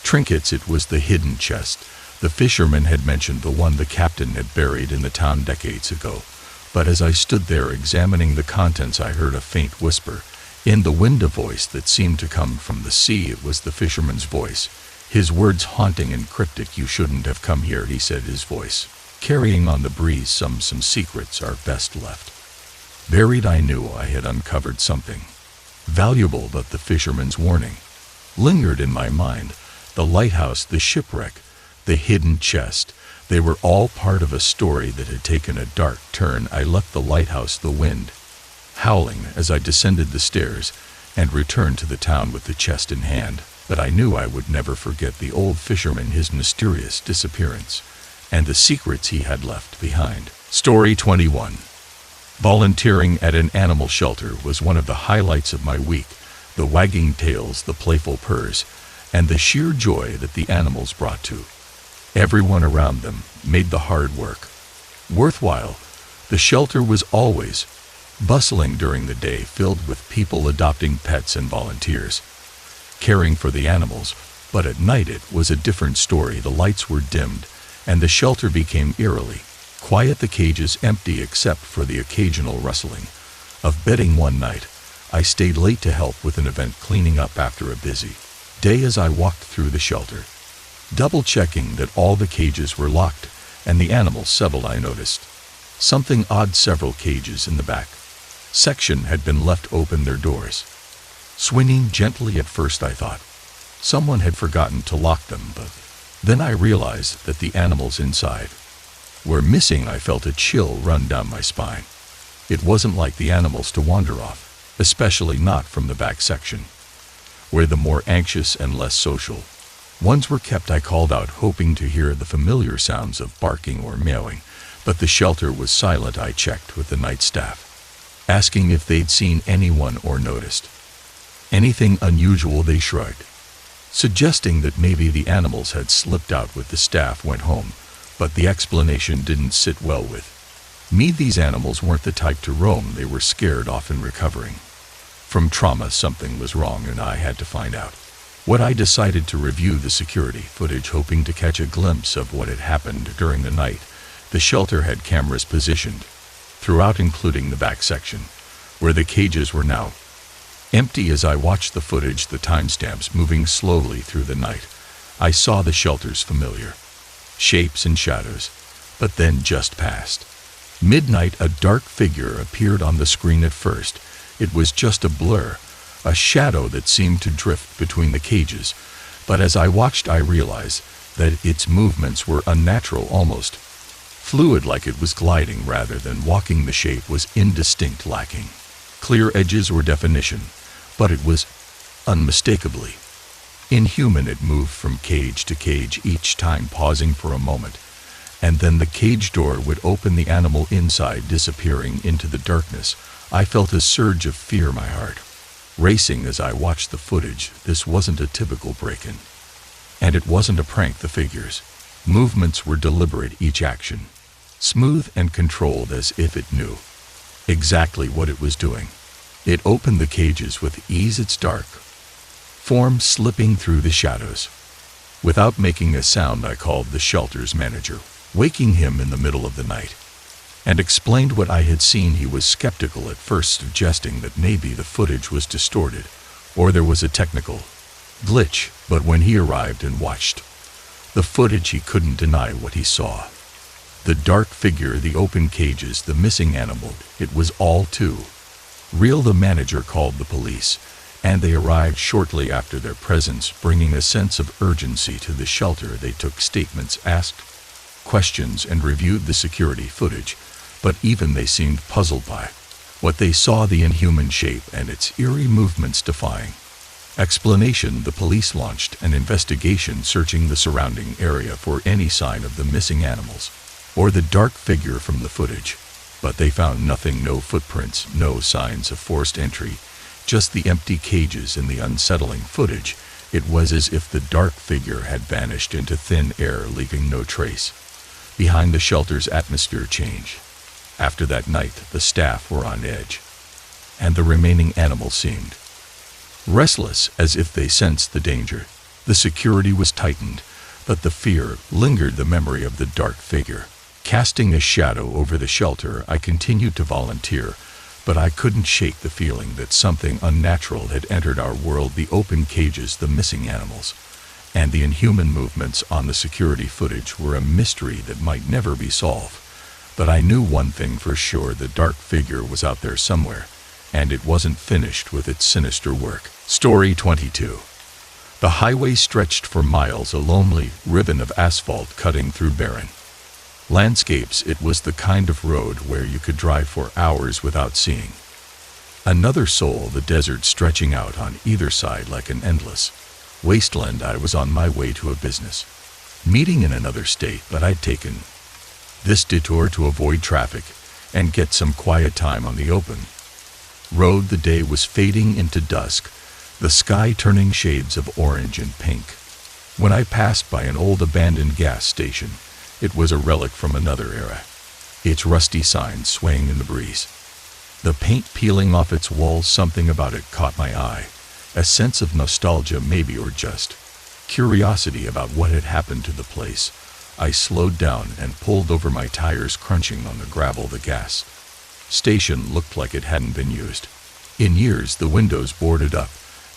A: trinkets. It was the hidden chest the fisherman had mentioned, the one the captain had buried in the town decades ago. But as I stood there examining the contents, I heard a faint whisper in the wind, a voice that seemed to come from the sea. It was the fisherman's voice, his words haunting and cryptic. "You shouldn't have come here," he said, his voice carrying on the breeze. Some secrets are best left buried." I knew I had uncovered something valuable, but the fisherman's warning lingered in my mind. The lighthouse, the shipwreck, the hidden chest, they were all part of a story that had taken a dark turn. I left the lighthouse, the wind howling, as I descended the stairs and returned to the town with the chest in hand. But I knew I would never forget the old fisherman, his mysterious disappearance, and the secrets he had left behind. Story 21. Volunteering at an animal shelter was one of the highlights of my week. The wagging tails, the playful purrs, and the sheer joy that the animals brought to everyone around them made the hard work worthwhile. The shelter was always bustling during the day, filled with people adopting pets and volunteers caring for the animals. But at night it was a different story. The lights were dimmed, and the shelter became eerily quiet, the cages empty except for the occasional rustling of bedding. One night, I stayed late to help with an event, cleaning up after a busy day. As I walked through the shelter, double-checking that all the cages were locked and the animals settled, I noticed something odd. Several cages in the back section had been left open, their doors swinging gently. At first I thought someone had forgotten to lock them, but then I realized that the animals inside were missing. I felt a chill run down my spine. It wasn't like the animals to wander off, especially not from the back section, where the more anxious and less social ones were kept. I called out, hoping to hear the familiar sounds of barking or meowing, but the shelter was silent. I checked with the night staff, asking if they'd seen anyone or noticed anything unusual. They shrugged, suggesting that maybe the animals had slipped out with the staff went home, but the explanation didn't sit well with me. These animals weren't the type to roam. They were scared, often recovering from trauma. Something was wrong, and I had to find out what. I decided to review the security footage, hoping to catch a glimpse of what had happened during the night. The shelter had cameras positioned throughout, including the back section, where the cages were now empty. As I watched the footage, the timestamps moving slowly through the night, I saw the shelter's familiar shapes and shadows. But then, just past midnight, a dark figure appeared on the screen. At first, It was just a blur, a shadow that seemed to drift between the cages, but as I watched I realized that its movements were unnatural, almost fluid, like it was gliding rather than walking. The shape was indistinct, lacking clear edges or definition, but it was unmistakably inhuman. It moved from cage to cage, each time pausing for a moment, and then the cage door would open, the animal inside disappearing into the darkness. I felt a surge of fear, my heart racing as I watched the footage. This wasn't a typical break-in, and it wasn't a prank. The figure's movements were deliberate, each action smooth and controlled, as if it knew exactly what it was doing. It opened the cages with ease, its dark form slipping through the shadows. Without making a sound, I called the shelter's manager, waking him in the middle of the night, and explained what I had seen. He was skeptical at first, suggesting that maybe the footage was distorted or there was a technical glitch, but when he arrived and watched the footage, he couldn't deny what he saw. The dark figure, the open cages, the missing animal, it was all too real. The manager called the police, and they arrived shortly after, their presence bringing a sense of urgency to the shelter. They took statements, asked questions, and reviewed the security footage, but even they seemed puzzled by what they saw, the inhuman shape and its eerie movements defying explanation. The police launched an investigation, searching the surrounding area for any sign of the missing animals or the dark figure from the footage, but they found nothing. No footprints, no signs of forced entry, just the empty cages and the unsettling footage. It was as if the dark figure had vanished into thin air, leaving no trace behind. The shelter's atmosphere changed. After that night, the staff were on edge, and the remaining animals seemed restless, as if they sensed the danger. The security was tightened, but the fear lingered, the memory of the dark figure casting a shadow over the shelter. I continued to volunteer, but I couldn't shake the feeling that something unnatural had entered our world. The open cages, the missing animals, and the inhuman movements on the security footage were a mystery that might never be solved. But I knew one thing for sure: the dark figure was out there somewhere, and it wasn't finished with its sinister work. Story 22. The highway stretched for miles, a lonely ribbon of asphalt cutting through barren landscapes. It was the kind of road where you could drive for hours without seeing another soul, the desert stretching out on either side like an endless wasteland. I was on my way to a business meeting in another state, but I'd taken this detour to avoid traffic and get some quiet time on the open road. The day was fading into dusk, the sky turning shades of orange and pink, when I passed by an old abandoned gas station. It was a relic from another era, its rusty sign swaying in the breeze, the paint peeling off its walls. Something about it caught my eye, a sense of nostalgia maybe, or just curiosity about what had happened to the place. I slowed down and pulled over, my tires crunching on the gravel. The gas station looked like it hadn't been used in years, the windows boarded up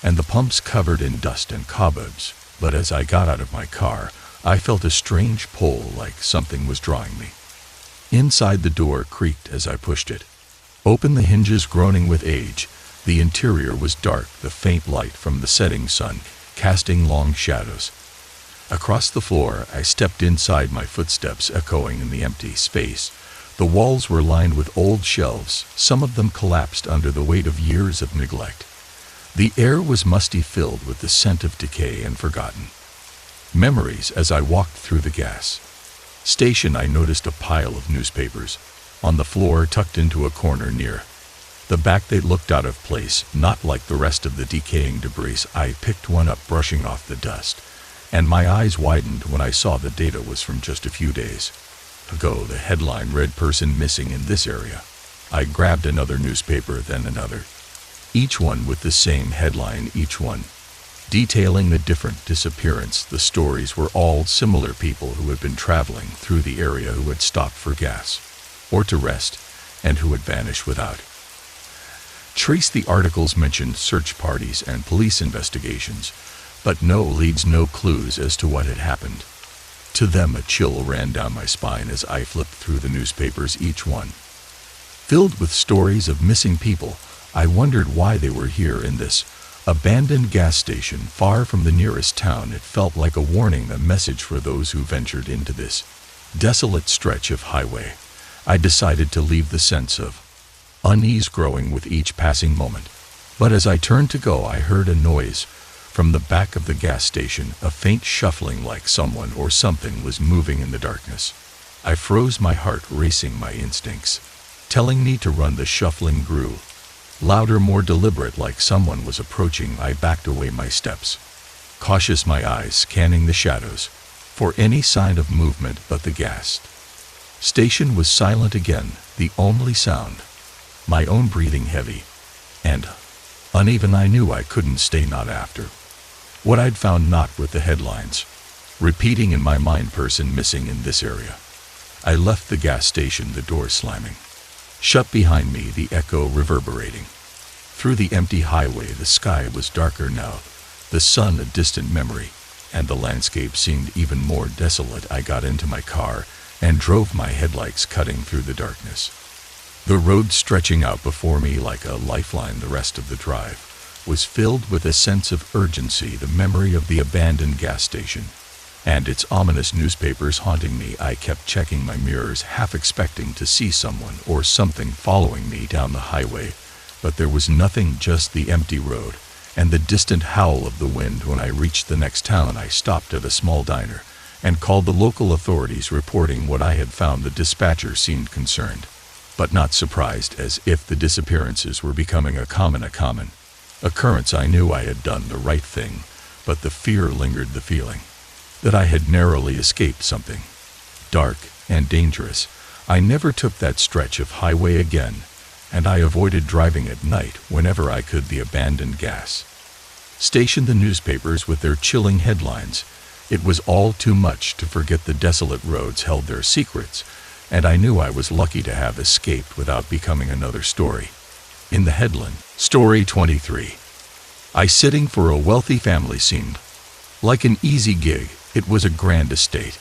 A: and the pumps covered in dust and cobwebs. But as I got out of my car, I felt a strange pull, like something was drawing me inside. The door creaked as I pushed it open, the hinges groaning with age. The interior was dark, the faint light from the setting sun casting long shadows across the floor. I stepped inside, my footsteps echoing in the empty space. The walls were lined with old shelves, some of them collapsed under the weight of years of neglect. The air was musty, filled with the scent of decay and forgotten memories. As I walked through the gas station, I noticed a pile of newspapers on the floor, tucked into a corner near the back. They looked out of place, not like the rest of the decaying debris. I picked one up, brushing off the dust, and my eyes widened when I saw the data was from just a few days ago. The headline read, "Person missing in this area." I grabbed another newspaper, then another, each one with the same headline, each one detailing a different disappearance. The stories were all similar: people who had been traveling through the area, who had stopped for gas or to rest, and who had vanished without trace. The articles mentioned search parties and police investigations, but no leads, no clues as to what had happened to them. A chill ran down my spine as I flipped through the newspapers, each one filled with stories of missing people. I wondered why they were here in this abandoned gas station far from the nearest town. It felt like a warning, a message for those who ventured into this desolate stretch of highway. I decided to leave, the sense of unease growing with each passing moment. But as I turned to go, I heard a noise from the back of the gas station, a faint shuffling like someone or something was moving in the darkness. I froze, my heart racing, my instincts telling me to run. The shuffling grew louder, more deliberate, like someone was approaching. I backed away, my steps cautious, my eyes scanning the shadows for any sign of movement. But the gas station was silent again, the only sound my own breathing, heavy and uneven. I knew I couldn't stay, not after what I'd found, not with the headlines repeating in my mind, person missing in this area. I left the gas station, the door slamming shut behind me, the echo reverberating through the empty highway. The sky was darker now, the sun a distant memory, and the landscape seemed even more desolate. I got into my car and drove, my headlights cutting through the darkness, the road stretching out before me like a lifeline. The rest of the drive was filled with a sense of urgency, the memory of the abandoned gas station and its ominous newspapers haunting me. I kept checking my mirrors, half expecting to see someone or something following me down the highway, but there was nothing, just the empty road and the distant howl of the wind. When I reached the next town, I stopped at a small diner and called the local authorities, reporting what I had found. The dispatcher seemed concerned, but not surprised, as if the disappearances were becoming a common occurrence. I knew I had done the right thing, but the fear lingered, the feeling that I had narrowly escaped something dark and dangerous. I never took that stretch of highway again, and I avoided driving at night whenever I could. The abandoned gas station, the newspapers with their chilling headlines. It was all too much to forget. The desolate roads held their secrets, and I knew I was lucky to have escaped without becoming another story in the headline. Story 23. I sitting for a wealthy family seemed like an easy gig. It was a grand estate,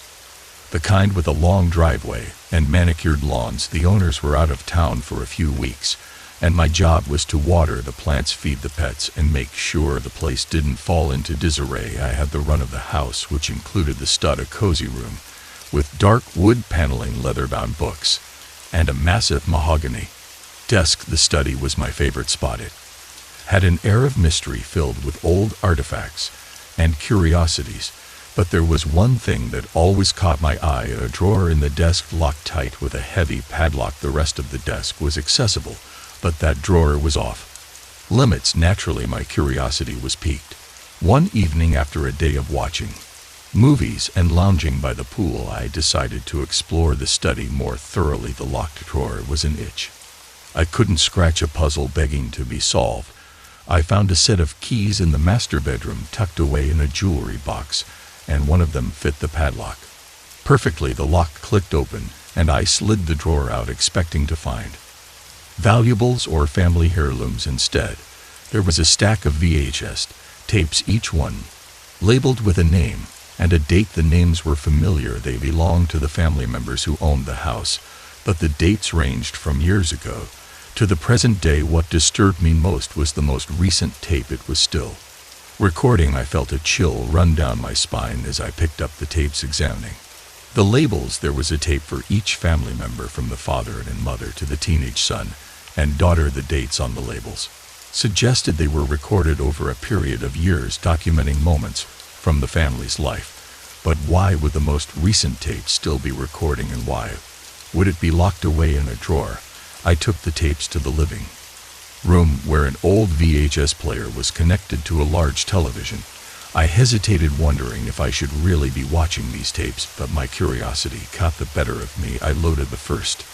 A: the kind with a long driveway and manicured lawns. The owners were out of town for a few weeks, and my job was to water the plants, feed the pets, and make sure the place didn't fall into disarray. I had the run of the house, which included the stud, a cozy room with dark wood paneling, leather-bound books, and a massive mahogany desk. The study was my favorite spot. It had an air of mystery, filled with old artifacts and curiosities. But there was one thing that always caught my eye: a drawer in the desk locked tight with a heavy padlock. The rest of the desk was accessible, but that drawer was off limits. Naturally, my curiosity was piqued. One evening, after a day of watching movies and lounging by the pool, I decided to explore the study more thoroughly. The locked drawer was an itch I couldn't scratch, a puzzle begging to be solved. I found a set of keys in the master bedroom tucked away in a jewelry box, and one of them fit the padlock perfectly. The lock clicked open, and I slid the drawer out, expecting to find valuables or family heirlooms. Instead, there was a stack of VHS tapes, each one labeled with a name and a date. The names were familiar. They belonged to the family members who owned the house, but the dates ranged from years ago to the present day. What disturbed me most was the most recent tape. It was still recording. I felt a chill run down my spine as I picked up the tapes, examining the labels. There was a tape for each family member, from the father and mother to the teenage son and daughter. The dates on the labels suggested they were recorded over a period of years, documenting moments from the family's life. But why would the most recent tape still be recording, and why would it be locked away in a drawer? I took the tapes to the living room, where an old VHS player was connected to a large television. I hesitated, wondering if I should really be watching these tapes, but my curiosity got the better of me. I loaded the first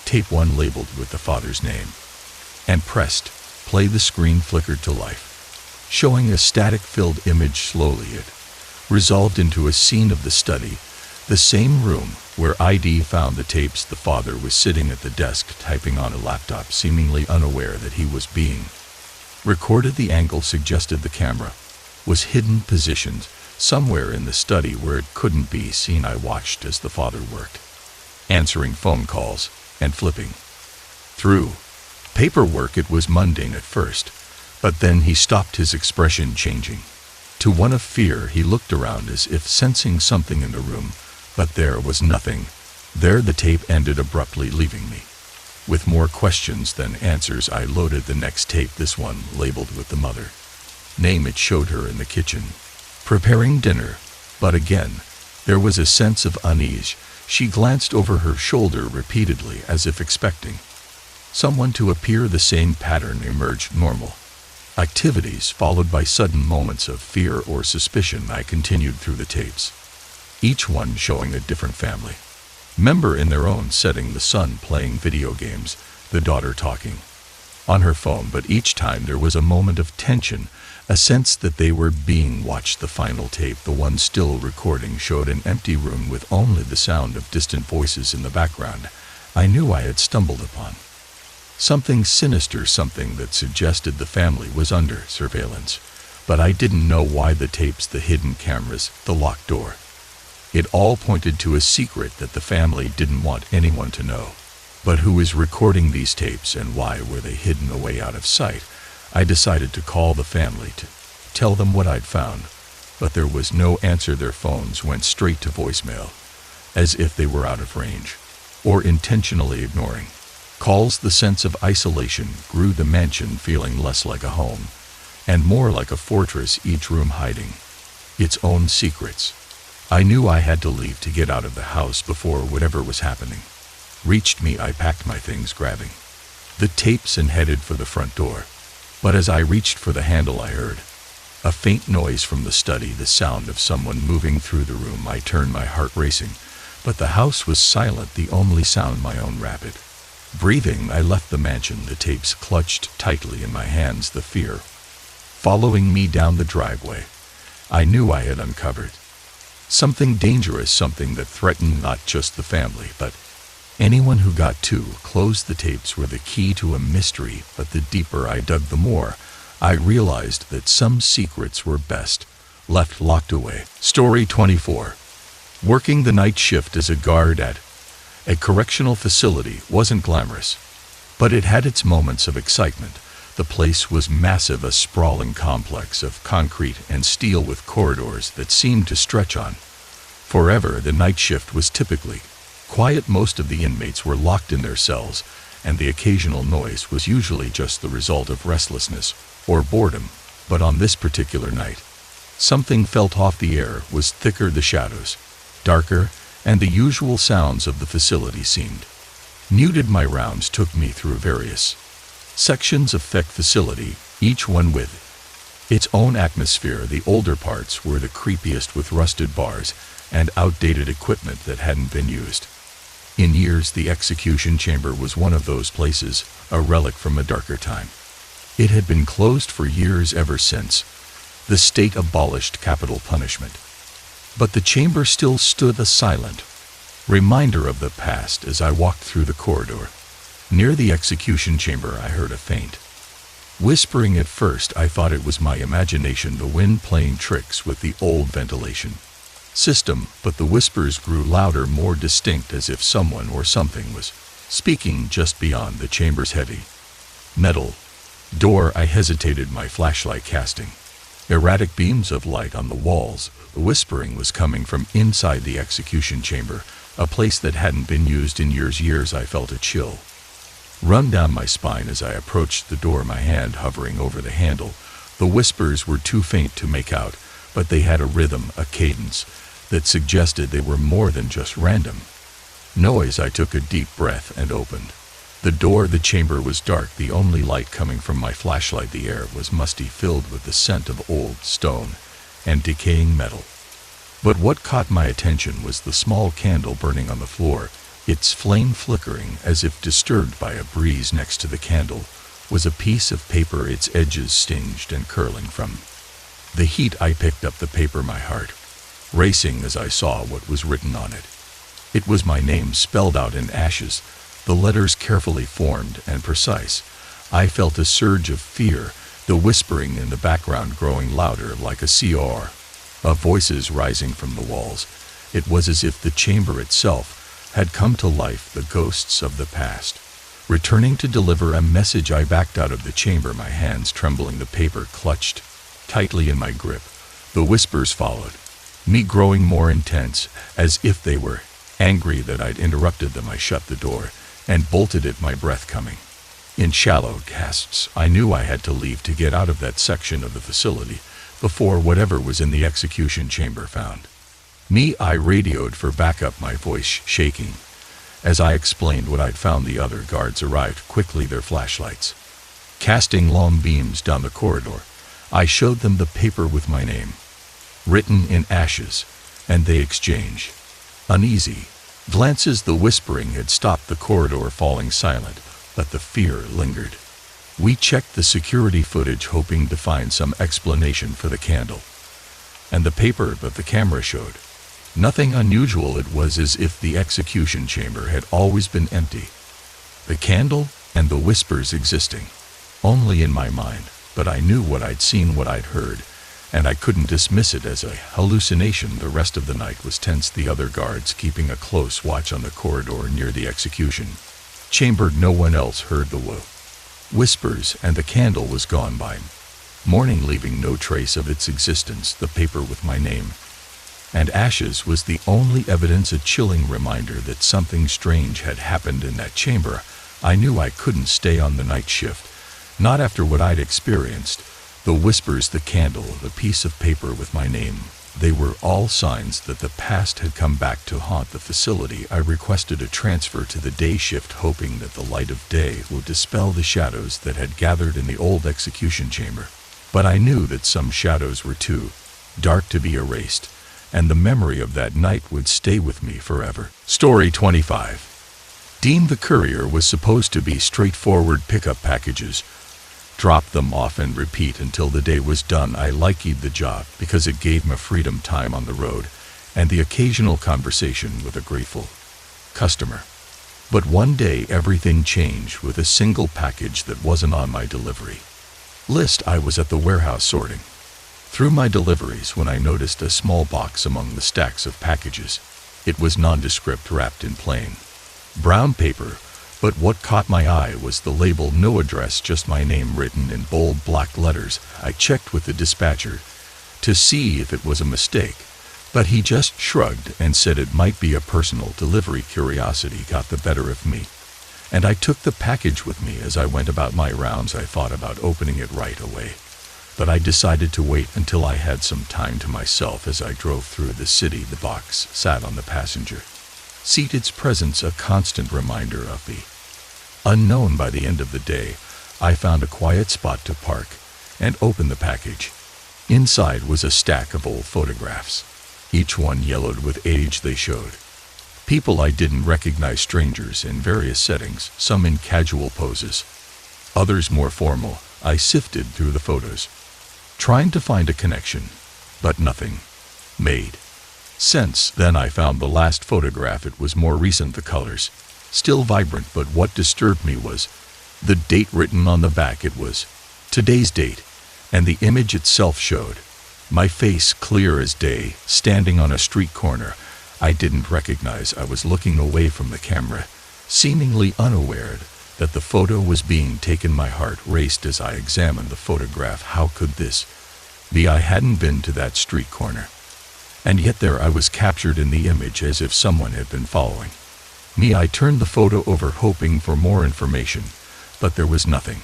A: tape, one labeled with the father's name, and pressed play. The screen flickered to life, showing a static-filled image. Slowly it resolved into a scene of the study, the same room where ID found the tapes. The father was sitting at the desk, typing on a laptop, seemingly unaware that he was being recorded. The angle suggested the camera was hidden, positioned somewhere in the study where it couldn't be seen. I watched as the father worked, answering phone calls and flipping through Paperwork. It was mundane at first, but then he stopped, his expression changing to one of fear. He looked around as if sensing something in the room, but there was nothing there. The tape ended abruptly, leaving me with more questions than answers. I loaded the next tape, this one labeled with the mother name. It showed her in the kitchen preparing dinner, but again there was a sense of unease. She glanced over her shoulder repeatedly as if expecting someone to appear. The same pattern emerged: normal activities followed by sudden moments of fear or suspicion. I continued through the tapes, each one showing a different family member in their own setting: the son playing video games, the daughter talking on her phone, but each time there was a moment of tension, a sense that they were being watched. The final tape, the one still recording, showed an empty room with only the sound of distant voices in the background. I knew I had stumbled upon something sinister, something that suggested the family was under surveillance, but I didn't know why. The tapes, the hidden cameras, the locked door, it all pointed to a secret that the family didn't want anyone to know. But who was recording these tapes, and why were they hidden away out of sight? I decided to call the family to tell them what I'd found, but there was no answer. Their phones went straight to voicemail, as if they were out of range, or intentionally ignoring calls. The sense of isolation grew, the mansion feeling less like a home and more like a fortress, each room hiding its own secrets. I knew I had to leave, to get out of the house before whatever was happening reached me. I packed my things, grabbing the tapes, and headed for the front door. But as I reached for the handle, I heard a faint noise from the study, the sound of someone moving through the room. I turned, my heart racing, but the house was silent, the only sound my own rapid breathing. I left the mansion, the tapes clutched tightly in my hands, the fear following me down the driveway. I knew I had uncovered something dangerous, something that threatened not just the family, but anyone who got too close. The tapes were the key to a mystery, but the deeper I dug, the more I realized that some secrets were best left locked away. Story 24. Working the night shift as a guard at a correctional facility wasn't glamorous, but it had its moments of excitement. The place was massive, a sprawling complex of concrete and steel with corridors that seemed to stretch on forever. The night shift was typically quiet. Most of the inmates were locked in their cells, and the occasional noise was usually just the result of restlessness or boredom. But on this particular night, something felt off. The air was thicker, the shadows darker, and the usual sounds of the facility seemed muted. My rounds took me through various sections of the facility, each one with its own atmosphere. The older parts were the creepiest, with rusted bars and outdated equipment that hadn't been used in years. The execution chamber was one of those places, a relic from a darker time. It had been closed for years, ever since the state abolished capital punishment. But the chamber still stood, a silent reminder of the past. As I walked through the corridor near the execution chamber, I heard a faint whispering. At first I thought it was my imagination, the wind playing tricks with the old ventilation system, but the whispers grew louder, more distinct, as if someone or something was speaking just beyond the chamber's heavy metal door. I hesitated, my flashlight casting erratic beams of light on the walls. The whispering was coming from inside the execution chamber, a place that hadn't been used in years. I felt a chill run down my spine as I approached the door, my hand hovering over the handle. The whispers were too faint to make out, but they had a rhythm, a cadence that suggested they were more than just random noise. I took a deep breath and opened the door. The chamber was dark, the only light coming from my flashlight. The air was musty, filled with the scent of old stone and decaying metal. But what caught my attention was the small candle burning on the floor, its flame flickering as if disturbed by a breeze. Next to the candle was a piece of paper, its edges singed and curling from the heat. I picked up the paper, my heart racing as I saw what was written on it. It was my name, spelled out in ashes, the letters carefully formed and precise. I felt a surge of fear, the whispering in the background growing louder, like a roar of voices rising from the walls. It was as if the chamber itself had come to life, the ghosts of the past Returning to deliver a message, I backed out of the chamber, my hands trembling, the paper clutched tightly in my grip. The whispers followed, me growing more intense, as if they were angry that I'd interrupted them. I shut the door and bolted it, my breath coming in shallow gasps. I knew I had to leave, to get out of that section of the facility before whatever was in the execution chamber found me. I radioed for backup, my voice shaking as I explained what I'd found. The other guards arrived quickly, their flashlights casting long beams down the corridor. I showed them the paper with my name written in ashes, and they exchanged uneasy glances. The whispering had stopped, the corridor falling silent, but the fear lingered. We checked the security footage, hoping to find some explanation for the candle and the paper, but the camera showed nothing unusual. It was as if the execution chamber had always been empty, the candle and the whispers existing only in my mind. But I knew what I'd seen, what I'd heard, and I couldn't dismiss it as a hallucination. The rest of the night was tense, the other guards keeping a close watch on the corridor near the execution chamber. No one else heard the whispers, and the candle was gone by morning, leaving no trace of its existence. The paper with my name and ashes was the only evidence, a chilling reminder that something strange had happened in that chamber. I knew I couldn't stay on the night shift, not after what I'd experienced. The whispers, the candle, the piece of paper with my name, they were all signs that the past had come back to haunt the facility. I requested a transfer to the day shift, hoping that the light of day would dispel the shadows that had gathered in the old execution chamber. But I knew that some shadows were too dark to be erased, and the memory of that night would stay with me forever. Story 25. Dean the courier was supposed to be straightforward: pick up packages, drop them off, and repeat until the day was done. I liked the job because it gave me freedom, time on the road, and the occasional conversation with a grateful customer. But one day everything changed with a single package that wasn't on my delivery list. I was at the warehouse sorting through my deliveries when I noticed a small box among the stacks of packages. It was nondescript, wrapped in plain brown paper, but what caught my eye was the label: no address, just my name written in bold black letters. I checked with the dispatcher to see if it was a mistake, but he just shrugged and said it might be a personal delivery. Curiosity got the better of me, and I took the package with me. As I went about my rounds, I thought about opening it right away, but I decided to wait until I had some time to myself. As I drove through the city, the box sat on the passenger seat, its presence a constant reminder of the unknown. By the end of the day, I found a quiet spot to park and opened the package. Inside was a stack of old photographs, each one yellowed with age. They showed people I didn't recognize, strangers in various settings, some in casual poses, others more formal. I sifted through the photos, trying to find a connection, but nothing made sense. Then I found the last photograph. It was more recent, the colors still vibrant, but what disturbed me was the date written on the back. It was today's date, and the image itself showed my face clear as day, standing on a street corner I didn't recognize. I was looking away from the camera, seemingly unaware that the photo was being taken. My heart raced as I examined the photograph. How could this be? I hadn't been to that street corner, and yet there I was, captured in the image, as if someone had been following me. I turned the photo over, hoping for more information, but there was nothing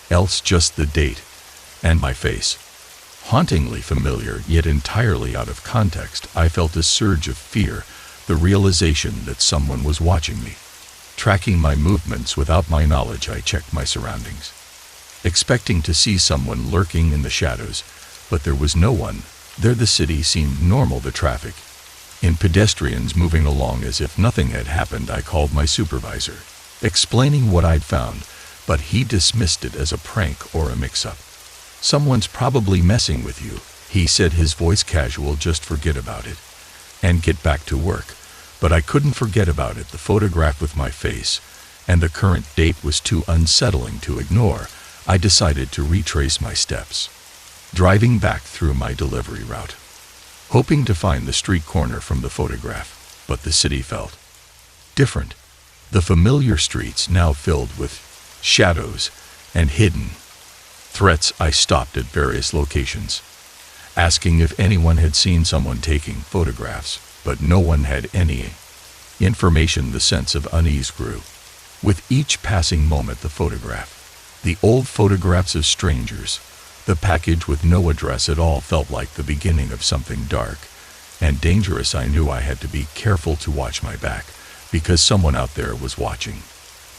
A: else, just the date and my face. Hauntingly familiar, yet entirely out of context. I felt a surge of fear, the realization that someone was watching me, tracking my movements without my knowledge. I checked my surroundings, expecting to see someone lurking in the shadows, but there was no one there. The city seemed normal, the traffic and pedestrians moving along as if nothing had happened. I called my supervisor, explaining what I'd found, but he dismissed it as a prank or a mix-up. Someone's probably messing with you, he said, his voice casual. Just forget about it and get back to work. But I couldn't forget about it. The photograph with my face and the current date was too unsettling to ignore. I decided to retrace my steps, driving back through my delivery route, hoping to find the street corner from the photograph. But the city felt different. The familiar streets now filled with shadows and hidden threats. I stopped at various locations, asking if anyone had seen someone taking photographs, but no one had any information. The sense of unease grew. With each passing moment, the old photographs of strangers, the package with no address at all, felt like the beginning of something dark and dangerous. I knew I had to be careful to watch my back, because someone out there was watching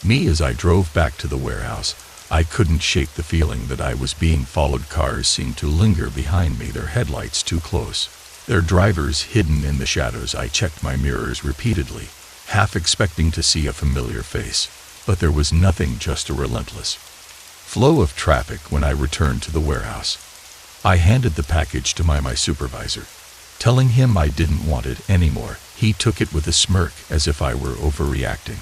A: me. As I drove back to the warehouse, I couldn't shake the feeling that I was being followed. Cars seemed to linger behind me, their headlights too close, their drivers hidden in the shadows. I checked my mirrors repeatedly, half expecting to see a familiar face, but there was nothing, just a relentless flow of traffic. When I returned to the warehouse, I handed the package to my supervisor, telling him I didn't want it anymore. He took it with a smirk, as if I were overreacting,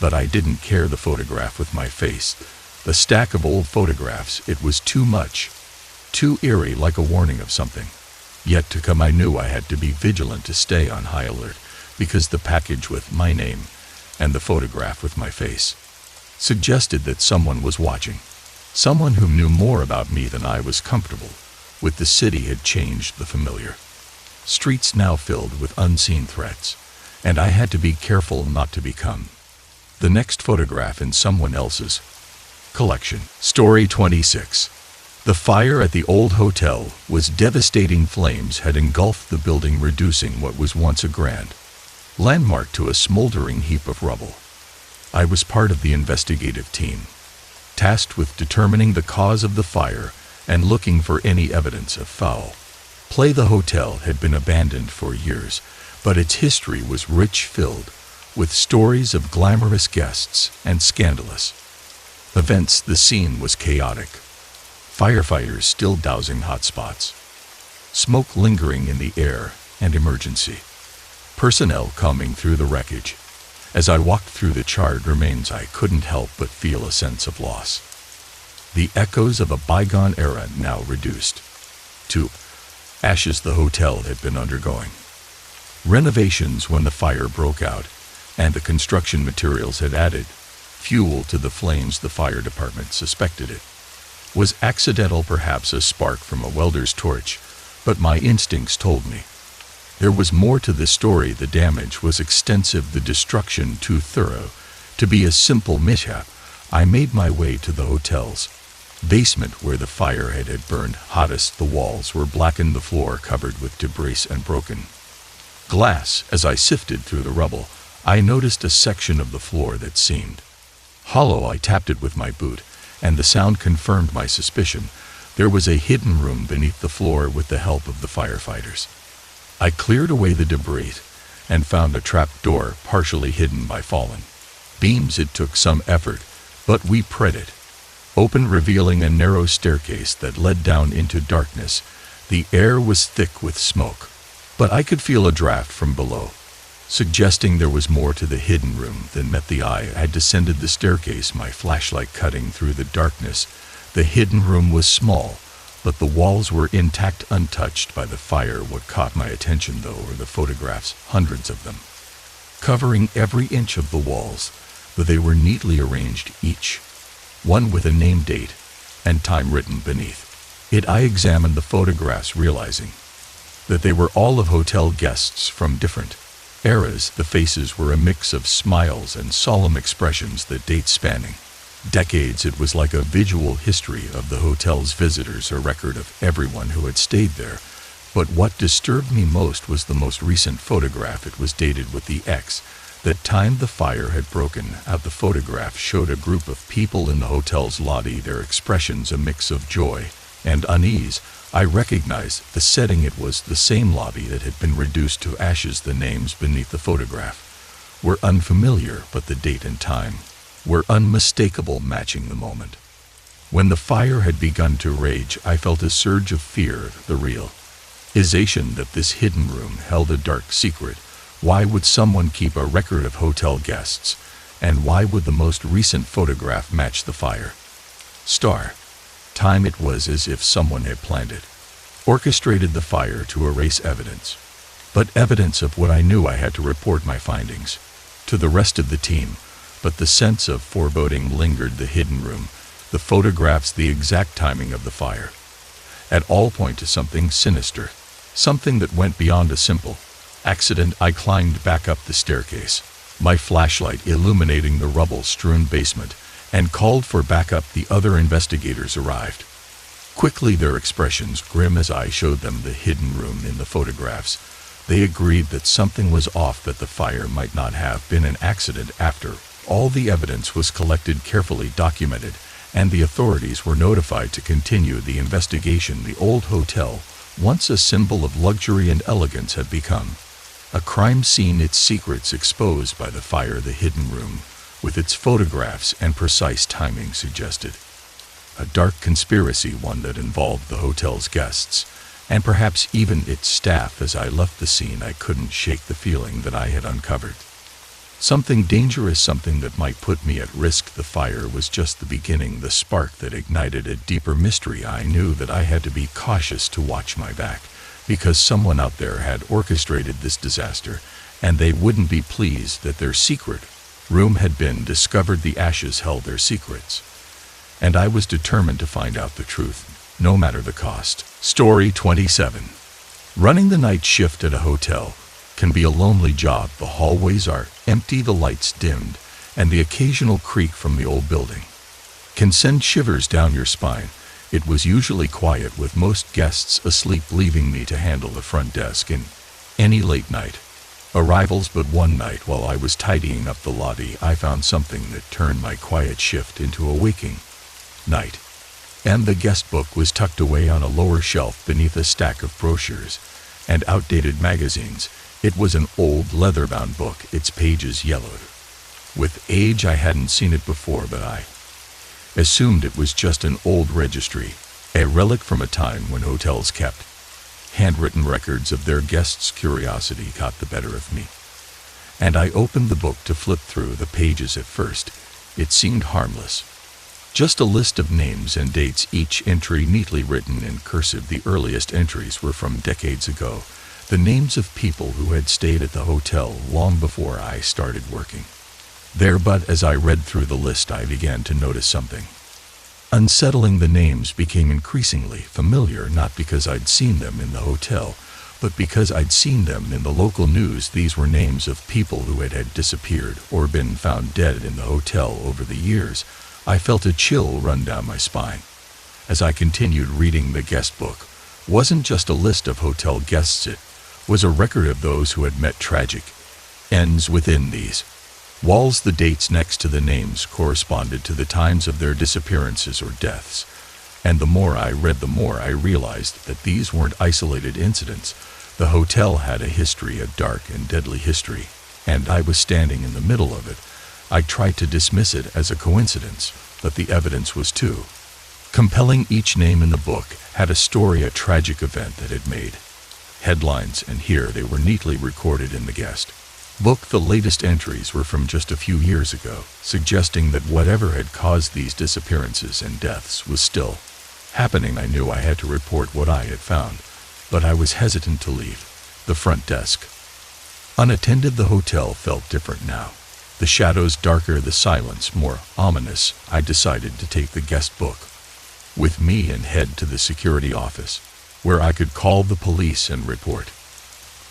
A: but I didn't care. The photograph with my face, the stack of old photographs, it was too much, too eerie, like a warning of something yet to come. I knew I had to be vigilant, to stay on high alert, because the package with my name and the photograph with my face suggested that someone was watching, someone who knew more about me than I was comfortable with. The city had changed, the familiar streets now filled with unseen threats, and I had to be careful not to become the next photograph in someone else's collection. Story 26. The fire at the old hotel was devastating. Flames had engulfed the building, reducing what was once a grand landmark to a smoldering heap of rubble. I was part of the investigative team, tasked with determining the cause of the fire and looking for any evidence of foul play. The hotel had been abandoned for years, but its history was rich, filled with stories of glamorous guests and scandalous events. The scene was chaotic. Firefighters still dousing hot spots, smoke lingering in the air, and emergency personnel combing through the wreckage. As I walked through the charred remains, I couldn't help but feel a sense of loss. The echoes of a bygone era, now reduced to ashes. The hotel had been undergoing renovations when the fire broke out, and the construction materials had added fuel to the flames. The fire department suspected it was accidental, perhaps a spark from a welder's torch, but my instincts told me there was more to this story. The damage was extensive, the destruction too thorough to be a simple mishap. I made my way to the hotel's basement, where the fire had burned hottest. The walls were blackened, the floor covered with debris and broken glass. As I sifted through the rubble, I noticed a section of the floor that seemed hollow. I tapped it with my boot, and the sound confirmed my suspicion. There was a hidden room beneath the floor. With the help of the firefighters, I cleared away the debris and found a trap door partially hidden by fallen beams. It took some effort, but we pried it open, revealing a narrow staircase that led down into darkness. The air was thick with smoke, but I could feel a draft from below, suggesting there was more to the hidden room than met the eye. I descended the staircase, my flashlight cutting through the darkness. The hidden room was small, but the walls were intact, untouched by the fire. What caught my attention, though, were the photographs, hundreds of them, covering every inch of the walls. But they were neatly arranged, each one with a name, date, and time written beneath it. I examined the photographs, realizing that they were all of hotel guests from different eras. The faces were a mix of smiles and solemn expressions that date spanning decades. It was like a visual history of the hotel's visitors, a record of everyone who had stayed there. But what disturbed me most was the most recent photograph. It was dated with the X that time the fire had broken out. The photograph showed a group of people in the hotel's lobby, their expressions a mix of joy and unease. I recognized the setting. It was the same lobby that had been reduced to ashes. The names beneath the photograph were unfamiliar, but the date and time were unmistakable, matching the moment when the fire had begun to rage. I felt a surge of fear, the realization that this hidden room held a dark secret. Why would someone keep a record of hotel guests, and why would the most recent photograph match the fire time? It was as if someone had planned it, orchestrated the fire to erase evidence, but evidence of what I knew. I had to report my findings to the rest of the team, But the sense of foreboding lingered. The hidden room, the photographs, the exact timing of the fire, at all point to something sinister, something that went beyond a simple accident. I climbed back up the staircase, my flashlight illuminating the rubble-strewn basement, and called for backup. The other investigators arrived. Quickly, their expressions grim as I showed them the hidden room in the photographs. They agreed that something was off, that the fire might not have been an accident after all. The evidence was collected, carefully documented, and the authorities were notified to continue the investigation. The old hotel, once a symbol of luxury and elegance, had become a crime scene, its secrets exposed by the fire. The hidden room, with its photographs and precise timing, suggested a dark conspiracy, one that involved the hotel's guests, and perhaps even its staff. As I left the scene, I couldn't shake the feeling that I had uncovered something dangerous, something that might put me at risk. The fire was just the beginning, the spark that ignited a deeper mystery. I knew that I had to be cautious, to watch my back, because someone out there had orchestrated this disaster, and they wouldn't be pleased that their secret room had been discovered. The ashes held their secrets, and I was determined to find out the truth, no matter the cost. Story 27. Running the night shift at a hotel can be a lonely job. The hallways are empty, the lights dimmed, and the occasional creak from the old building can send shivers down your spine. It was usually quiet, with most guests asleep, leaving me to handle the front desk in any late night arrivals. But one night, while I was tidying up the lobby, I found something that turned my quiet shift into a waking night. And the guest book was tucked away on a lower shelf beneath a stack of brochures and outdated magazines. It was an old leather-bound book, its pages yellowed with age. I hadn't seen it before, but I assumed it was just an old registry, a relic from a time when hotels kept handwritten records of their guests. Curiosity got the better of me, and I opened the book to flip through the pages. At first, it seemed harmless, just a list of names and dates, each entry neatly written in cursive. The earliest entries were from decades ago, the names of people who had stayed at the hotel long before I started working there. But as I read through the list, I began to notice something unsettling. The names became increasingly familiar, not because I'd seen them in the hotel, but because I'd seen them in the local news. These were names of people who had disappeared or been found dead in the hotel over the years. I felt a chill run down my spine as I continued reading. The guest book wasn't just a list of hotel guests, it was a record of those who had met tragic ends within these walls. The dates next to the names corresponded to the times of their disappearances or deaths, and the more I read, the more I realized that these weren't isolated incidents. The hotel had a history, a dark and deadly history, and I was standing in the middle of it. I tried to dismiss it as a coincidence, but the evidence was too compelling. Each name in the book had a story, a tragic event that had made headlines, and here they were neatly recorded in the guest book. The latest entries were from just a few years ago, suggesting that whatever had caused these disappearances and deaths was still happening. I knew I had to report what I had found, but I was hesitant to leave the front desk unattended. The hotel felt different now. The shadows darker, the silence more ominous. I decided to take the guest book with me and head to the security office, where I could call the police and report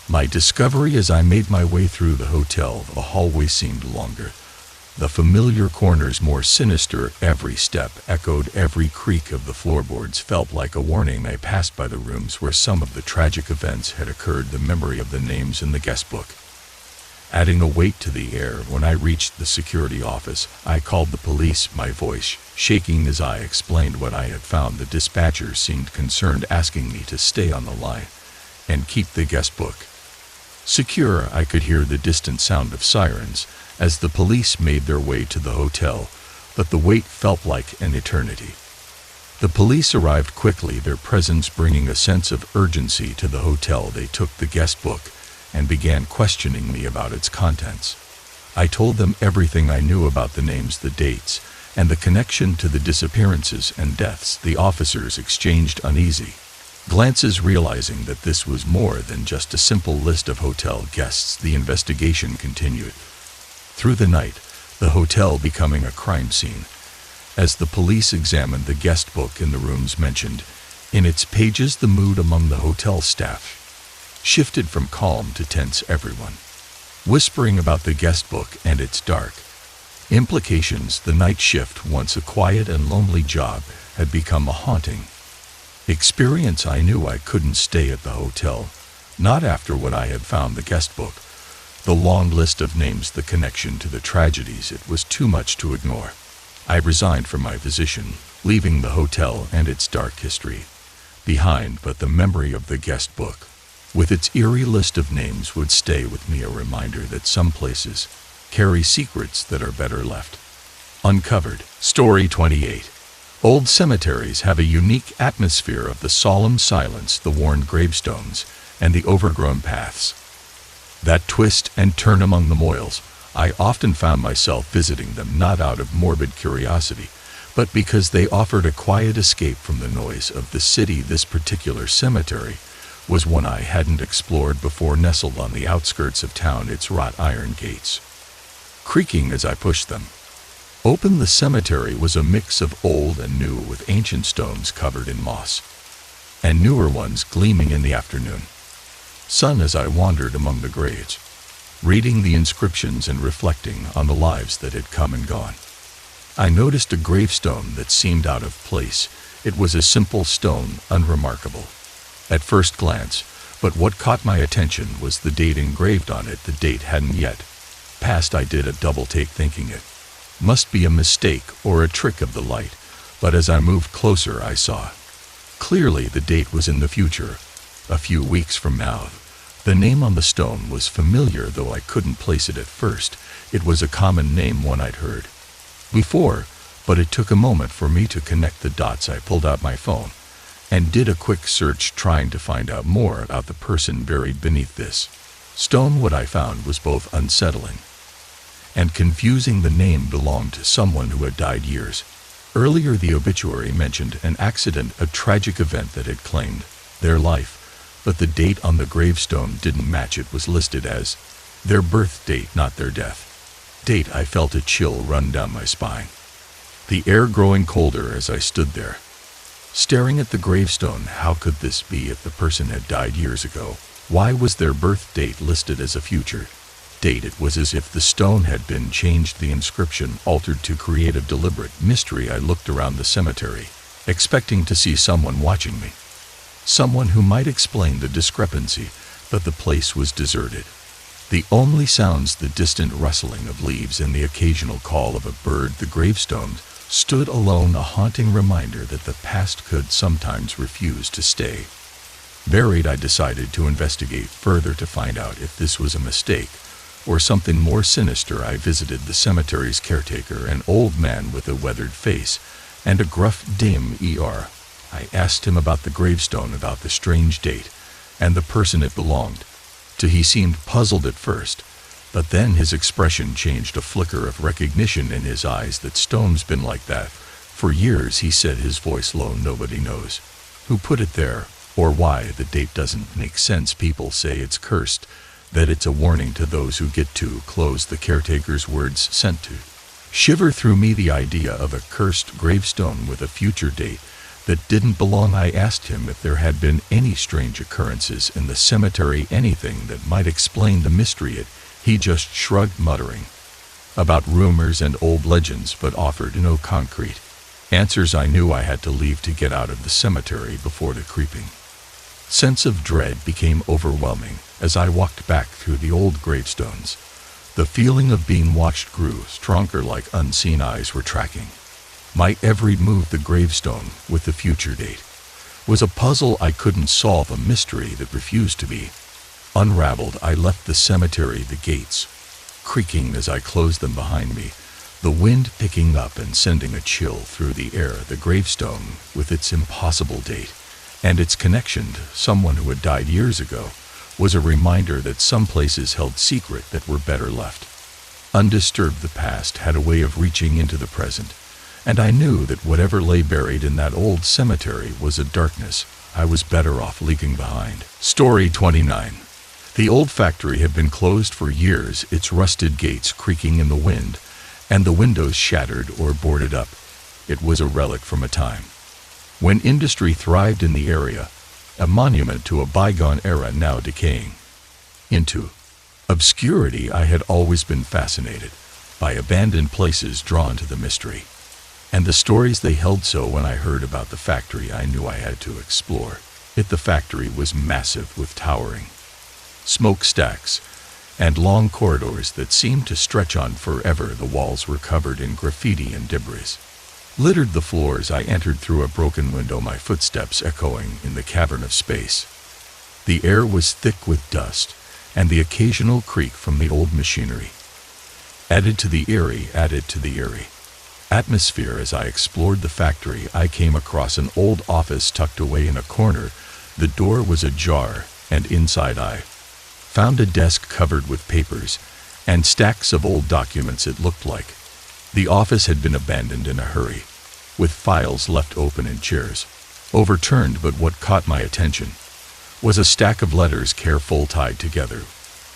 A: my discovery. As I made my way through the hotel, the hallway seemed longer, the familiar corners more sinister. Every step echoed, every creak of the floorboards felt like a warning. I passed by the rooms where some of the tragic events had occurred, the memory of the names in the guest book adding a weight to the air. When I reached the security office, I called the police, my voice shaking as I explained what I had found. The dispatcher seemed concerned, asking me to stay on the line and keep the guest book secure. I could hear the distant sound of sirens as the police made their way to the hotel, but the wait felt like an eternity. The police arrived quickly, their presence bringing a sense of urgency to the hotel. They took the guest book and began questioning me about its contents. I told them everything I knew about the names, the dates, and the connection to the disappearances and deaths. The officers exchanged uneasy glances, realizing that this was more than just a simple list of hotel guests. The investigation continued. Through the night, the hotel becoming a crime scene. As the police examined the guest book in the rooms mentioned, in its pages the mood among the hotel staff shifted from calm to tense. Everyone whispering about the guest book and its dark implications. The night shift, once a quiet and lonely job, had become a haunting experience. I knew I couldn't stay at the hotel, not after what I had found. The guest book, the long list of names, the connection to the tragedies, it was too much to ignore. I resigned from my position, leaving the hotel and its dark history behind, but the memory of the guest book, with its eerie list of names, would stay with me, a reminder that some places carry secrets that are better left uncovered. Story 28. Old cemeteries have a unique atmosphere of the solemn silence, the worn gravestones, and the overgrown paths that twist and turn among the moils. I often found myself visiting them not out of morbid curiosity, but because they offered a quiet escape from the noise of the city. This particular cemetery was one I hadn't explored before, nestled on the outskirts of town, its wrought iron gates creaking as I pushed them open. The cemetery was a mix of old and new, with ancient stones covered in moss and newer ones gleaming in the afternoon sun. As I wandered among the graves, reading the inscriptions and reflecting on the lives that had come and gone, I noticed a gravestone that seemed out of place. It was a simple stone, unremarkable at first glance, but what caught my attention was the date engraved on it. The date hadn't yet passed. I did a double take, thinking it must be a mistake or a trick of the light, but as I moved closer I saw clearly the date was in the future, a few weeks from now. The name on the stone was familiar, though I couldn't place it at first. It was a common name, one I'd heard before, but it took a moment for me to connect the dots. I pulled out my phone and did a quick search, trying to find out more about the person buried beneath this stone. What I found was both unsettling and confusing. The name belonged to someone who had died years earlier. The obituary mentioned an accident, a tragic event that had claimed their life, but the date on the gravestone didn't match. It was listed as their birth date, not their death date. I felt a chill run down my spine, the air growing colder as I stood there, staring at the gravestone. How could this be? If the person had died years ago, why was their birth date listed as a future date? It was as if the stone had been changed, the inscription altered to create a deliberate mystery. I looked around the cemetery, expecting to see someone watching me, someone who might explain the discrepancy, but the place was deserted. The only sounds, the distant rustling of leaves and the occasional call of a bird. The gravestone stood alone, a haunting reminder that the past could sometimes refuse to stay buried. I decided to investigate further to find out if this was a mistake or something more sinister. I visited the cemetery's caretaker, an old man with a weathered face and a gruff dim I asked him about the gravestone, about the strange date, and the person it belonged to. He seemed puzzled at first, but then his expression changed, a flicker of recognition in his eyes. That stone's been like that for years, he said, his voice low. Nobody knows who put it there or why. The date doesn't make sense. People say it's cursed, that it's a warning to those who get too close. The caretaker's words sent to shiver through me. The idea of a cursed gravestone with a future date that didn't belong. I asked him if there had been any strange occurrences in the cemetery, anything that might explain the mystery. He just shrugged, muttering about rumors and old legends, but offered no concrete answers. I knew I had to leave to get out of the cemetery before the creeping sense of dread became overwhelming. As I walked back through the old gravestones, the feeling of being watched grew stronger, like unseen eyes were tracking my every move. The gravestone with the future date was a puzzle I couldn't solve, a mystery that refused to be unraveled. I left the cemetery, the gates creaking as I closed them behind me, the wind picking up and sending a chill through the air. The gravestone with its impossible date and its connection to someone who had died years ago was a reminder that some places held secret that were better left undisturbed. The past had a way of reaching into the present, and I knew that whatever lay buried in that old cemetery was a darkness I was better off leaving behind. Story 29. The old factory had been closed for years, its rusted gates creaking in the wind, and the windows shattered or boarded up. It was a relic from a time when industry thrived in the area, a monument to a bygone era now decaying into obscurity. I had always been fascinated by abandoned places, drawn to the mystery and the stories they held. So when I heard about the factory, I knew I had to explore it. The factory was massive, with towering smokestacks and long corridors that seemed to stretch on forever. The walls were covered in graffiti and debris littered the floors. I entered through a broken window, my footsteps echoing in the cavern of space. The air was thick with dust, and the occasional creak from the old machinery added to the eerie atmosphere. As I explored the factory, I came across an old office tucked away in a corner. The door was ajar, and inside I found a desk covered with papers and stacks of old documents. It looked like the office had been abandoned in a hurry, with files left open and chairs overturned. But what caught my attention was a stack of letters carefully tied together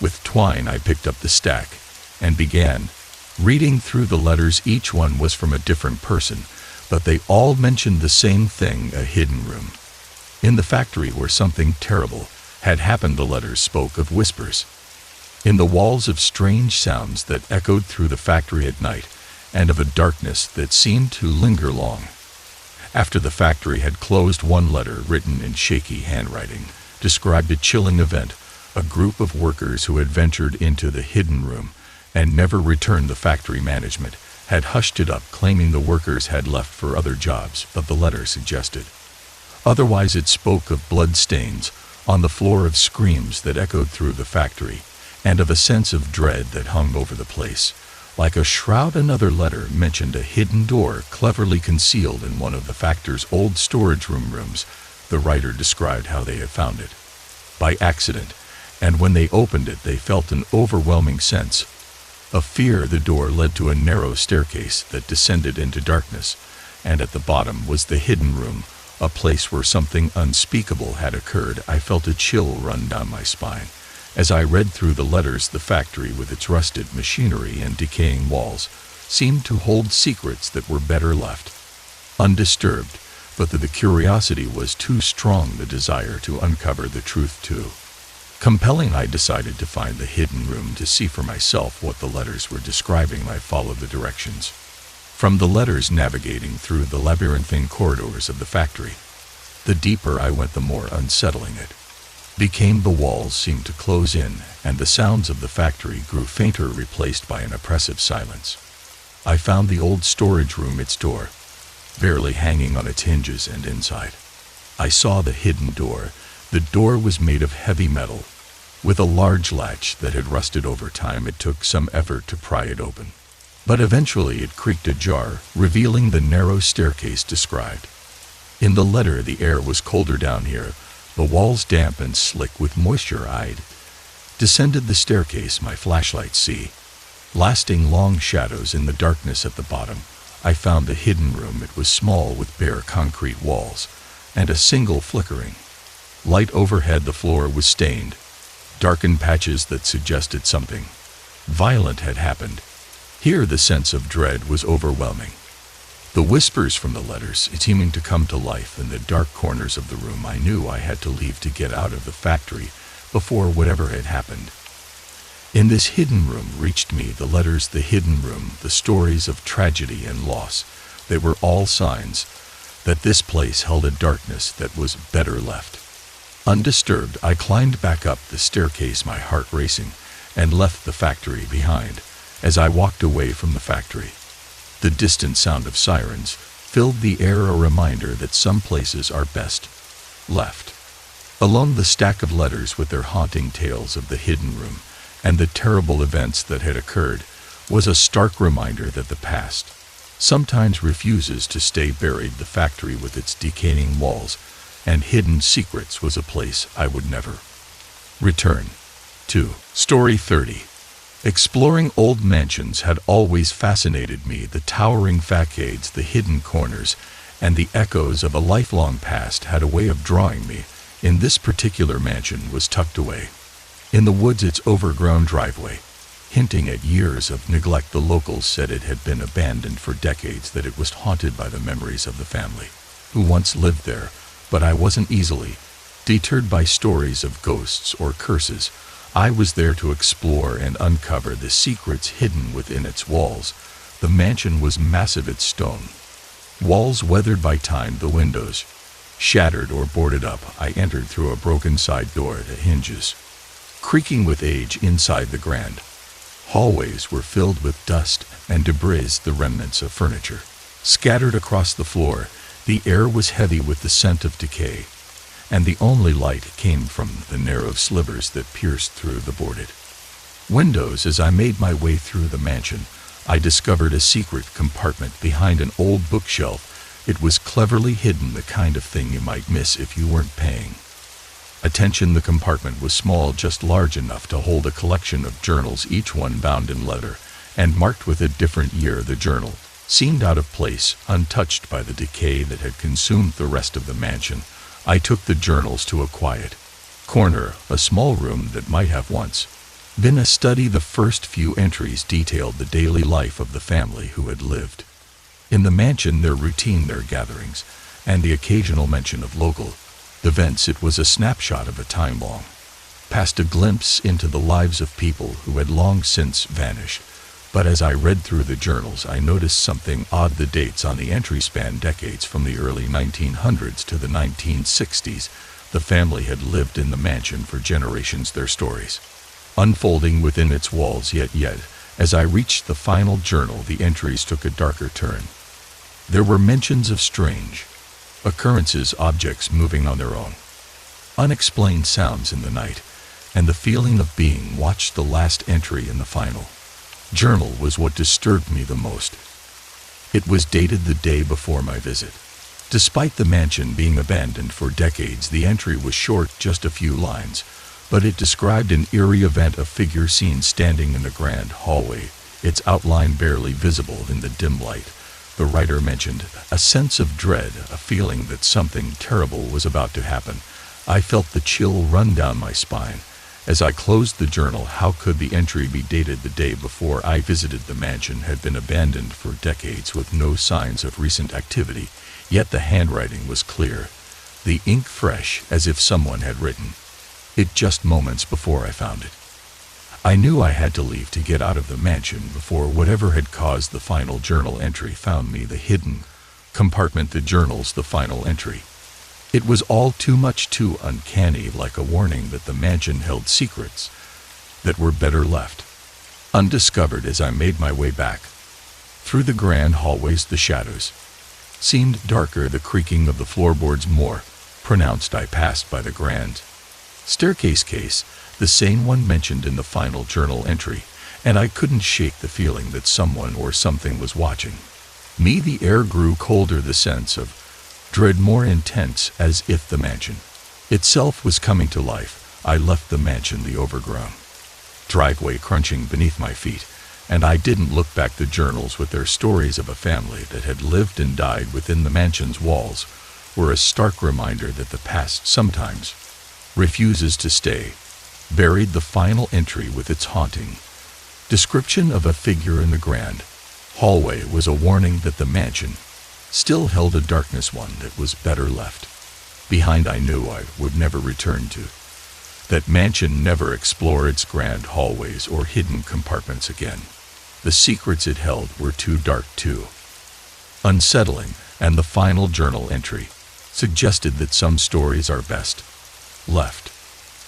A: with twine. I picked up the stack and began reading through the letters. Each one was from a different person, but they all mentioned the same thing: a hidden room in the factory where something terrible had happened. The letters spoke of whispers in the walls, of strange sounds that echoed through the factory at night, and of a darkness that seemed to linger long after the factory had closed. One letter, written in shaky handwriting, described a chilling event: a group of workers who had ventured into the hidden room and never returned. The factory management had hushed it up, claiming the workers had left for other jobs, but the letter suggested otherwise. It spoke of blood stains on the floor, of screams that echoed through the factory, and of a sense of dread that hung over the place like a shroud. Another letter mentioned a hidden door cleverly concealed in one of the factory's old storage rooms. The writer described how they had found it by accident, and when they opened it, they felt an overwhelming sense of fear. The door led to a narrow staircase that descended into darkness, and at the bottom was the hidden room, a place where something unspeakable had occurred. I felt a chill run down my spine as I read through the letters. The factory, with its rusted machinery and decaying walls, seemed to hold secrets that were better left undisturbed, but the curiosity was too strong, the desire to uncover the truth too compelling. I decided to find the hidden room to see for myself what the letters were describing. I followed the directions from the letters, navigating through the labyrinthine corridors of the factory. The deeper I went, the more unsettling it became. The walls seemed to close in, and the sounds of the factory grew fainter, replaced by an oppressive silence. I found the old storage room, its door barely hanging on its hinges, and inside I saw the hidden door. The door was made of heavy metal, with a large latch that had rusted over time. It took some effort to pry it open, but eventually it creaked ajar, revealing the narrow staircase described in the letter. The air was colder down here, the walls damp and slick with moisture. I descended the staircase, my flashlight lasting long shadows in the darkness. At the bottom, I found the hidden room. It was small, with bare concrete walls and a single flickering light overhead. The floor was stained, darkened patches that suggested something violent had happened. Here the sense of dread was overwhelming. The whispers from the letters seeming to come to life in the dark corners of the room. I knew I had to leave to get out of the factory before whatever had happened in this hidden room reached me. The letters, the hidden room, the stories of tragedy and loss, they were all signs that this place held a darkness that was better left undisturbed. I climbed back up the staircase, my heart racing, and left the factory behind. As I walked away from the factory, the distant sound of sirens filled the air, a reminder that some places are best left alone. The stack of letters, with their haunting tales of the hidden room and the terrible events that had occurred, was a stark reminder that the past sometimes refuses to stay buried. The factory, with its decaying walls and hidden secrets, was a place I would never return to. Story 30. Exploring old mansions had always fascinated me. The towering facades, the hidden corners, and the echoes of a lifelong past had a way of drawing me in. This particular mansion was tucked away in the woods, its overgrown driveway hinting at years of neglect. The locals said it had been abandoned for decades, that it was haunted by the memories of the family who once lived there, but I wasn't easily deterred by stories of ghosts or curses. I was there to explore and uncover the secrets hidden within its walls. The mansion was massive, its stone walls weathered by time, the windows shattered or boarded up. I entered through a broken side door, the hinges creaking with age. Inside, the grand hallways were filled with dust and debris, the remnants of furniture scattered across the floor. The air was heavy with the scent of decay, and the only light came from the narrow slivers that pierced through the boarded windows. As I made my way through the mansion, I discovered a secret compartment behind an old bookshelf. It was cleverly hidden, the kind of thing you might miss if you weren't paying attention. The compartment was small, just large enough to hold a collection of journals, each one bound in leather and marked with a different year. The journal seemed out of place, untouched by the decay that had consumed the rest of the mansion. I took the journals to a quiet corner, a small room that might have once been a study. The first few entries detailed the daily life of the family who had lived in the mansion, their routine, their gatherings, and the occasional mention of local events. It was a snapshot of a time long past, a glimpse into the lives of people who had long since vanished. But as I read through the journals, I noticed something odd. The dates on the entry spanned decades, from the early 1900s to the 1960s. The family had lived in the mansion for generations, their stories unfolding within its walls. Yet, as I reached the final journal, the entries took a darker turn. There were mentions of strange occurrences, objects moving on their own, unexplained sounds in the night, and the feeling of being watched. The last entry in the final journal was what disturbed me the most. It was dated the day before my visit. Despite the mansion being abandoned for decades, the entry was short, just a few lines, but it described an eerie event: a figure seen standing in the grand hallway, its outline barely visible in the dim light. The writer mentioned a sense of dread, a feeling that something terrible was about to happen. I felt the chill run down my spine as I closed the journal. How could the entry be dated the day before I visited? The mansion had been abandoned for decades with no signs of recent activity, yet the handwriting was clear, the ink fresh, as if someone had written it just moments before I found it. I knew I had to leave, to get out of the mansion before whatever had caused the final journal entry found me. The hidden compartment, the journals, the final entry. It was all too much, too uncanny, like a warning that the mansion held secrets that were better left undiscovered. As I made my way back through the grand hallways, the shadows seemed darker, the creaking of the floorboards more pronounced. I passed by the grand staircase, the same one mentioned in the final journal entry, and I couldn't shake the feeling that someone or something was watching me. The air grew colder, the sense of dread more intense, as if the mansion itself was coming to life. I left the mansion, the overgrown driveway crunching beneath my feet, and I didn't look back. The journals, with their stories of a family that had lived and died within the mansion's walls, were a stark reminder that the past sometimes refuses to stay buried. The final entry, with its haunting description of a figure in the grand hallway, was a warning that the mansion still held a darkness, one that was better left behind. I knew I would never return to that mansion, never explore its grand hallways or hidden compartments again. The secrets it held were too dark, too unsettling, and the final journal entry suggested that some stories are best left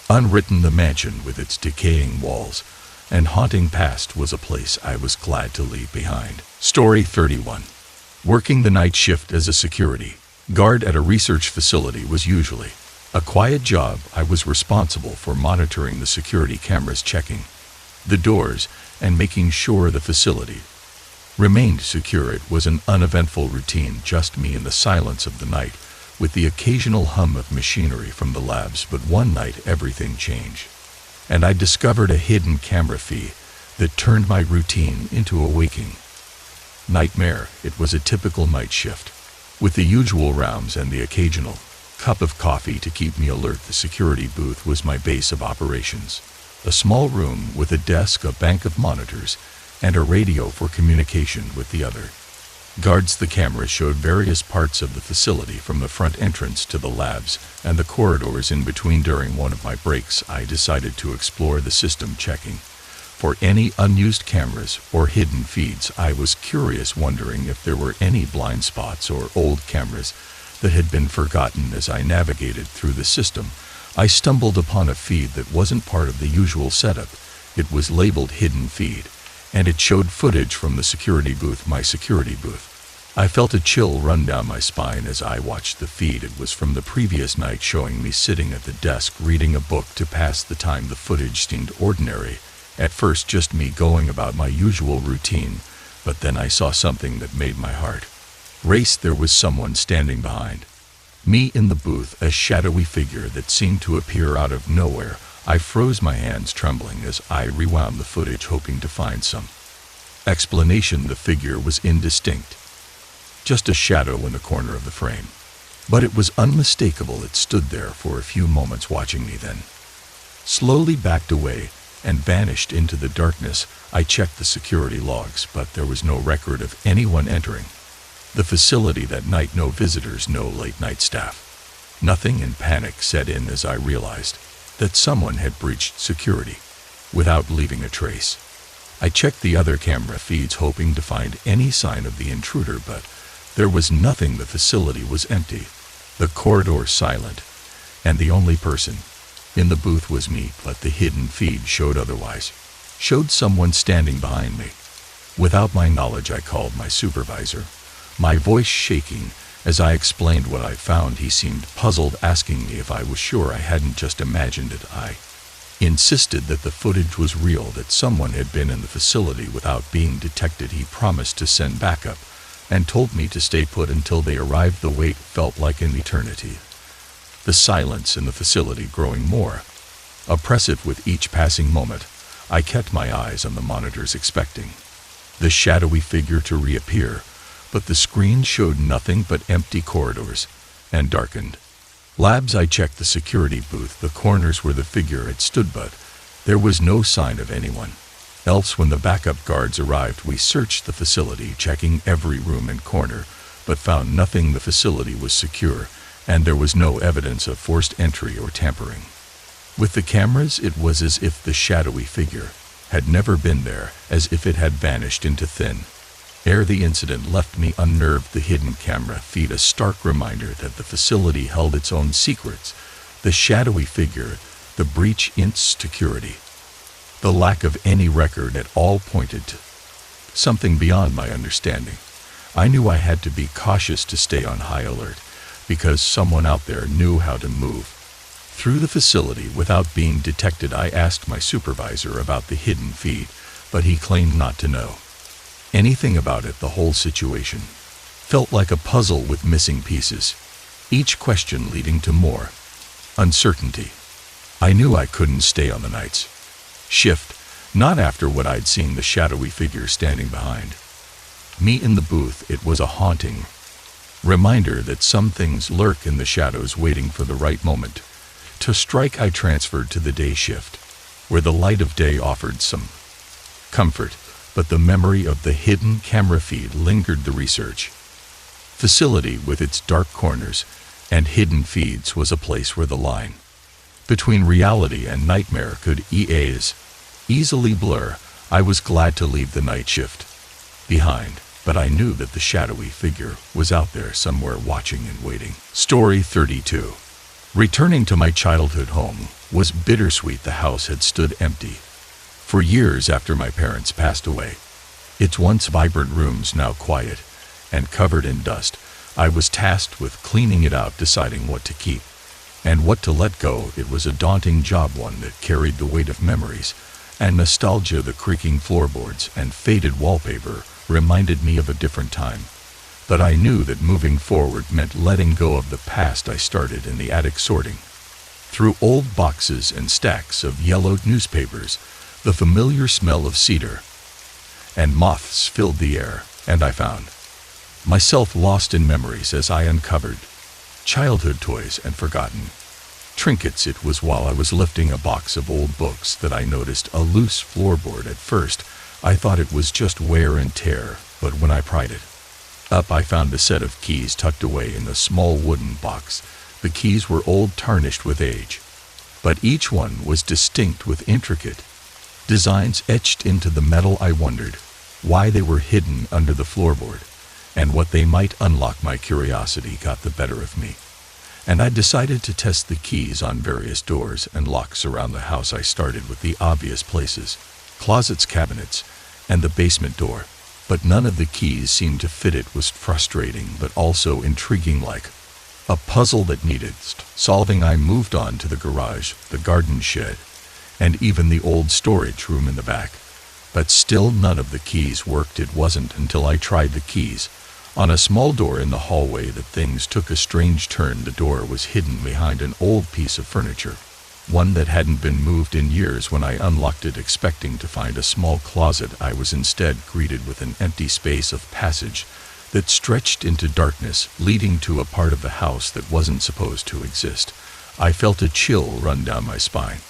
A: unwritten. The mansion, with its decaying walls and haunting past, was a place I was glad to leave behind. Story 31. Working the night shift as a security guard at a research facility was usually a quiet job. I was responsible for monitoring the security cameras, checking the doors, and making sure the facility remained secure. It was an uneventful routine, just me in the silence of the night, with the occasional hum of machinery from the labs. But one night everything changed, and I discovered a hidden camera feed that turned my routine into a waking nightmare. It was a typical night shift, with the usual rounds and the occasional cup of coffee to keep me alert. The security booth was my base of operations, A small room with a desk, a bank of monitors, and a radio for communication with the other guards. The camera showed various parts of the facility from the front entrance to the labs and the corridors in between. During one of my breaks, I decided to explore the system, checking for any unused cameras or hidden feeds. I was curious, wondering if there were any blind spots or old cameras that had been forgotten. As I navigated through the system, I stumbled upon a feed that wasn't part of the usual setup. It was labeled Hidden Feed, and it showed footage from the security booth, my security booth. I felt a chill run down my spine as I watched the feed. It was from the previous night, showing me sitting at the desk reading a book to pass the time. The footage seemed ordinary at first, just me going about my usual routine, but then I saw something that made my heart race. There was someone standing behind me in the booth, a shadowy figure that seemed to appear out of nowhere. I froze, my hands trembling as I rewound the footage, hoping to find some explanation. The figure was indistinct, just a shadow in the corner of the frame, but it was unmistakable. It stood there for a few moments watching me, then slowly backed away and vanished into the darkness. I checked the security logs, but there was no record of anyone entering the facility that night. No visitors, no late-night staff, nothing. And panic set in as I realized that someone had breached security without leaving a trace. I checked the other camera feeds, hoping to find any sign of the intruder, but there was nothing. The facility was empty, the corridor silent, and the only person in the booth was me. But the hidden feed showed otherwise, showed someone standing behind me. Without my knowledge, I called my supervisor, my voice shaking as I explained what I found. He seemed puzzled, asking me if I was sure I hadn't just imagined it. I insisted that the footage was real, that someone had been in the facility without being detected. He promised to send backup and told me to stay put until they arrived. The wait felt like an eternity, the silence in the facility growing more oppressive with each passing moment. I kept my eyes on the monitors, expecting the shadowy figure to reappear, but the screen showed nothing but empty corridors and darkened labs. I checked the security booth, the corners where the figure had stood, but there was no sign of anyone else. When the backup guards arrived, we searched the facility, checking every room and corner, but found nothing. The facility was secure, and there was no evidence of forced entry or tampering with the cameras. It was as if the shadowy figure had never been there, as if it had vanished into thin air. The incident left me unnerved. The hidden camera feed, a stark reminder that the facility held its own secrets. The shadowy figure, the breach in security, the lack of any record at all pointed to something beyond my understanding. I knew I had to be cautious, to stay on high alert, because someone out there knew how to move through the facility without being detected. I asked my supervisor about the hidden feed, but he claimed not to know anything about it. The whole situation felt like a puzzle with missing pieces, each question leading to more uncertainty. I knew I couldn't stay on the night's shift, not after what I'd seen, the shadowy figure standing behind me in the booth. It was a haunting reminder that some things lurk in the shadows, waiting for the right moment to strike. I transferred to the day shift, where the light of day offered some comfort, but the memory of the hidden camera feed lingered. The research facility, with its dark corners and hidden feeds, was a place where the line between reality and nightmare could easily blur. I was glad to leave the night shift behind, but I knew that the shadowy figure was out there somewhere, watching and waiting. Story 32. Returning to my childhood home was bittersweet. The house had stood empty for years after my parents passed away, its once vibrant rooms now quiet and covered in dust. I was tasked with cleaning it out, deciding what to keep and what to let go. It was a daunting job, one that carried the weight of memories and nostalgia. The creaking floorboards and faded wallpaper reminded me of a different time, but I knew that moving forward meant letting go of the past. I started in the attic, sorting through old boxes and stacks of yellowed newspapers. The familiar smell of cedar and moths filled the air, and I found myself lost in memories as I uncovered childhood toys and forgotten trinkets. It was while I was lifting a box of old books that I noticed a loose floorboard. At first, I thought it was just wear and tear, but when I pried it up, I found a set of keys tucked away in a small wooden box. The keys were old, tarnished with age, but each one was distinct with intricate designs etched into the metal. I wondered why they were hidden under the floorboard and what they might unlock. My curiosity got the better of me, and I decided to test the keys on various doors and locks around the house. I started with the obvious places: closets, cabinets, and the basement door, but none of the keys seemed to fit. It was frustrating but also intriguing, like a puzzle that needed solving. I moved on to the garage, the garden shed, and even the old storage room in the back, but still none of the keys worked. It wasn't until I tried the keys on a small door in the hallway that things took a strange turn. The door was hidden behind an old piece of furniture, one that hadn't been moved in years. When I unlocked it, expecting to find a small closet, I was instead greeted with an empty space of passage that stretched into darkness, leading to a part of the house that wasn't supposed to exist. I felt a chill run down my spine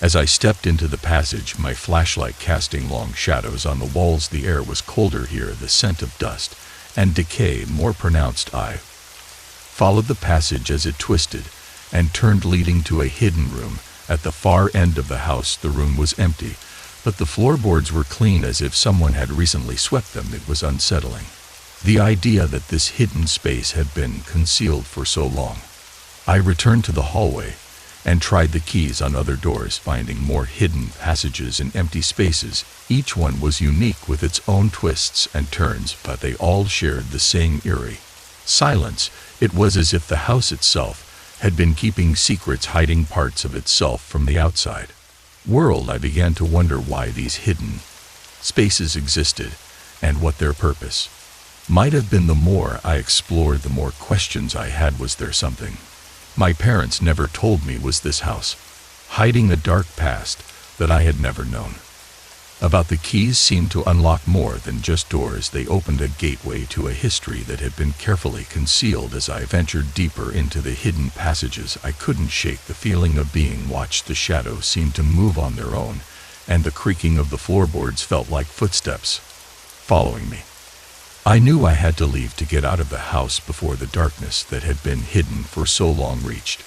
A: as I stepped into the passage, my flashlight casting long shadows on the walls. The air was colder here, the scent of dust and decay more pronounced. I followed the passage as it twisted and turned, leading to a hidden room at the far end of the house. The room was empty, but the floorboards were clean, as if someone had recently swept them. It was unsettling, the idea that this hidden space had been concealed for so long. I returned to the hallway and tried the keys on other doors, finding more hidden passages and empty spaces. Each one was unique with its own twists and turns, but they all shared the same eerie silence. It was as if the house itself had been keeping secrets, hiding parts of itself from the outside world. I began to wonder why these hidden spaces existed and what their purpose might have been. The more I explored, the more questions I had. Was there something my parents never told me? Was this house hiding a dark past that I had never known about? The keys seemed to unlock more than just doors. They opened a gateway to a history that had been carefully concealed. As I ventured deeper into the hidden passages, I couldn't shake the feeling of being watched. The shadows seemed to move on their own, and the creaking of the floorboards felt like footsteps following me. I knew I had to leave to get out of the house before the darkness that had been hidden for so long reached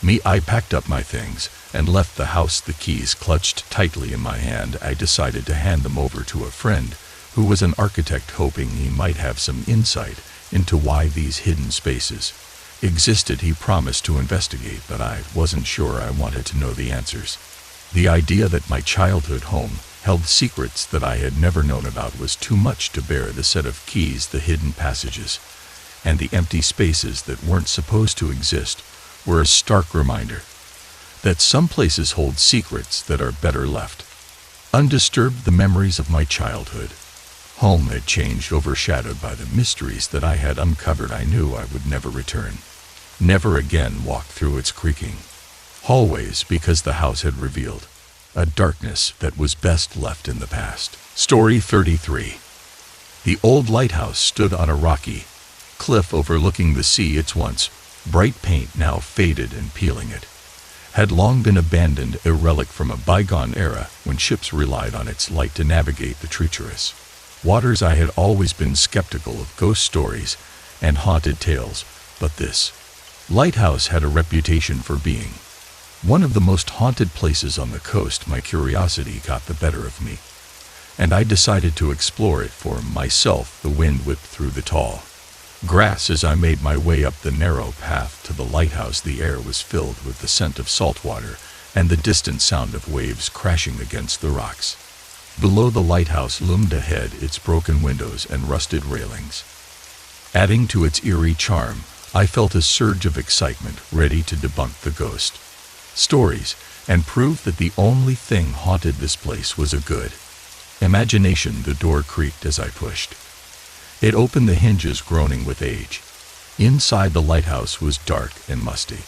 A: me. I packed up my things and left the house, the keys clutched tightly in my hand. I decided to hand them over to a friend who was an architect, hoping he might have some insight into why these hidden spaces existed. He promised to investigate, but I wasn't sure I wanted to know the answers. The idea that my childhood home held secrets that I had never known about was too much to bear. The set of keys, the hidden passages, and the empty spaces that weren't supposed to exist were a stark reminder that some places hold secrets that are better left undisturbed. The memories of my childhood home had changed, overshadowed by the mysteries that I had uncovered. I knew I would never return, never again walk through its creaking hallways, because the house had revealed a darkness that was best left in the past. Story 33. The old lighthouse stood on a rocky cliff overlooking the sea. Its once bright paint, now faded and peeling, it had long been abandoned, a relic from a bygone era when ships relied on its light to navigate the treacherous waters. I had always been skeptical of ghost stories and haunted tales, but this lighthouse had a reputation for being one of the most haunted places on the coast. My curiosity got the better of me, and I decided to explore it for myself. The wind whipped through the tall grass as I made my way up the narrow path to the lighthouse. The air was filled with the scent of salt water and the distant sound of waves crashing against the rocks. Below the lighthouse loomed ahead, its broken windows and rusted railings adding to its eerie charm. I felt a surge of excitement, ready to debunk the ghost stories and prove that the only thing haunted this place was a good imagination. The door creaked as I pushed it opened, the hinges groaning with age. Inside, the lighthouse was dark and musty,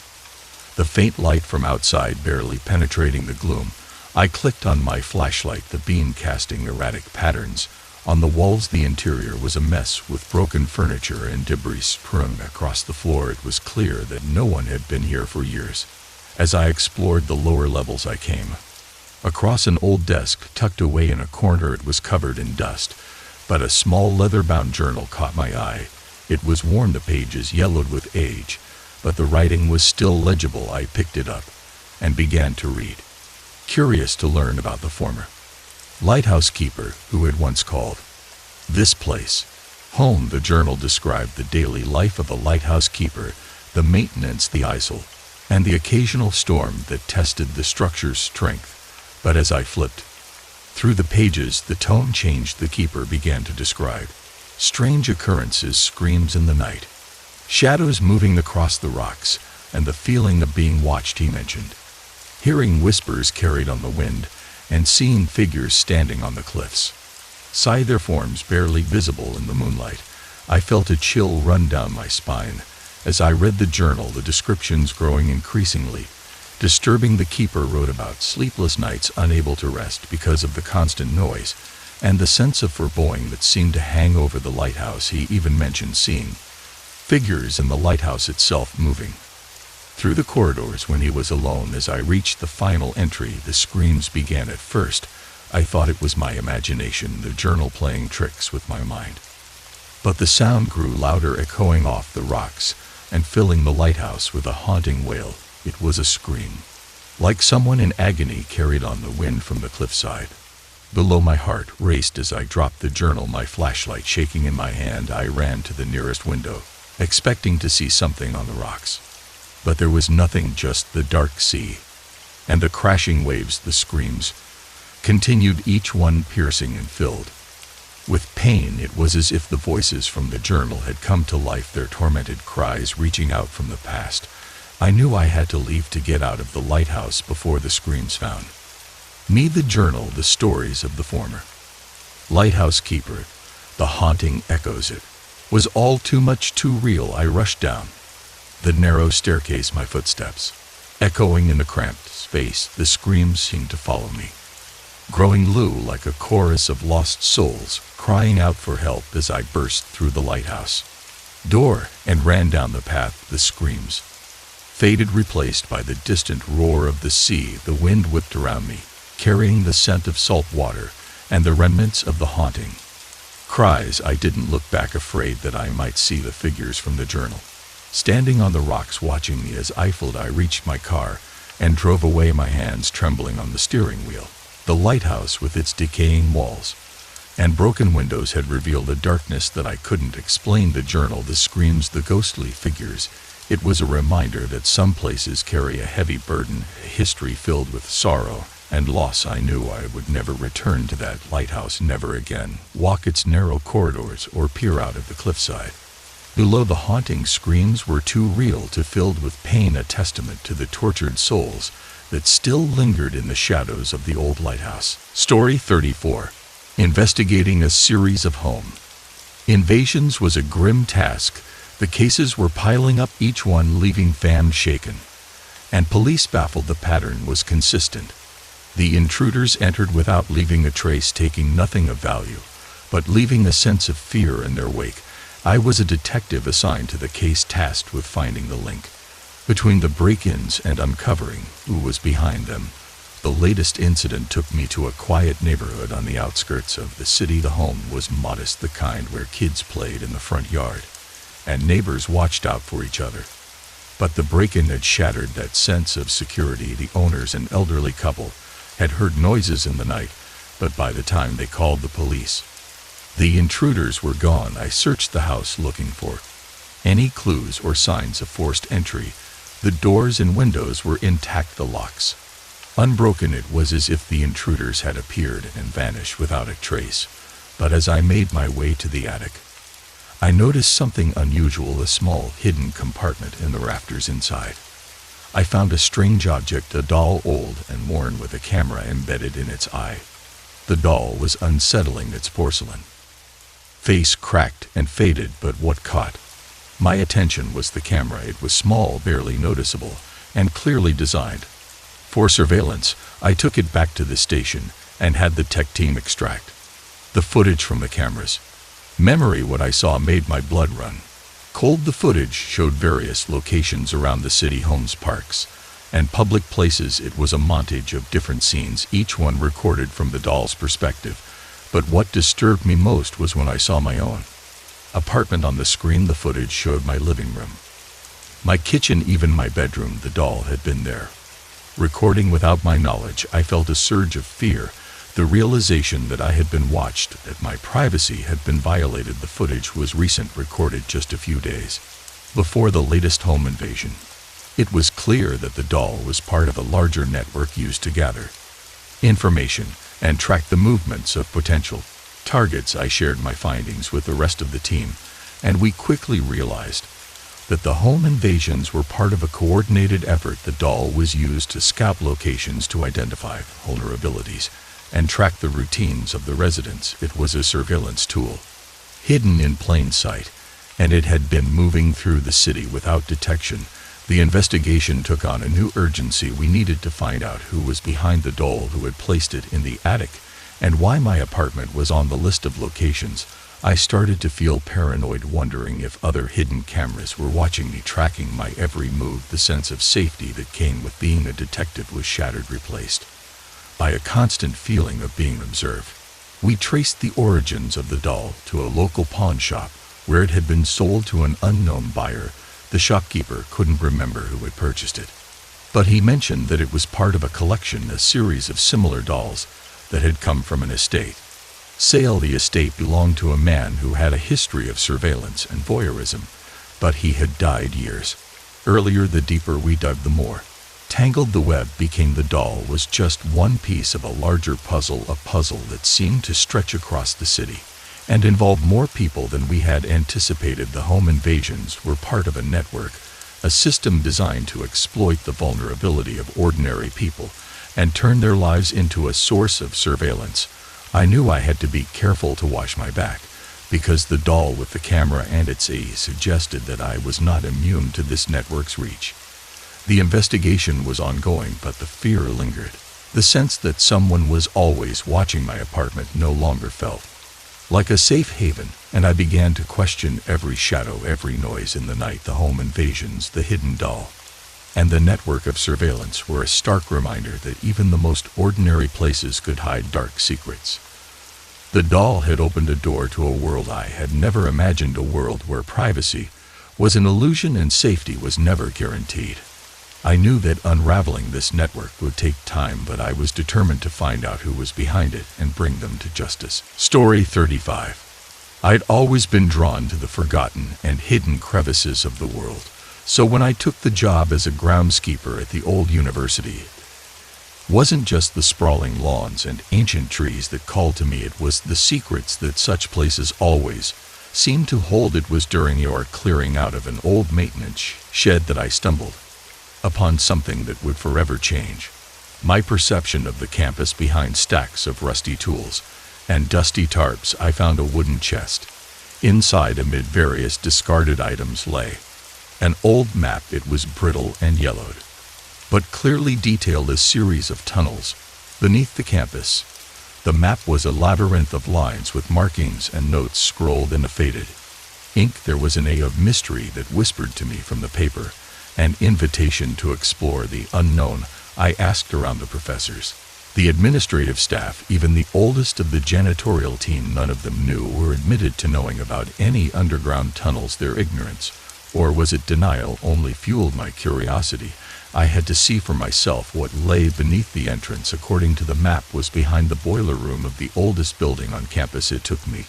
A: the faint light from outside barely penetrating the gloom. I clicked on my flashlight, the beam casting erratic patterns on the walls. The interior was a mess, with broken furniture and debris strewn across the floor. It was clear that no one had been here for years, As I explored the lower levels I came across an old desk tucked away in a corner. It was covered in dust, but a small leather-bound journal caught my eye. It was worn, the pages yellowed with age, but the writing was still legible. I picked it up and began to read, curious to learn about the former lighthouse keeper who had once called this place home. The journal described the daily life of a lighthouse keeper, the maintenance, the isle, and the occasional storm that tested the structure's strength. But as I flipped through the pages, the tone changed. The keeper began to describe strange occurrences, screams in the night, shadows moving across the rocks, and the feeling of being watched. He mentioned hearing whispers carried on the wind and seeing figures standing on the cliffs, their forms barely visible in the moonlight. I felt a chill run down my spine as I read the journal, the descriptions growing increasingly disturbing. The keeper wrote about sleepless nights, unable to rest because of the constant noise and the sense of foreboding that seemed to hang over the lighthouse. He even mentioned seeing figures in the lighthouse itself moving through the corridors when he was alone. As I reached the final entry, the screams began. At first, I thought it was my imagination, the journal playing tricks with my mind. But the sound grew louder, echoing off the rocks and filling the lighthouse with a haunting wail. It was a scream, like someone in agony carried on the wind from the cliffside. Below, my heart raced as I dropped the journal, my flashlight shaking in my hand. I ran to the nearest window, expecting to see something on the rocks. But there was nothing, just the dark sea and the crashing waves. The screams continued, each one piercing and filled with pain. It was as if the voices from the journal had come to life, their tormented cries reaching out from the past. I knew I had to leave, to get out of the lighthouse before the screams found me. The journal, the stories of the former lighthouse keeper, the haunting echoes. It was all too much, too real. I rushed down the narrow staircase, my footsteps echoing in the cramped space. The screams seemed to follow me, growing low like a chorus of lost souls crying out for help. As I burst through the lighthouse door and ran down the path, the screams faded, replaced by the distant roar of the sea. The wind whipped around me, carrying the scent of salt water and the remnants of the haunting cries. I didn't look back, afraid that I might see the figures from the journal standing on the rocks watching me. As I fled, I reached my car and drove away, my hands trembling on the steering wheel. The lighthouse, with its decaying walls and broken windows, had revealed a darkness that I couldn't explain. The journal, the screams, the ghostly figures. It was a reminder that some places carry a heavy burden, a history filled with sorrow and loss. I knew I would never return to that lighthouse, never again walk its narrow corridors or peer out of the cliffside. Below, the haunting screams were too real to filled with pain, a testament to the tortured souls that still lingered in the shadows of the old lighthouse. Story 34. Investigating a series of home invasions was a grim task. The cases were piling up, each one leaving fans shaken, and police baffled. The pattern was consistent. The intruders entered without leaving a trace, taking nothing of value, but leaving a sense of fear in their wake. I was a detective assigned to the case, tasked with finding the link between the break-ins and uncovering who was behind them. The latest incident took me to a quiet neighborhood on the outskirts of the city. The home was modest, the kind where kids played in the front yard and neighbors watched out for each other. But the break-in had shattered that sense of security. The owners, an elderly couple, had heard noises in the night, but by the time they called the police, the intruders were gone. I searched the house looking for any clues or signs of forced entry. The doors and windows were intact, the locks unbroken. It was as if the intruders had appeared and vanished without a trace. But as I made my way to the attic, I noticed something unusual, a small hidden compartment in the rafters inside. I found a strange object, a doll, old and worn, with a camera embedded in its eye. The doll was unsettling, its porcelain face cracked and faded, but what caught my attention was the camera. It was small, barely noticeable, and clearly designed for surveillance. I took it back to the station and had the tech team extract the footage from the cameras. Memory, what I saw made my blood run cold. The footage showed various locations around the city, homes, parks, and public places it was a montage of different scenes, each one recorded from the doll's perspective. But what disturbed me most was when I saw my own apartment on the screen. The footage showed my living room, my kitchen, even my bedroom. The doll had been there, recording without my knowledge. I felt a surge of fear, the realization that I had been watched, that my privacy had been violated. The footage was recent, recorded just a few days before the latest home invasion. It was clear that the doll was part of a larger network used to gather information and track the movements of potential targets. I shared my findings with the rest of the team, and we quickly realized that the home invasions were part of a coordinated effort. The doll was used to scout locations, to identify vulnerabilities, and track the routines of the residents. It was a surveillance tool, hidden in plain sight, and it had been moving through the city without detection. The investigation took on a new urgency. We needed to find out who was behind the doll, who had placed it in the attic, and why my apartment was on the list of locations. I started to feel paranoid, wondering if other hidden cameras were watching me, tracking my every move. The sense of safety that came with being a detective was shattered, replaced by a constant feeling of being observed. We traced the origins of the doll to a local pawn shop, where it had been sold to an unknown buyer. The shopkeeper couldn't remember who had purchased it, but he mentioned that it was part of a collection, a series of similar dolls that had come from an estate sale. The estate belonged to a man who had a history of surveillance and voyeurism, but he had died years earlier. The deeper we dug, the more tangled the web became. The doll was just one piece of a larger puzzle, a puzzle that seemed to stretch across the city and involved more people than we had anticipated. The home invasions were part of a network, a system designed to exploit the vulnerability of ordinary people and turn their lives into a source of surveillance. I knew I had to be careful to watch my back, because the doll with the camera and its AI suggested that I was not immune to this network's reach. The investigation was ongoing, but the fear lingered. The sense that someone was always watching my apartment no longer felt like a safe haven, and I began to question every shadow, every noise in the night. The home invasions, the hidden doll, and the network of surveillance were a stark reminder that even the most ordinary places could hide dark secrets. The doll had opened a door to a world I had never imagined, a world where privacy was an illusion and safety was never guaranteed. I knew that unraveling this network would take time, but I was determined to find out who was behind it and bring them to justice. Story 35. I'd always been drawn to the forgotten and hidden crevices of the world, so when I took the job as a groundskeeper at the old university, it wasn't just the sprawling lawns and ancient trees that called to me. It was the secrets that such places always seemed to hold. It was during your clearing out of an old maintenance shed that I stumbled upon something that would forever change my perception of the campus. Behind stacks of rusty tools and dusty tarps, I found a wooden chest. Inside, amid various discarded items, lay an old map. It was brittle and yellowed, but clearly detailed, a series of tunnels beneath the campus. The map was a labyrinth of lines with markings and notes scrolled in a faded ink. There was an air of mystery that whispered to me from the paper, an invitation to explore the unknown. I asked around the professors, the administrative staff, even the oldest of the janitorial team. None of them knew or admitted to knowing about any underground tunnels. Their ignorance, or was it denial, only fueled my curiosity. I had to see for myself what lay beneath the entrance. According to the map, was behind the boiler room of the oldest building on campus. It took me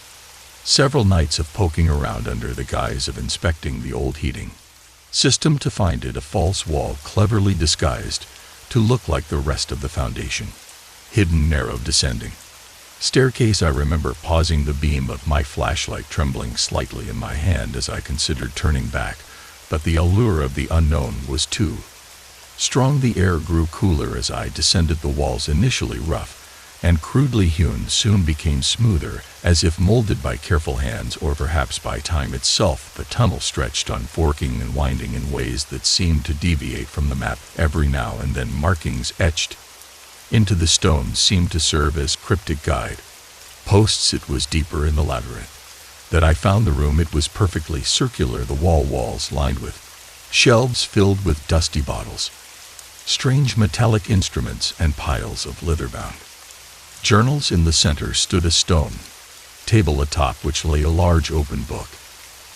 A: several nights of poking around under the guise of inspecting the old heating system to find it, a false wall cleverly disguised to look like the rest of the foundation. Hidden, narrow, descending staircase. I remember pausing, the beam of my flashlight trembling slightly in my hand as I considered turning back, but the allure of the unknown was too strong. The air grew cooler as I descended. The walls, initially rough and crudely hewn, soon became smoother, as if molded by careful hands or perhaps by time itself. The tunnel stretched on, forking and winding in ways that seemed to deviate from the map. Every now and then, markings etched into the stone seemed to serve as cryptic guide posts. It was deeper in the labyrinth that I found the room. It was perfectly circular, the walls lined with shelves filled with dusty bottles strange metallic instruments, and piles of leather-bound journals. In the center stood a stone table atop which lay a large open book.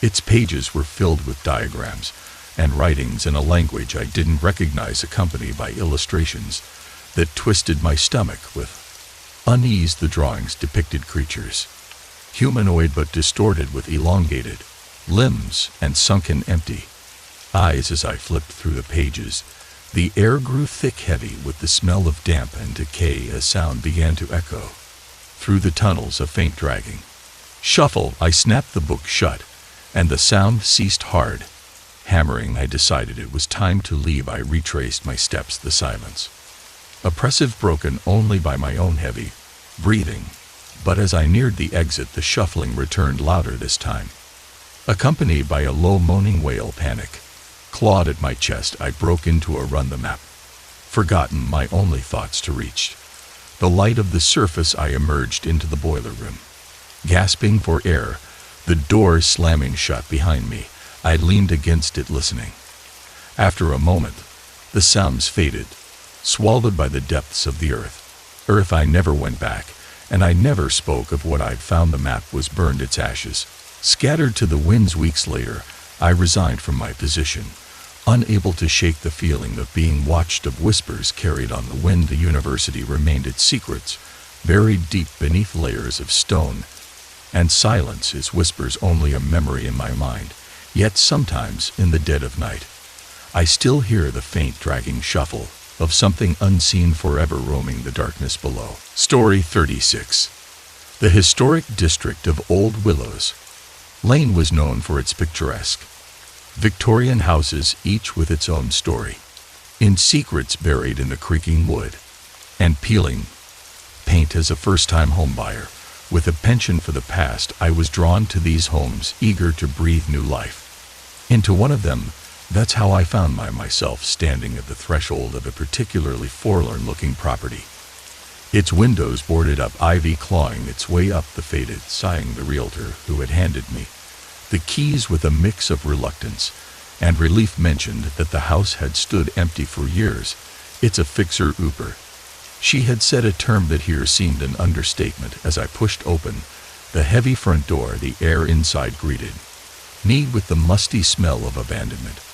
A: Its pages were filled with diagrams and writings in a language I didn't recognize, accompanied by illustrations that twisted my stomach with unease. The drawings depicted creatures, humanoid but distorted, with elongated limbs and sunken empty eyes. As I flipped through the pages, the air grew thick, heavy with the smell of damp and decay. A sound began to echo through the tunnels, a faint dragging shuffle. I snapped the book shut, and the sound ceased. Hard hammering. I decided it was time to leave. I retraced my steps, the silence oppressive, broken only by my own heavy breathing. But as I neared the exit, the shuffling returned, louder this time, accompanied by a low moaning wail. Panic clawed at my chest. I broke into a run, the map forgotten, my only thoughts to reach the light of the surface. I emerged into the boiler room, gasping for air, the door slamming shut behind me. I leaned against it, listening. After a moment, the sounds faded, swallowed by the depths of the earth. I never went back, and I never spoke of what I'd found. The map was burned, its ashes scattered to the winds. Weeks later, I resigned from my position, unable to shake the feeling of being watched. Of whispers carried on the wind. The university remained, its secrets buried deep beneath layers of stone, and silence is whispers only a memory in my mind. Yet sometimes, in the dead of night, I still hear the faint dragging shuffle of something unseen, forever roaming the darkness below. Story 36. The historic district of Old Willows Lane was known for its picturesque Victorian houses, each with its own story, in secrets buried in the creaking wood and peeling paint. As a first-time homebuyer with a penchant for the past, I was drawn to these homes, eager to breathe new life into one of them. That's how I found myself standing at the threshold of a particularly forlorn-looking property, its windows boarded up, ivy clawing its way up the faded, sighing. The realtor who had handed me the keys with a mix of reluctance and relief mentioned that the house had stood empty for years. It's a fixer-upper, she had said, a term that here seemed an understatement. As I pushed open the heavy front door, the air inside greeted me with the musty smell of abandonment.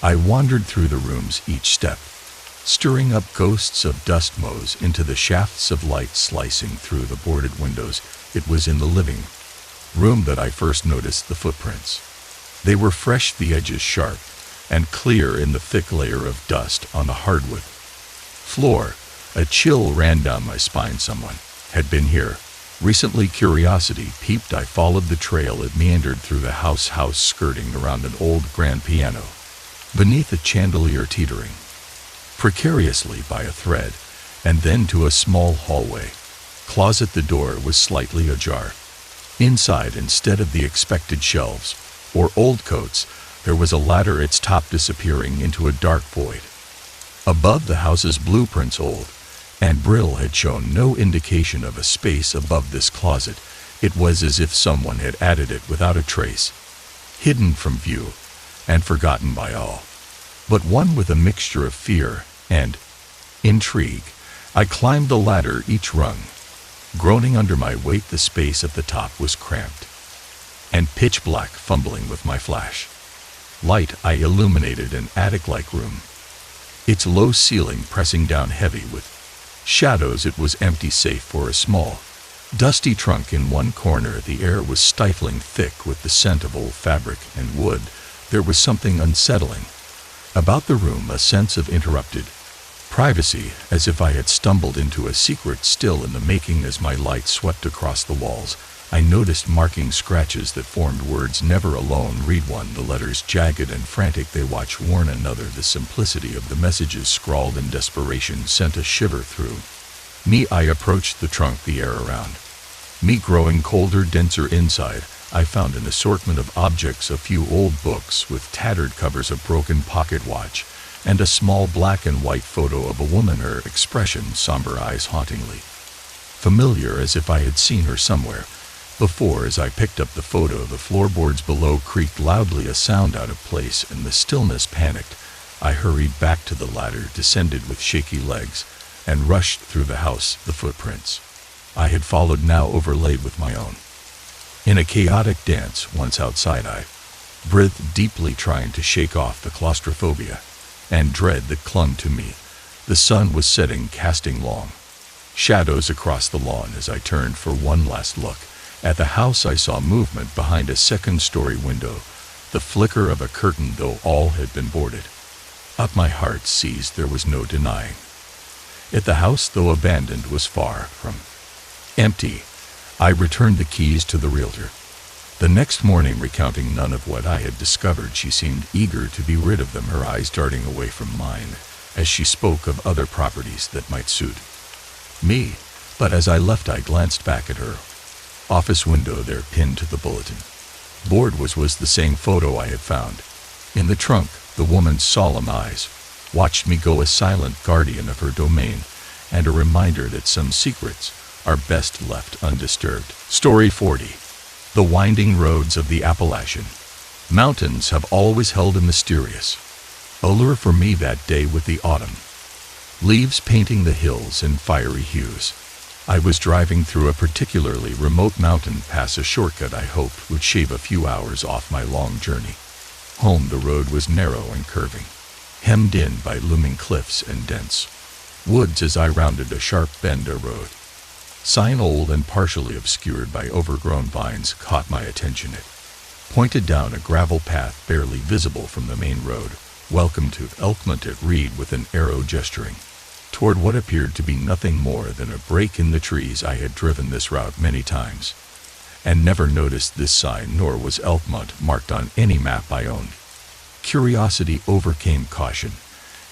A: I wandered through the rooms, each step stirring up ghosts of dust motes into the shafts of light slicing through the boarded windows. It was in the living room that I first noticed the footprints. They were fresh, the edges sharp and clear in the thick layer of dust on the hardwood floor. A chill ran down my spine. Someone had been here recently. Curiosity peeped. I followed the trail. It meandered through the house, skirting around an old grand piano beneath a chandelier teetering precariously by a thread, and then to a small hallway closet. The door was slightly ajar. Inside, instead of the expected shelves or old coats, there was a ladder, its top disappearing into a dark void above. The house's blueprints, old and brittle, had shown no indication of a space above this closet. It was as if someone had added it without a trace, hidden from view and forgotten by all but one. With a mixture of fear and intrigue, I climbed the ladder, each rung groaning under my weight. The space at the top was cramped and pitch black. Fumbling with my flash light, I illuminated an attic-like room, its low ceiling pressing down heavy with shadows. It was empty, save for a small, dusty trunk in one corner. The air was stifling, thick with the scent of old fabric and wood. There was something unsettling about the room, a sense of interrupted privacy, as if I had stumbled into a secret still in the making. As my light swept across the walls, I noticed marking scratches that formed words. Never alone. Read one. The letters jagged and frantic. They watch, warn another. The simplicity of the messages, scrawled in desperation, sent a shiver through me. I approached the trunk, the air around me growing colder, denser. Inside, I found an assortment of objects, a few old books with tattered covers, a broken pocket watch, and a small black and white photo of a woman, her expression, somber eyes, hauntingly familiar, as if I had seen her somewhere before. As I picked up the photo, the floorboards below creaked loudly, a sound out of place in the stillness. Panicked, I hurried back to the ladder, descended with shaky legs, and rushed through the house. The footprints I had followed now overlaid with my own. In a chaotic dance once outside, I breathed deeply, trying to shake off the claustrophobia and dread that clung to me. The sun was setting, casting long shadows across the lawn. As I turned for one last look at the house, I saw movement behind a second-story window, the flicker of a curtain, though all had been boarded up. My heart seized. There was no denying it. The house, though abandoned, was far from empty. I returned the keys to the realtor the next morning, recounting none of what I had discovered. She seemed eager to be rid of them, her eyes darting away from mine as she spoke of other properties that might suit me. But as I left, I glanced back at her office window. There, pinned to the bulletin board, was the same photo I had found in the trunk. The woman's solemn eyes watched me go, a silent guardian of her domain, and a reminder that some secrets are best left undisturbed. Story 40. The winding roads of the Appalachian Mountains have always held a mysterious allure for me. That day, with the autumn leaves painting the hills in fiery hues, I was driving through a particularly remote mountain pass, a shortcut I hoped would shave a few hours off my long journey home. The road was narrow and curving, hemmed in by looming cliffs and dense woods. As I rounded a sharp bend, a road sign, old and partially obscured by overgrown vines, caught my attention. It pointed down a gravel path barely visible from the main road. "Welcome to Elkmont," it read, with an arrow gesturing toward what appeared to be nothing more than a break in the trees. I had driven this route many times and never noticed this sign, nor was Elkmont marked on any map I owned. Curiosity overcame caution,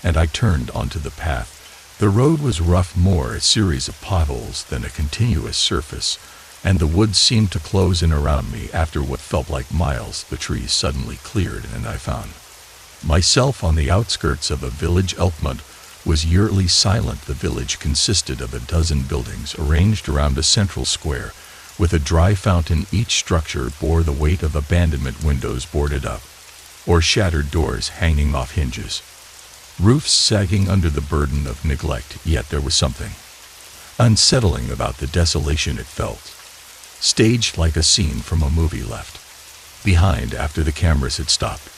A: and I turned onto the path. The road was rough, more a series of potholes than a continuous surface, and the woods seemed to close in around me. After what felt like miles, the trees suddenly cleared, and I found myself on the outskirts of a village. Elkmont was eerily silent. The village consisted of a dozen buildings arranged around a central square, with a dry fountain. Each structure bore the weight of abandonment, windows boarded up or shattered, doors hanging off hinges, roofs sagging under the burden of neglect. Yet there was something unsettling about the desolation. It felt staged, like a scene from a movie left behind after the cameras had stopped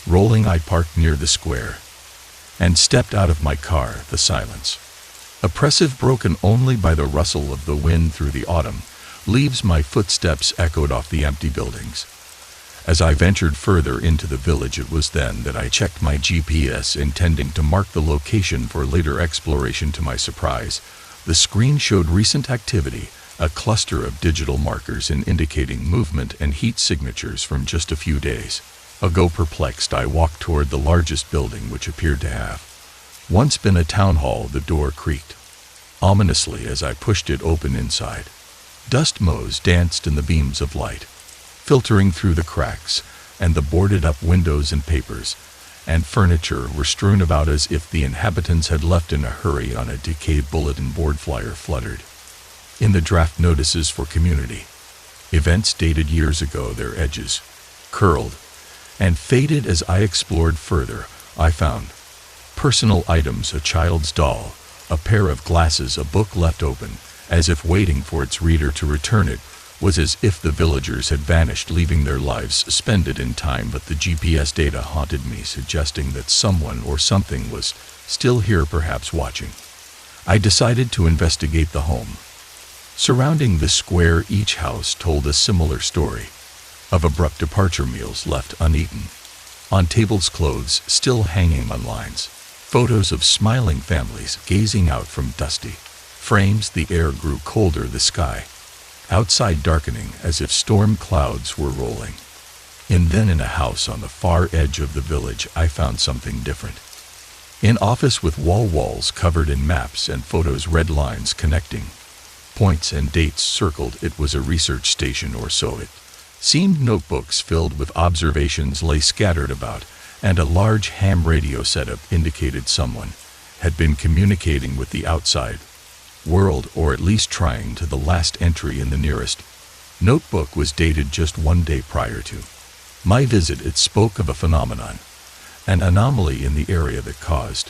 A: rolling. I parked near the square and stepped out of my car. The silence, oppressive, broken only by the rustle of the wind through the autumn leaves. My footsteps echoed off the empty buildings as I ventured further into the village. It was then that I checked my GPS, intending to mark the location for later exploration. To my surprise, the screen showed recent activity, a cluster of digital markers indicating movement and heat signatures from just a few days ago. Perplexed, I walked toward the largest building, which appeared to have once been a town hall. The door creaked ominously as I pushed it open. Inside, dust motes danced in the beams of light, filtering through the cracks, and the boarded-up windows and papers and furniture were strewn about as if the inhabitants had left in a hurry. On a decayed bulletin board, flyer fluttered in the draft, notices for community events dated years ago. Their edges curled and faded. As I explored further, I found personal items, a child's doll, a pair of glasses, a book left open, as if waiting for its reader to return. It was as if the villagers had vanished, leaving their lives suspended in time. But the GPS data haunted me, suggesting that someone or something was still here, perhaps watching. I decided to investigate the home surrounding the square. Each house told a similar story of abrupt departure, meals left uneaten on tables, clothes still hanging on lines, photos of smiling families gazing out from dusty frames. The air grew colder, the sky outside darkening as if storm clouds were rolling in. Then, in a house on the far edge of the village, I found something different. An office with walls covered in maps and photos, red lines connecting points and dates circled. It was a research station, or so it seemed. Notebooks filled with observations lay scattered about, and a large ham radio setup indicated someone had been communicating with the outside world, or at least trying to. The last entry in the nearest notebook was dated just one day prior to my visit. It spoke of a phenomenon an anomaly in the area that caused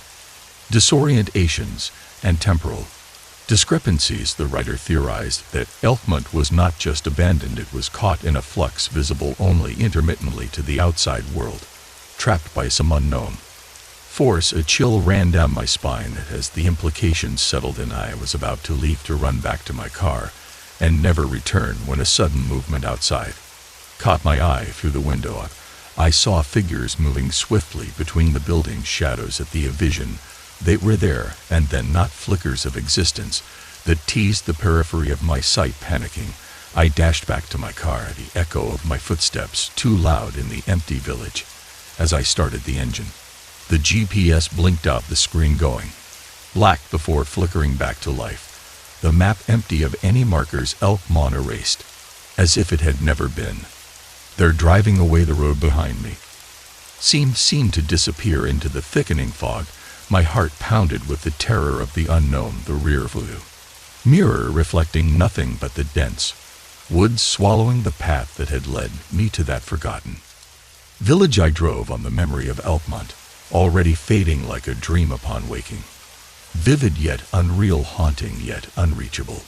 A: disorientations and temporal discrepancies. The writer theorized that Elkmont was not just abandoned, it was caught in a flux visible only intermittently to the outside world, trapped by some unknown force. A chill ran down my spine as the implications settled in. I was about to leave to run back to my car and never return when a sudden movement outside caught my eye. Through the window, I saw figures moving swiftly between the building shadows. At the vision, they were there and then, not flickers of existence that teased the periphery of my sight. Panicking, I dashed back to my car, the echo of my footsteps too loud in the empty village. As I started the engine, the GPS blinked out, the screen going black before flickering back to life, the map empty of any markers. Elkmont erased, as if it had never been there. Driving away, the road behind me seemed to disappear into the thickening fog. My heart pounded with the terror of the unknown, the rearview mirror reflecting nothing but the dense woods swallowing the path that had led me to that forgotten village. I drove on, the memory of Elkmont already fading like a dream upon waking, vivid yet unreal, haunting yet unreachable.